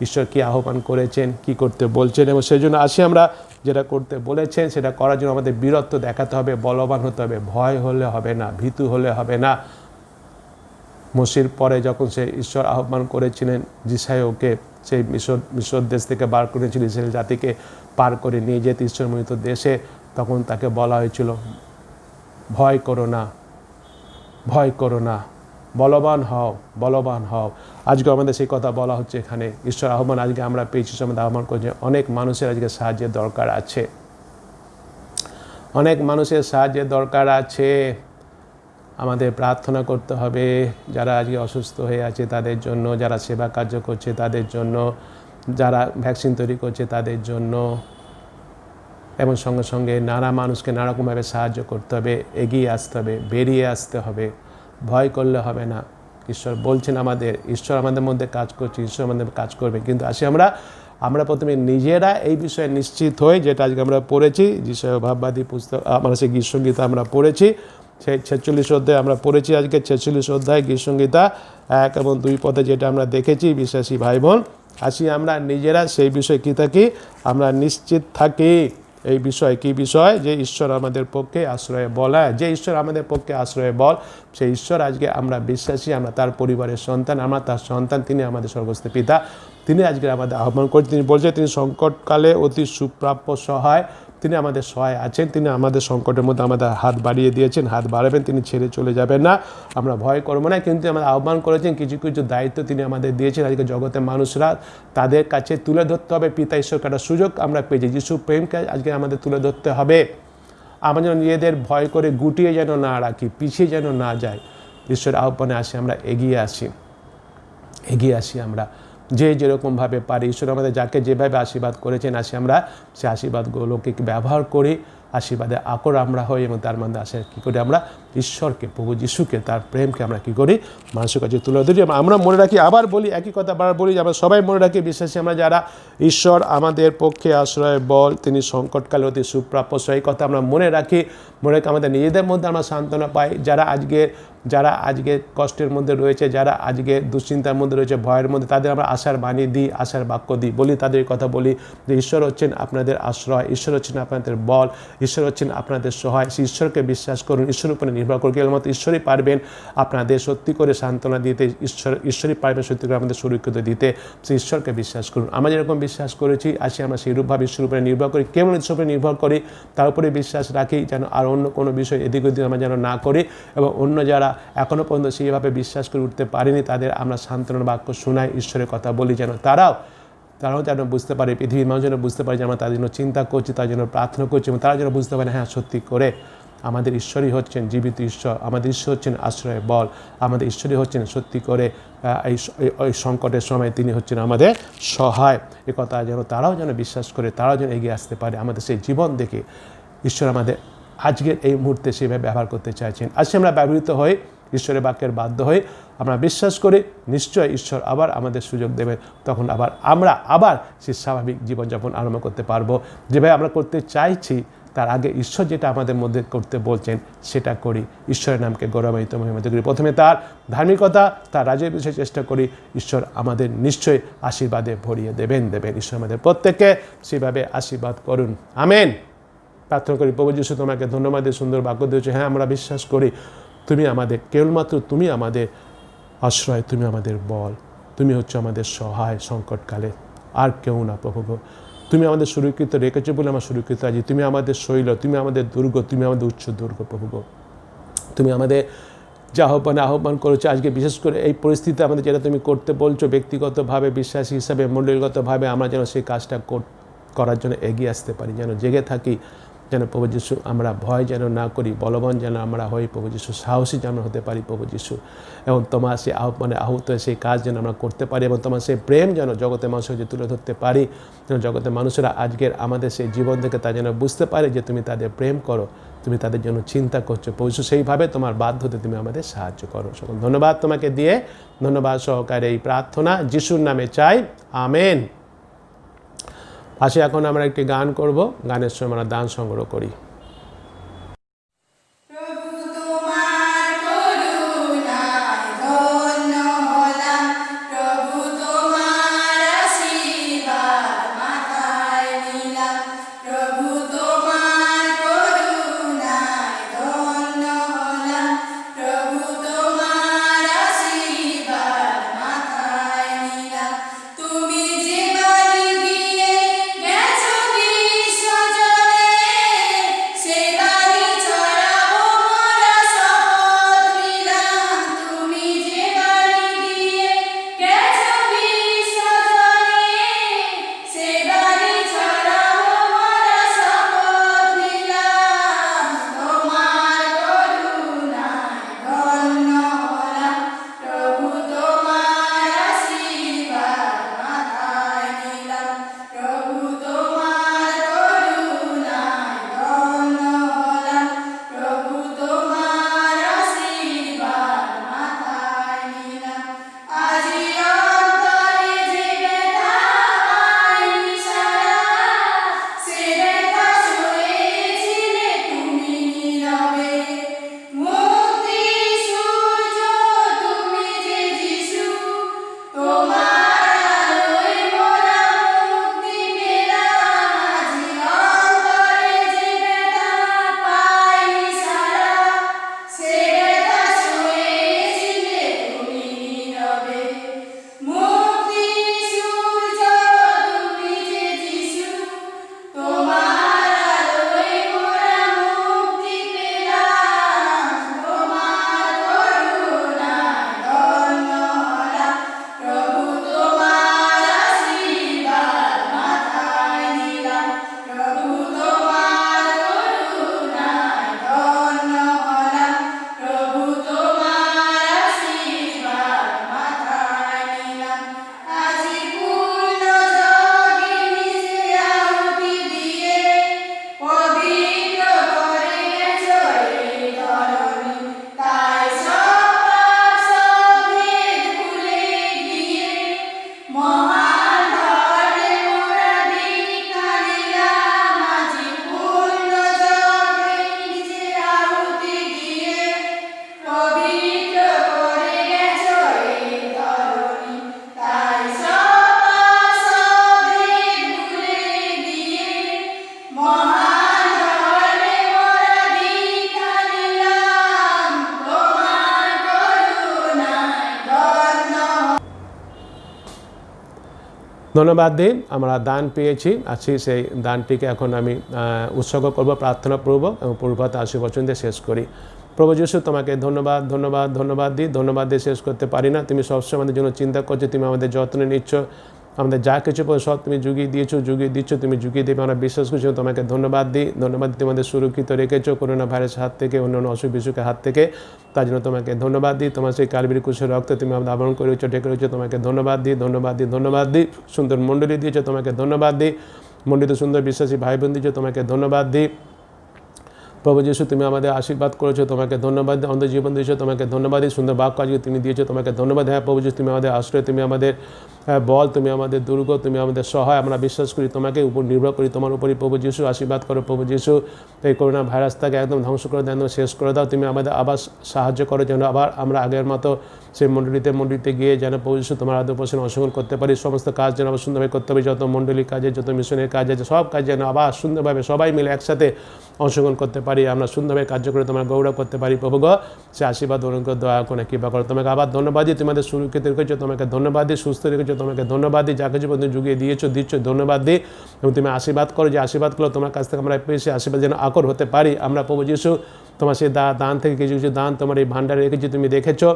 ঈশ্বর কী আহ্বান করেছেন, কি করতে বলছেন, এবং সেই জন্য আসি আমরা যেটা করতে বলেছেন সেটা করার জন্য আমাদের বীরত্ব দেখাতে হবে, বলবান হতে হবে। ভয় হলে হবে না, ভীতু হলে হবে না। মসির পরে যখন সে ঈশ্বর আহ্বান করেছিলেন যিশায়কে, সেই মিশর দেশ থেকে বার করেছিল ইসরায়েল জাতিকে পার করে নিয়ে যেতে ঈশ্বর মনোনীত দেশে, তখন তাকে বলা হয়েছিল ভয় করো না, ভয় করো না, বলবান হও, বলবান হও। আজকে আমাদের সেই কথা বলা হচ্ছে এখানে। ঈশ্বর আহ্বান আজকে আমরা পেয়েছি, আমাদের আহ্বান করছে। অনেক মানুষের আজকে সাহায্যের দরকার আছে, অনেক মানুষের সাহায্যের দরকার আছে। আমাদের প্রার্থনা করতে হবে যারা আজকে অসুস্থ হয়ে আছে তাদের জন্য, যারা সেবা কার্য করছে তাদের জন্য, যারা ভ্যাকসিন তৈরি করছে তাদের জন্য, এবং সঙ্গে সঙ্গে নানা মানুষকে নানারকমভাবে সাহায্য করতে হবে, এগিয়ে আসতে হবে, বেরিয়ে আসতে হবে। ভয় করলে হবে না। ঈশ্বর বলছেন আমাদের, ঈশ্বর আমাদের মধ্যে কাজ করছে, ঈশ্বর আমাদের কাজ করবে। কিন্তু আসি আমরা প্রথমে নিজেরা এই বিষয়ে নিশ্চিত হই, যেটা আজকে আমরা পড়েছি যিশায় ভাববাদী পুস্তক, আমরা সেই গীতসঙ্গীত আমরা পড়েছি, সেই 46 অধ্যায় আমরা পড়েছি আজকে 46 অধ্যায় গীতসংহিতা 1 এবং 2 পদে যেটা আমরা দেখেছি বিশ্বাসী ভাই বোন আসি আমরা নিজেরা সেই বিষয়ে কী থাকি আমরা নিশ্চিত থাকি এই বিষয় কি বিষয় যে ঈশ্বর আমাদের পক্ষে আশ্রয় বলা যে ঈশ্বর আমাদের পক্ষে আশ্রয় বল সেই ঈশ্বর আজকে আমরা বিশ্বাসী আমরা তার পরিবারের সন্তান আমরা তার সন্তান তিনি আমাদের স্বর্গস্থ পিতা তিনি আজকে আমাদের আহ্বান করছেন তিনি বলছেন তিনি সংকটকালে অতি সুপ্রাপ্য সহায় তিনি আমাদের সহায় আছেন তিনি আমাদের সংকটের মধ্যে আমাদের হাত বাড়িয়ে দিয়েছেন হাত বাড়াবেন তিনি ছেড়ে চলে যাবেন না আমরা ভয় করবো না কিন্তু আমাদের আহ্বান করেছেন কিছু কিছু দায়িত্ব তিনি আমাদের দিয়েছেন আজকে জগতের মানুষরা তাদের কাছে তুলে ধরতে হবে পিতা ঈশ্বরকে একটা সুযোগ আমরা পেয়েছি যিশু প্রেমকে আজকে আমাদের তুলে ধরতে হবে আমরা যেন নিজেদের ভয় করে গুটিয়ে যেন না রাখি পিছিয়ে যেন না যাই ঈশ্বরের আহ্বানে আসি আমরা এগিয়ে আসি আমরা যে যেরকমভাবে পারি ঈশ্বর আমাদের যাকে যেভাবে আশীর্বাদ করেছেন আসি আমরা সেই আশীর্বাদগুলোকে ব্যবহার করি আশীর্বাদে আকর আমরা হই এবং তার মধ্যে আসে কী করি আমরা ঈশ্বরকে প্রভু যিশুকে তার প্রেমকে আমরা কী করি মানুষের কাছে তুলে ধরি আমরা মনে রাখি আবার বলি একই কথা বারবার বলি যে আমরা সবাই মনে রাখি বিশ্বাসী আমরা যারা ঈশ্বর আমাদের পক্ষে আশ্রয় বল তিনি সংকটকালে অতি সুপ্রাপ্য সেই কথা আমরা মনে রাখি মনে রাখি আমাদের নিজেদের মধ্যে আমরা সান্ত্বনা পাই যারা আজকে কষ্টের মধ্যে রয়েছে যারা আজকে দুশ্চিন্তার মধ্যে রয়েছে ভয়ের মধ্যে তাদের আমরা আশার বাণী দিই আশার বাক্য দিই বলি তাদের কথা বলি যে ঈশ্বর হচ্ছেন আপনাদের আশ্রয় ঈশ্বর হচ্ছেন আপনাদের বল ঈশ্বর হচ্ছেন আপনাদের সহায় সেই ঈশ্বরকে বিশ্বাস করুন ঈশ্বরের উপরে নির্ভর করুন কেবলমাত্র ঈশ্বরই পারবেন আপনাদের সত্যি করে সান্ত্বনা দিতে ঈশ্বরই পারবেন সত্যি করে আমাদের সুরক্ষিত দিতে সেই ঈশ্বরকে বিশ্বাস করুন আমরা যেরকম বিশ্বাস করেছি আসি আমরা সেইরূপভাবে ঈশ্বরের উপরে নির্ভর করি কেবল ঈশ্বরের উপরে নির্ভর করি তার উপরে বিশ্বাস রাখি যেন আর অন্য কোনো বিষয় এদিক ওদিক আমরা যেন না করি এবং অন্য যারা এখনও পর্যন্ত সেইভাবে বিশ্বাস করে উঠতে পারেনি তাদের আমরা সান্ত্বনার বাক্য শোনাই ঈশ্বরের কথা বলি যেন তারাও যেন বুঝতে পারে পৃথিবীর মানুষ যেন বুঝতে পারে যে আমরা তার জন্য চিন্তা করছি তার জন্য প্রার্থনা করছি এবং তারা যেন বুঝতে পারে হ্যাঁ সত্যি করে আমাদের ঈশ্বরই হচ্ছেন জীবিত ঈশ্বর আমাদের ঈশ্বর হচ্ছেন আশ্রয় বল আমাদের ঈশ্বরই হচ্ছেন সত্যি করে এই সংকটের সময় তিনি হচ্ছেন আমাদের সহায় এ কথা যেন তারাও যেন বিশ্বাস করে তারাও যেন এগিয়ে আসতে পারে আমাদের সেই জীবন দেখে ঈশ্বর আমাদের আজকের এই মুহূর্তে সেভাবে ব্যবহার করতে চাইছেন আজকে আমরা ব্যবহৃত হই ঈশ্বরের বাক্যের বাধ্য হই আমরা বিশ্বাস করি নিশ্চয় ঈশ্বর আবার আমাদের সুযোগ দেবেন তখন আমরা আবার সেই স্বাভাবিক জীবনযাপন আরম্ভ করতে পারবো যেভাবে আমরা করতে চাইছি তার আগে ঈশ্বর যেটা আমাদের মধ্যে করতে বলছেন সেটা করি ঈশ্বরের নামকে গৌরবান্বিত মহিমান্বিত করি প্রথমে তার ধার্মিকতা তার রাজ্যের বিষয়ে চেষ্টা করি ঈশ্বর আমাদের নিশ্চয়ই আশীর্বাদে ভরিয়ে দেবেন ঈশ্বর আমাদের প্রত্যেককে সেভাবে আশীর্বাদ করুন আমেন প্রার্থনা করি প্রভু যিশু তোমাকে ধন্যবাদ সুন্দর বাক্য দিয়েছে হ্যাঁ আমরা বিশ্বাস করি তুমি আমাদের কেবলমাত্র তুমি আমাদের আশ্রয় তুমি আমাদের বল তুমি হচ্ছে আমাদের সহায় সংকটকালে আর কেউ না প্রভু তুমি আমাদের সুরক্ষিত রেখেছো বলে আমরা সুরক্ষিত আছি তুমি আমাদের শৈল তুমি আমাদের দুর্গ তুমি আমাদের উচ্চ দুর্গ প্রভু তুমি আমাদের যে আহ্বান করেছো আজকে বিশেষ করে এই পরিস্থিতিতে আমাদের যেটা তুমি করতে বলছো ব্যক্তিগতভাবে বিশ্বাসী হিসাবে মণ্ডলীগতভাবে আমরা যেন সেই কাজটা করার জন্য এগিয়ে আসতে পারি যেন জেগে থাকি যেন প্রভু যিশু আমরা ভয় যেন না করি বলবান যেন আমরা হই প্রভু যিশু সাহসী যেন হতে পারি প্রভু যিশু এবং তোমার সেই আহত সেই কাজ যেন আমরা করতে পারি এবং তোমার সেই প্রেম যেন জগতের মানুষের যে তুলে ধরতে পারি যেন জগতের মানুষেরা আজকের আমাদের সেই জীবন থেকে তা যেন বুঝতে পারে যে তুমি তাদের প্রেম করো তুমি তাদের জন্য চিন্তা করছো প্রভু সেইভাবে তোমার বাধ্য হতে তুমি আমাদের সাহায্য করো সকল ধন্যবাদ তোমাকে দিয়ে ধন্যবাদ সহকারে এই প্রার্থনা যিশুর নামে চাই আমেন পাশে এখন আমরা একটি গান করব গানের সময় আমরা দান সংগ্রহ করি তুমি যে বাড়ি গিয়ে গেছো কি সজনে ধন্যবাদ দিই আমরা দান পেয়েছি আছি সেই দানটিকে এখন আমি উৎসর্গ করব প্রার্থনা পূর্বক এবং পূর্বত আশীর্বচন দিয়ে শেষ করি। প্রভু যিশু তোমাকে ধন্যবাদ ধন্যবাদ ধন্যবাদ দিই, ধন্যবাদ দিয়ে শেষ করতে পারি না। তুমি সবসময় আমাদের জন্য চিন্তা করছো, তুমি আমাদের যত্ন নিচ্ছ, আমাদের যা কিছু সব তুমি যুগিয়ে দিয়েছো, যুগিয়ে দিচ্ছ, তুমি যুগিয়ে দেবে আমরা বিশ্বাস করছি। তোমাকে ধন্যবাদ দিই, ধন্যবাদ দিই তোমাদের সুরক্ষিত রেখেছো করোনা ভাইরাসের হাত থেকে, অন্যান্য অসুখ বিসুখের হাত থেকে, তার জন্য তোমাকে ধন্যবাদ দিই। তোমার সেই কালবেরি কুশের রক্ত তুমি আমাদের আবরণ করেছো, ঢেকে রয়েছো, তোমাকে ধন্যবাদ দিই, ধন্যবাদ দিই, ধন্যবাদ দিই। সুন্দর মণ্ডলী দিয়েছো, তোমাকে ধন্যবাদ দিই। মণ্ডিত সুন্দর বিশ্বাসী ভাই বোন দিয়েছো, তোমাকে ধন্যবাদ দিই। প্রভু যিশু তুমি আমাদের আশীর্বাদ করেছো, তোমাকে ধন্যবাদ দিই। আমাদের জীবন দিয়েছো, তোমাকে ধন্যবাদ দিই। সুন্দর বাক্য আজকে তুমি দিয়েছো, তোমাকে ধন্যবাদ। হ্যাঁ প্রভু যিশু তুমি আমাদের আশ্রয়, তুমি আমাদের বল, তুমি আমাদের দুর্গ, তুমি আমাদের সহায়। আমরা বিশ্বাস করি, তোমাকে উপর নির্ভর করি, তোমার উপরই প্রভু যিশু। আশীর্বাদ করো প্রভু যিশু, এই করোনা ভাইরাসটাকে একদম ধ্বংস করে দাও, একদম শেষ করে দাও। তুমি আমাদের আবার সাহায্য করো যেন আবার আমরা আগের মতো সেই মণ্ডলীতে গিয়ে যেন প্রভু যিশু তোমার আদর পোষণ অংশগ্রহণ করতে পারি। সমস্ত কাজ যেন আবার সুন্দরভাবে করতে পারি, যত মণ্ডলীর কাজে, যত মিশনের কাজ আছে, সব কাজ যেন আবার সুন্দরভাবে সবাই মিলে একসাথে অংশগ্রহণ করতে পারি, আমরা সুন্দরভাবে কার্য করে তোমার গৌরব করতে পারি। প্রভু গো সে আশীর্বাদ অনুগ্রহ দয়া করে কৃপা করো। তোমাকে আবার ধন্যবাদ দিই, তোমাদের সুরক্ষিত রেখেছো, তোমাকে ধন্যবাদ দিই। সুস্থ রেখেছো, তোমাকে ধন্যবাদ দিই। যা কিছু তুমি যুগিয়ে দিচ্ছ ধন্যবাদ দিই। এবং তুমি আশীর্বাদ করো, যে আশীর্বাদগুলো তোমার কাছ থেকে আমরা পেয়েছি, আশীর্বাদ যেন আকর হতে পারি আমরা। প্রভু যিশু তোমার সেই দান থেকে কিছু কিছু দান তোমার এই ভাণ্ডারে রেখেছি, তুমি দেখেছো।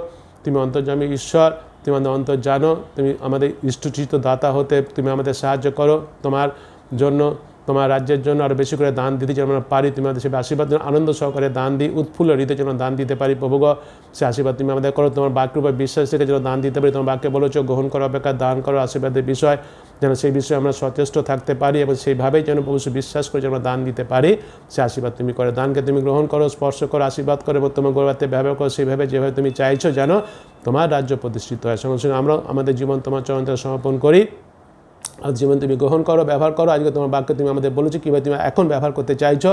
তুমি অন্তর্যামী ঈশ্বর, তুমি আমাদের অন্তর জানো, তুমি আমাদের ইষ্টচিত দাতা হতে তুমি আমাদের সাহায্য করো। তোমার জন্য, তোমার রাজ্যের জন্য আরও বেশি করে দান দিতে যেন আমরা পারি। তুমি আমাদের সে আশীর্বাদ যেন আনন্দ সহকারে দান দিই, উৎফুল্ল হৃদয় যেন দান দিতে পারি। প্রভু গো সে আশীর্বাদ তুমি আমাদের করো। তোমার বাক্যের উপর বিশ্বাস থেকে যেন দান দিতে পারি। তোমার বাক্যে বলেছো গ্রহণ করা অপেক্ষা দান করো আশীর্বাদের বিষয়, যেন সেই বিষয়ে আমরা সচেষ্ট থাকতে পারি এবং সেইভাবেই যেন প্রভু বিশ্বাস করে যেন আমরা দান দিতে পারি। সে আশীর্বাদ তুমি করে, দানকে তুমি গ্রহণ করো, স্পর্শ করো, আশীর্বাদ করো এবং তোমার গৌরবাতে ব্যবহার করো সেইভাবে যেভাবে তুমি চাইছো যেন তোমার রাজ্য প্রতিষ্ঠিত হয়। সঙ্গে সঙ্গে আমরা আমাদের জীবন তোমার চরণে সমর্পণ করি। আর জীবন তুমি গ্রহণ করো, ব্যবহার করো। আজকে তোমার বাক্য তুমি আমাদের বলেছো কীভাবে তুমি এখন ব্যবহার করতে চাইছো।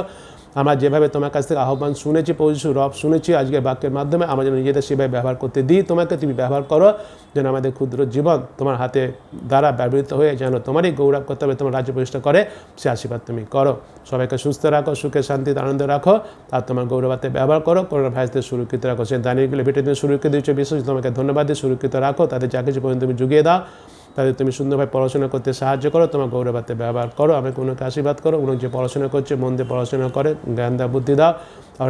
আমরা যেভাবে তোমার কাছ থেকে আহ্বান শুনেছি, প্রভু যিশু রব শুনেছি, আজকের বাক্যের মাধ্যমে আমরা যেন নিজেদের সেভাবে ব্যবহার করতে দিই। তোমাকে তুমি ব্যবহার করো যেন আমাদের ক্ষুদ্র জীবন তোমার হাতে দ্বারা ব্যবহৃত হয়ে যেন তোমারই গৌরব করতে হবে, তোমার রাজ্য প্রতিষ্ঠা করে সে আশীর্বাদ তুমি করো। সবাইকে সুস্থ রাখো, সুখে শান্তিতে আনন্দ রাখো, আর তোমার গৌরবাতে ব্যবহার করো। করোনা ভাইরাসদের সুরক্ষিত রাখো। সে দানিগুলো ভেটে তুমি সুরক্ষিত দিচ্ছ, বিশেষ তোমাকে ধন্যবাদ দিয়ে সুরক্ষিত রাখো। তাদের যা কিছু পর্যন্ত তুমি যুগিয়ে দাও, তাদের তুমি সুন্দরভাবে পড়াশোনা করতে সাহায্য করো, তোমার গৌরবাতে ব্যবহার করো। আমাকে অন্যকে আশীর্বাদ করো, অন্য যে পড়াশোনা করছে মন দিয়ে পড়াশোনা করে, জ্ঞান দাও, বুদ্ধি দাও। আর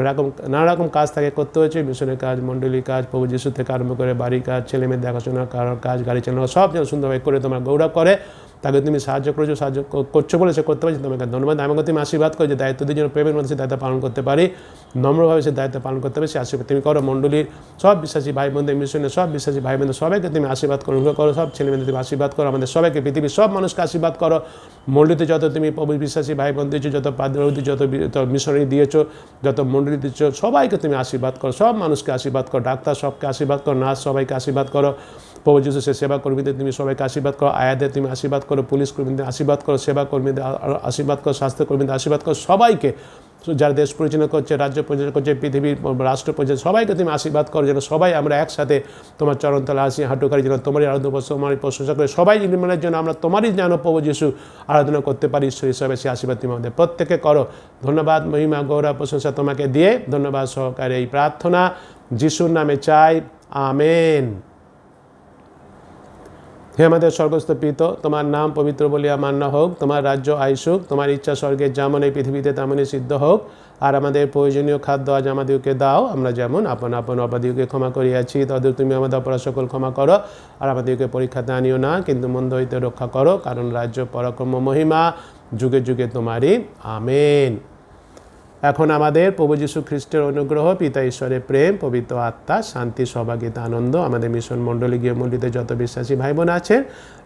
নানা রকম কাজ তাকে করতে হয়েছে, মিশনের কাজ, মণ্ডলীর কাজ, প্রভু যিশু থেকে আরম্ভ করে বাড়ির কাজ, ছেলেমেয়ের দেখাশোনা, কারোর কাজ, গাড়ি চালানো, সব যেন সুন্দরভাবে করে তোমার গৌরব করে। তাকে তুমি সাহায্য করেছো, সাহায্য করছো বলে সে করতে পারছি, তোমাকে ধন্যবাদ। আমাকে তুমি আশীর্বাদ করো যে দায়িত্ব দিয়ে যেন প্রেমের মধ্যে সে দায়িত্ব পালন করতে পারি, নম্রভাবে সে দায়িত্ব পালন করতে পারে। সে আশীর্বাদ তুমি করো। মণ্ডলীর সব বিশ্বাসী ভাই বোনদের, মিশনের সব বিশ্বাসী ভাই বোনদের সবাইকে তুমি আশীর্বাদ করো, অনুগ্রহ করো। সব ছেলেমেয়েদের তুমি আশীর্বাদ করো, আমাদের সবাইকে, পৃথিবীর সব মানুষকে আশীর্বাদ করো। মণ্ডলীতে যত তুমি প্রভু বিশ্বাসী ভাই বোন দিয়েছো, যত পাদ্রী, যত মিশনারি দিয়েছো, যত মণ্ডলী দিচ্ছ, সবাইকে তুমি আশীর্বাদ করো। সব মানুষকে আশীর্বাদ করো, ডাক্তার সবকে আশীর্বাদ করো, নার্স সবাইকে আশীর্বাদ করো। প্রভু যিশু সে সেবা কর্মীদের তুমি সবাইকে আশীর্বাদ করো, আয়াদের তুমি আশীর্বাদ করো, পুলিশ কর্মীদের আশীর্বাদ করো, সেবা কর্মীদের আশীর্বাদ করো, স্বাস্থ্যকর্মীদের আশীর্বাদ করো। সবাইকে যারা দেশ পরিচালনা করছে, রাজ্য পরিচালনা করছে, পৃথিবীর রাষ্ট্র পরিচালনা, সবাইকে তুমি আশীর্বাদ করো যেন সবাই আমরা একসাথে তোমার চরণতলা আসি, হাঁটুকারি যেন তোমারই আরাধনা, তোমারই প্রশংসা করে সবাই নির্মাণের জন্য আমরা তোমারই যেন প্রভু যিশু আরাধনা করতে পারি। ঈশ্বর হিসাবে সে আশীর্বাদ তুমি আমাদের প্রত্যেকে করো। ধন্যবাদ, মহিমা, গৌরব, প্রশংসা তোমাকে দিয়ে ধন্যবাদ সহকারে এই প্রার্থনা যিশুর নামে চাই, আমেন। হে আমাদের স্বর্গস্থ পিতা, তোমার নাম পবিত্র বলিয়া মান্য হোক, তোমার রাজ্য আইসুক, তোমার ইচ্ছা স্বর্গের যেমন এই পৃথিবীতে তেমনই সিদ্ধ হোক। আর আমাদের প্রয়োজনীয় খাদ্য আজ আমাদেরকে দাও, আমরা যেমন আপন আপন অপরাধীকে ক্ষমা করিয়াছি, তাদের তুমি আমাদের অপরাধ সকল ক্ষমা করো। আর আমাদেরকে পরীক্ষাতে আনিও না, কিন্তু মন্দ হইতে রক্ষা করো, কারণ রাজ্য, পরাক্রম, মহিমা যুগে যুগে তোমারই, আমেন। এখন আমাদের প্রভু যীশু খ্রিস্টের অনুগ্রহ, পিতা ঈশ্বরের প্রেম, পবিত্র আত্মা, শান্তি, সহভাগিতা, আনন্দ আমাদের মিশন মণ্ডলী গৃহ মন্ডিতে যত বিশ্বাসী ভাই বোন আছেন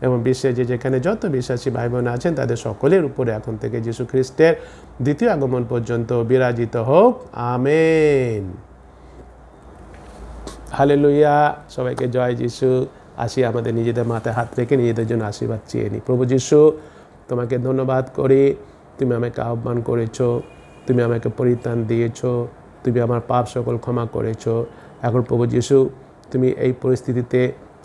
এবং বিশ্বে যেখানে যত বিশ্বাসী ভাই বোন আছেন তাদের সকলের উপরে এখন থেকে যীশু খ্রিস্টের দ্বিতীয় আগমন পর্যন্ত বিরাজিত হোক, আমেন। হালেলুয়া। সবাইকে জয় যিশু। আসি আমাদের নিজেদের মাথায় হাত রেখে নিজেদের জন্য আশীর্বাদ চেয়ে নিই। প্রভু যীশু, তোমাকে ধন্যবাদ করি, তুমি আমাকে আহ্বান করেছো, তুমি আমাকে পরিত্রাণ দিয়েছ, তুমি আমার পাপ সকল ক্ষমা করেছ। এখন প্রভু যীশু, তুমি এই পরিস্থিতিতে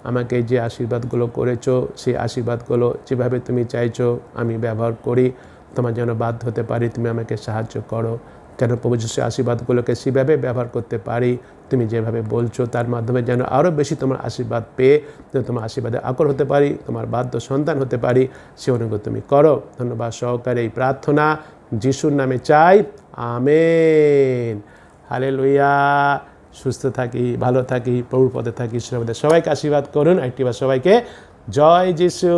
আমাকে যে আশীর্বাদগুলো করেছো, সেই আশীর্বাদগুলো যেভাবে তুমি চাইছো আমি ব্যবহার করি, তোমার যেন বাধ্য হতে পারি, তুমি আমাকে সাহায্য করো। কেন প্রভু যিশু আশীর্বাদগুলোকে সেভাবে ব্যবহার করতে পারি, তুমি যেভাবে বলছো তার মাধ্যমে যেন আরও বেশি তোমার আশীর্বাদ পেয়ে যেন তোমার আশীর্বাদে আকর হতে পারি, তোমার বাধ্য সন্তান হতে পারি, সে অনুগ্রহ তুমি করো। ধন্যবাদ সহকারে এই প্রার্থনা যিশুর নামে চাই, আমেন। হালেলুয়া। সুস্থ থাকি, ভালো থাকি, প্রভুর পদে থাকি, ঈশ্বর আমাদের সবাইকে আশীর্বাদ করুন। একটিবার সবাইকে জয় যিশু।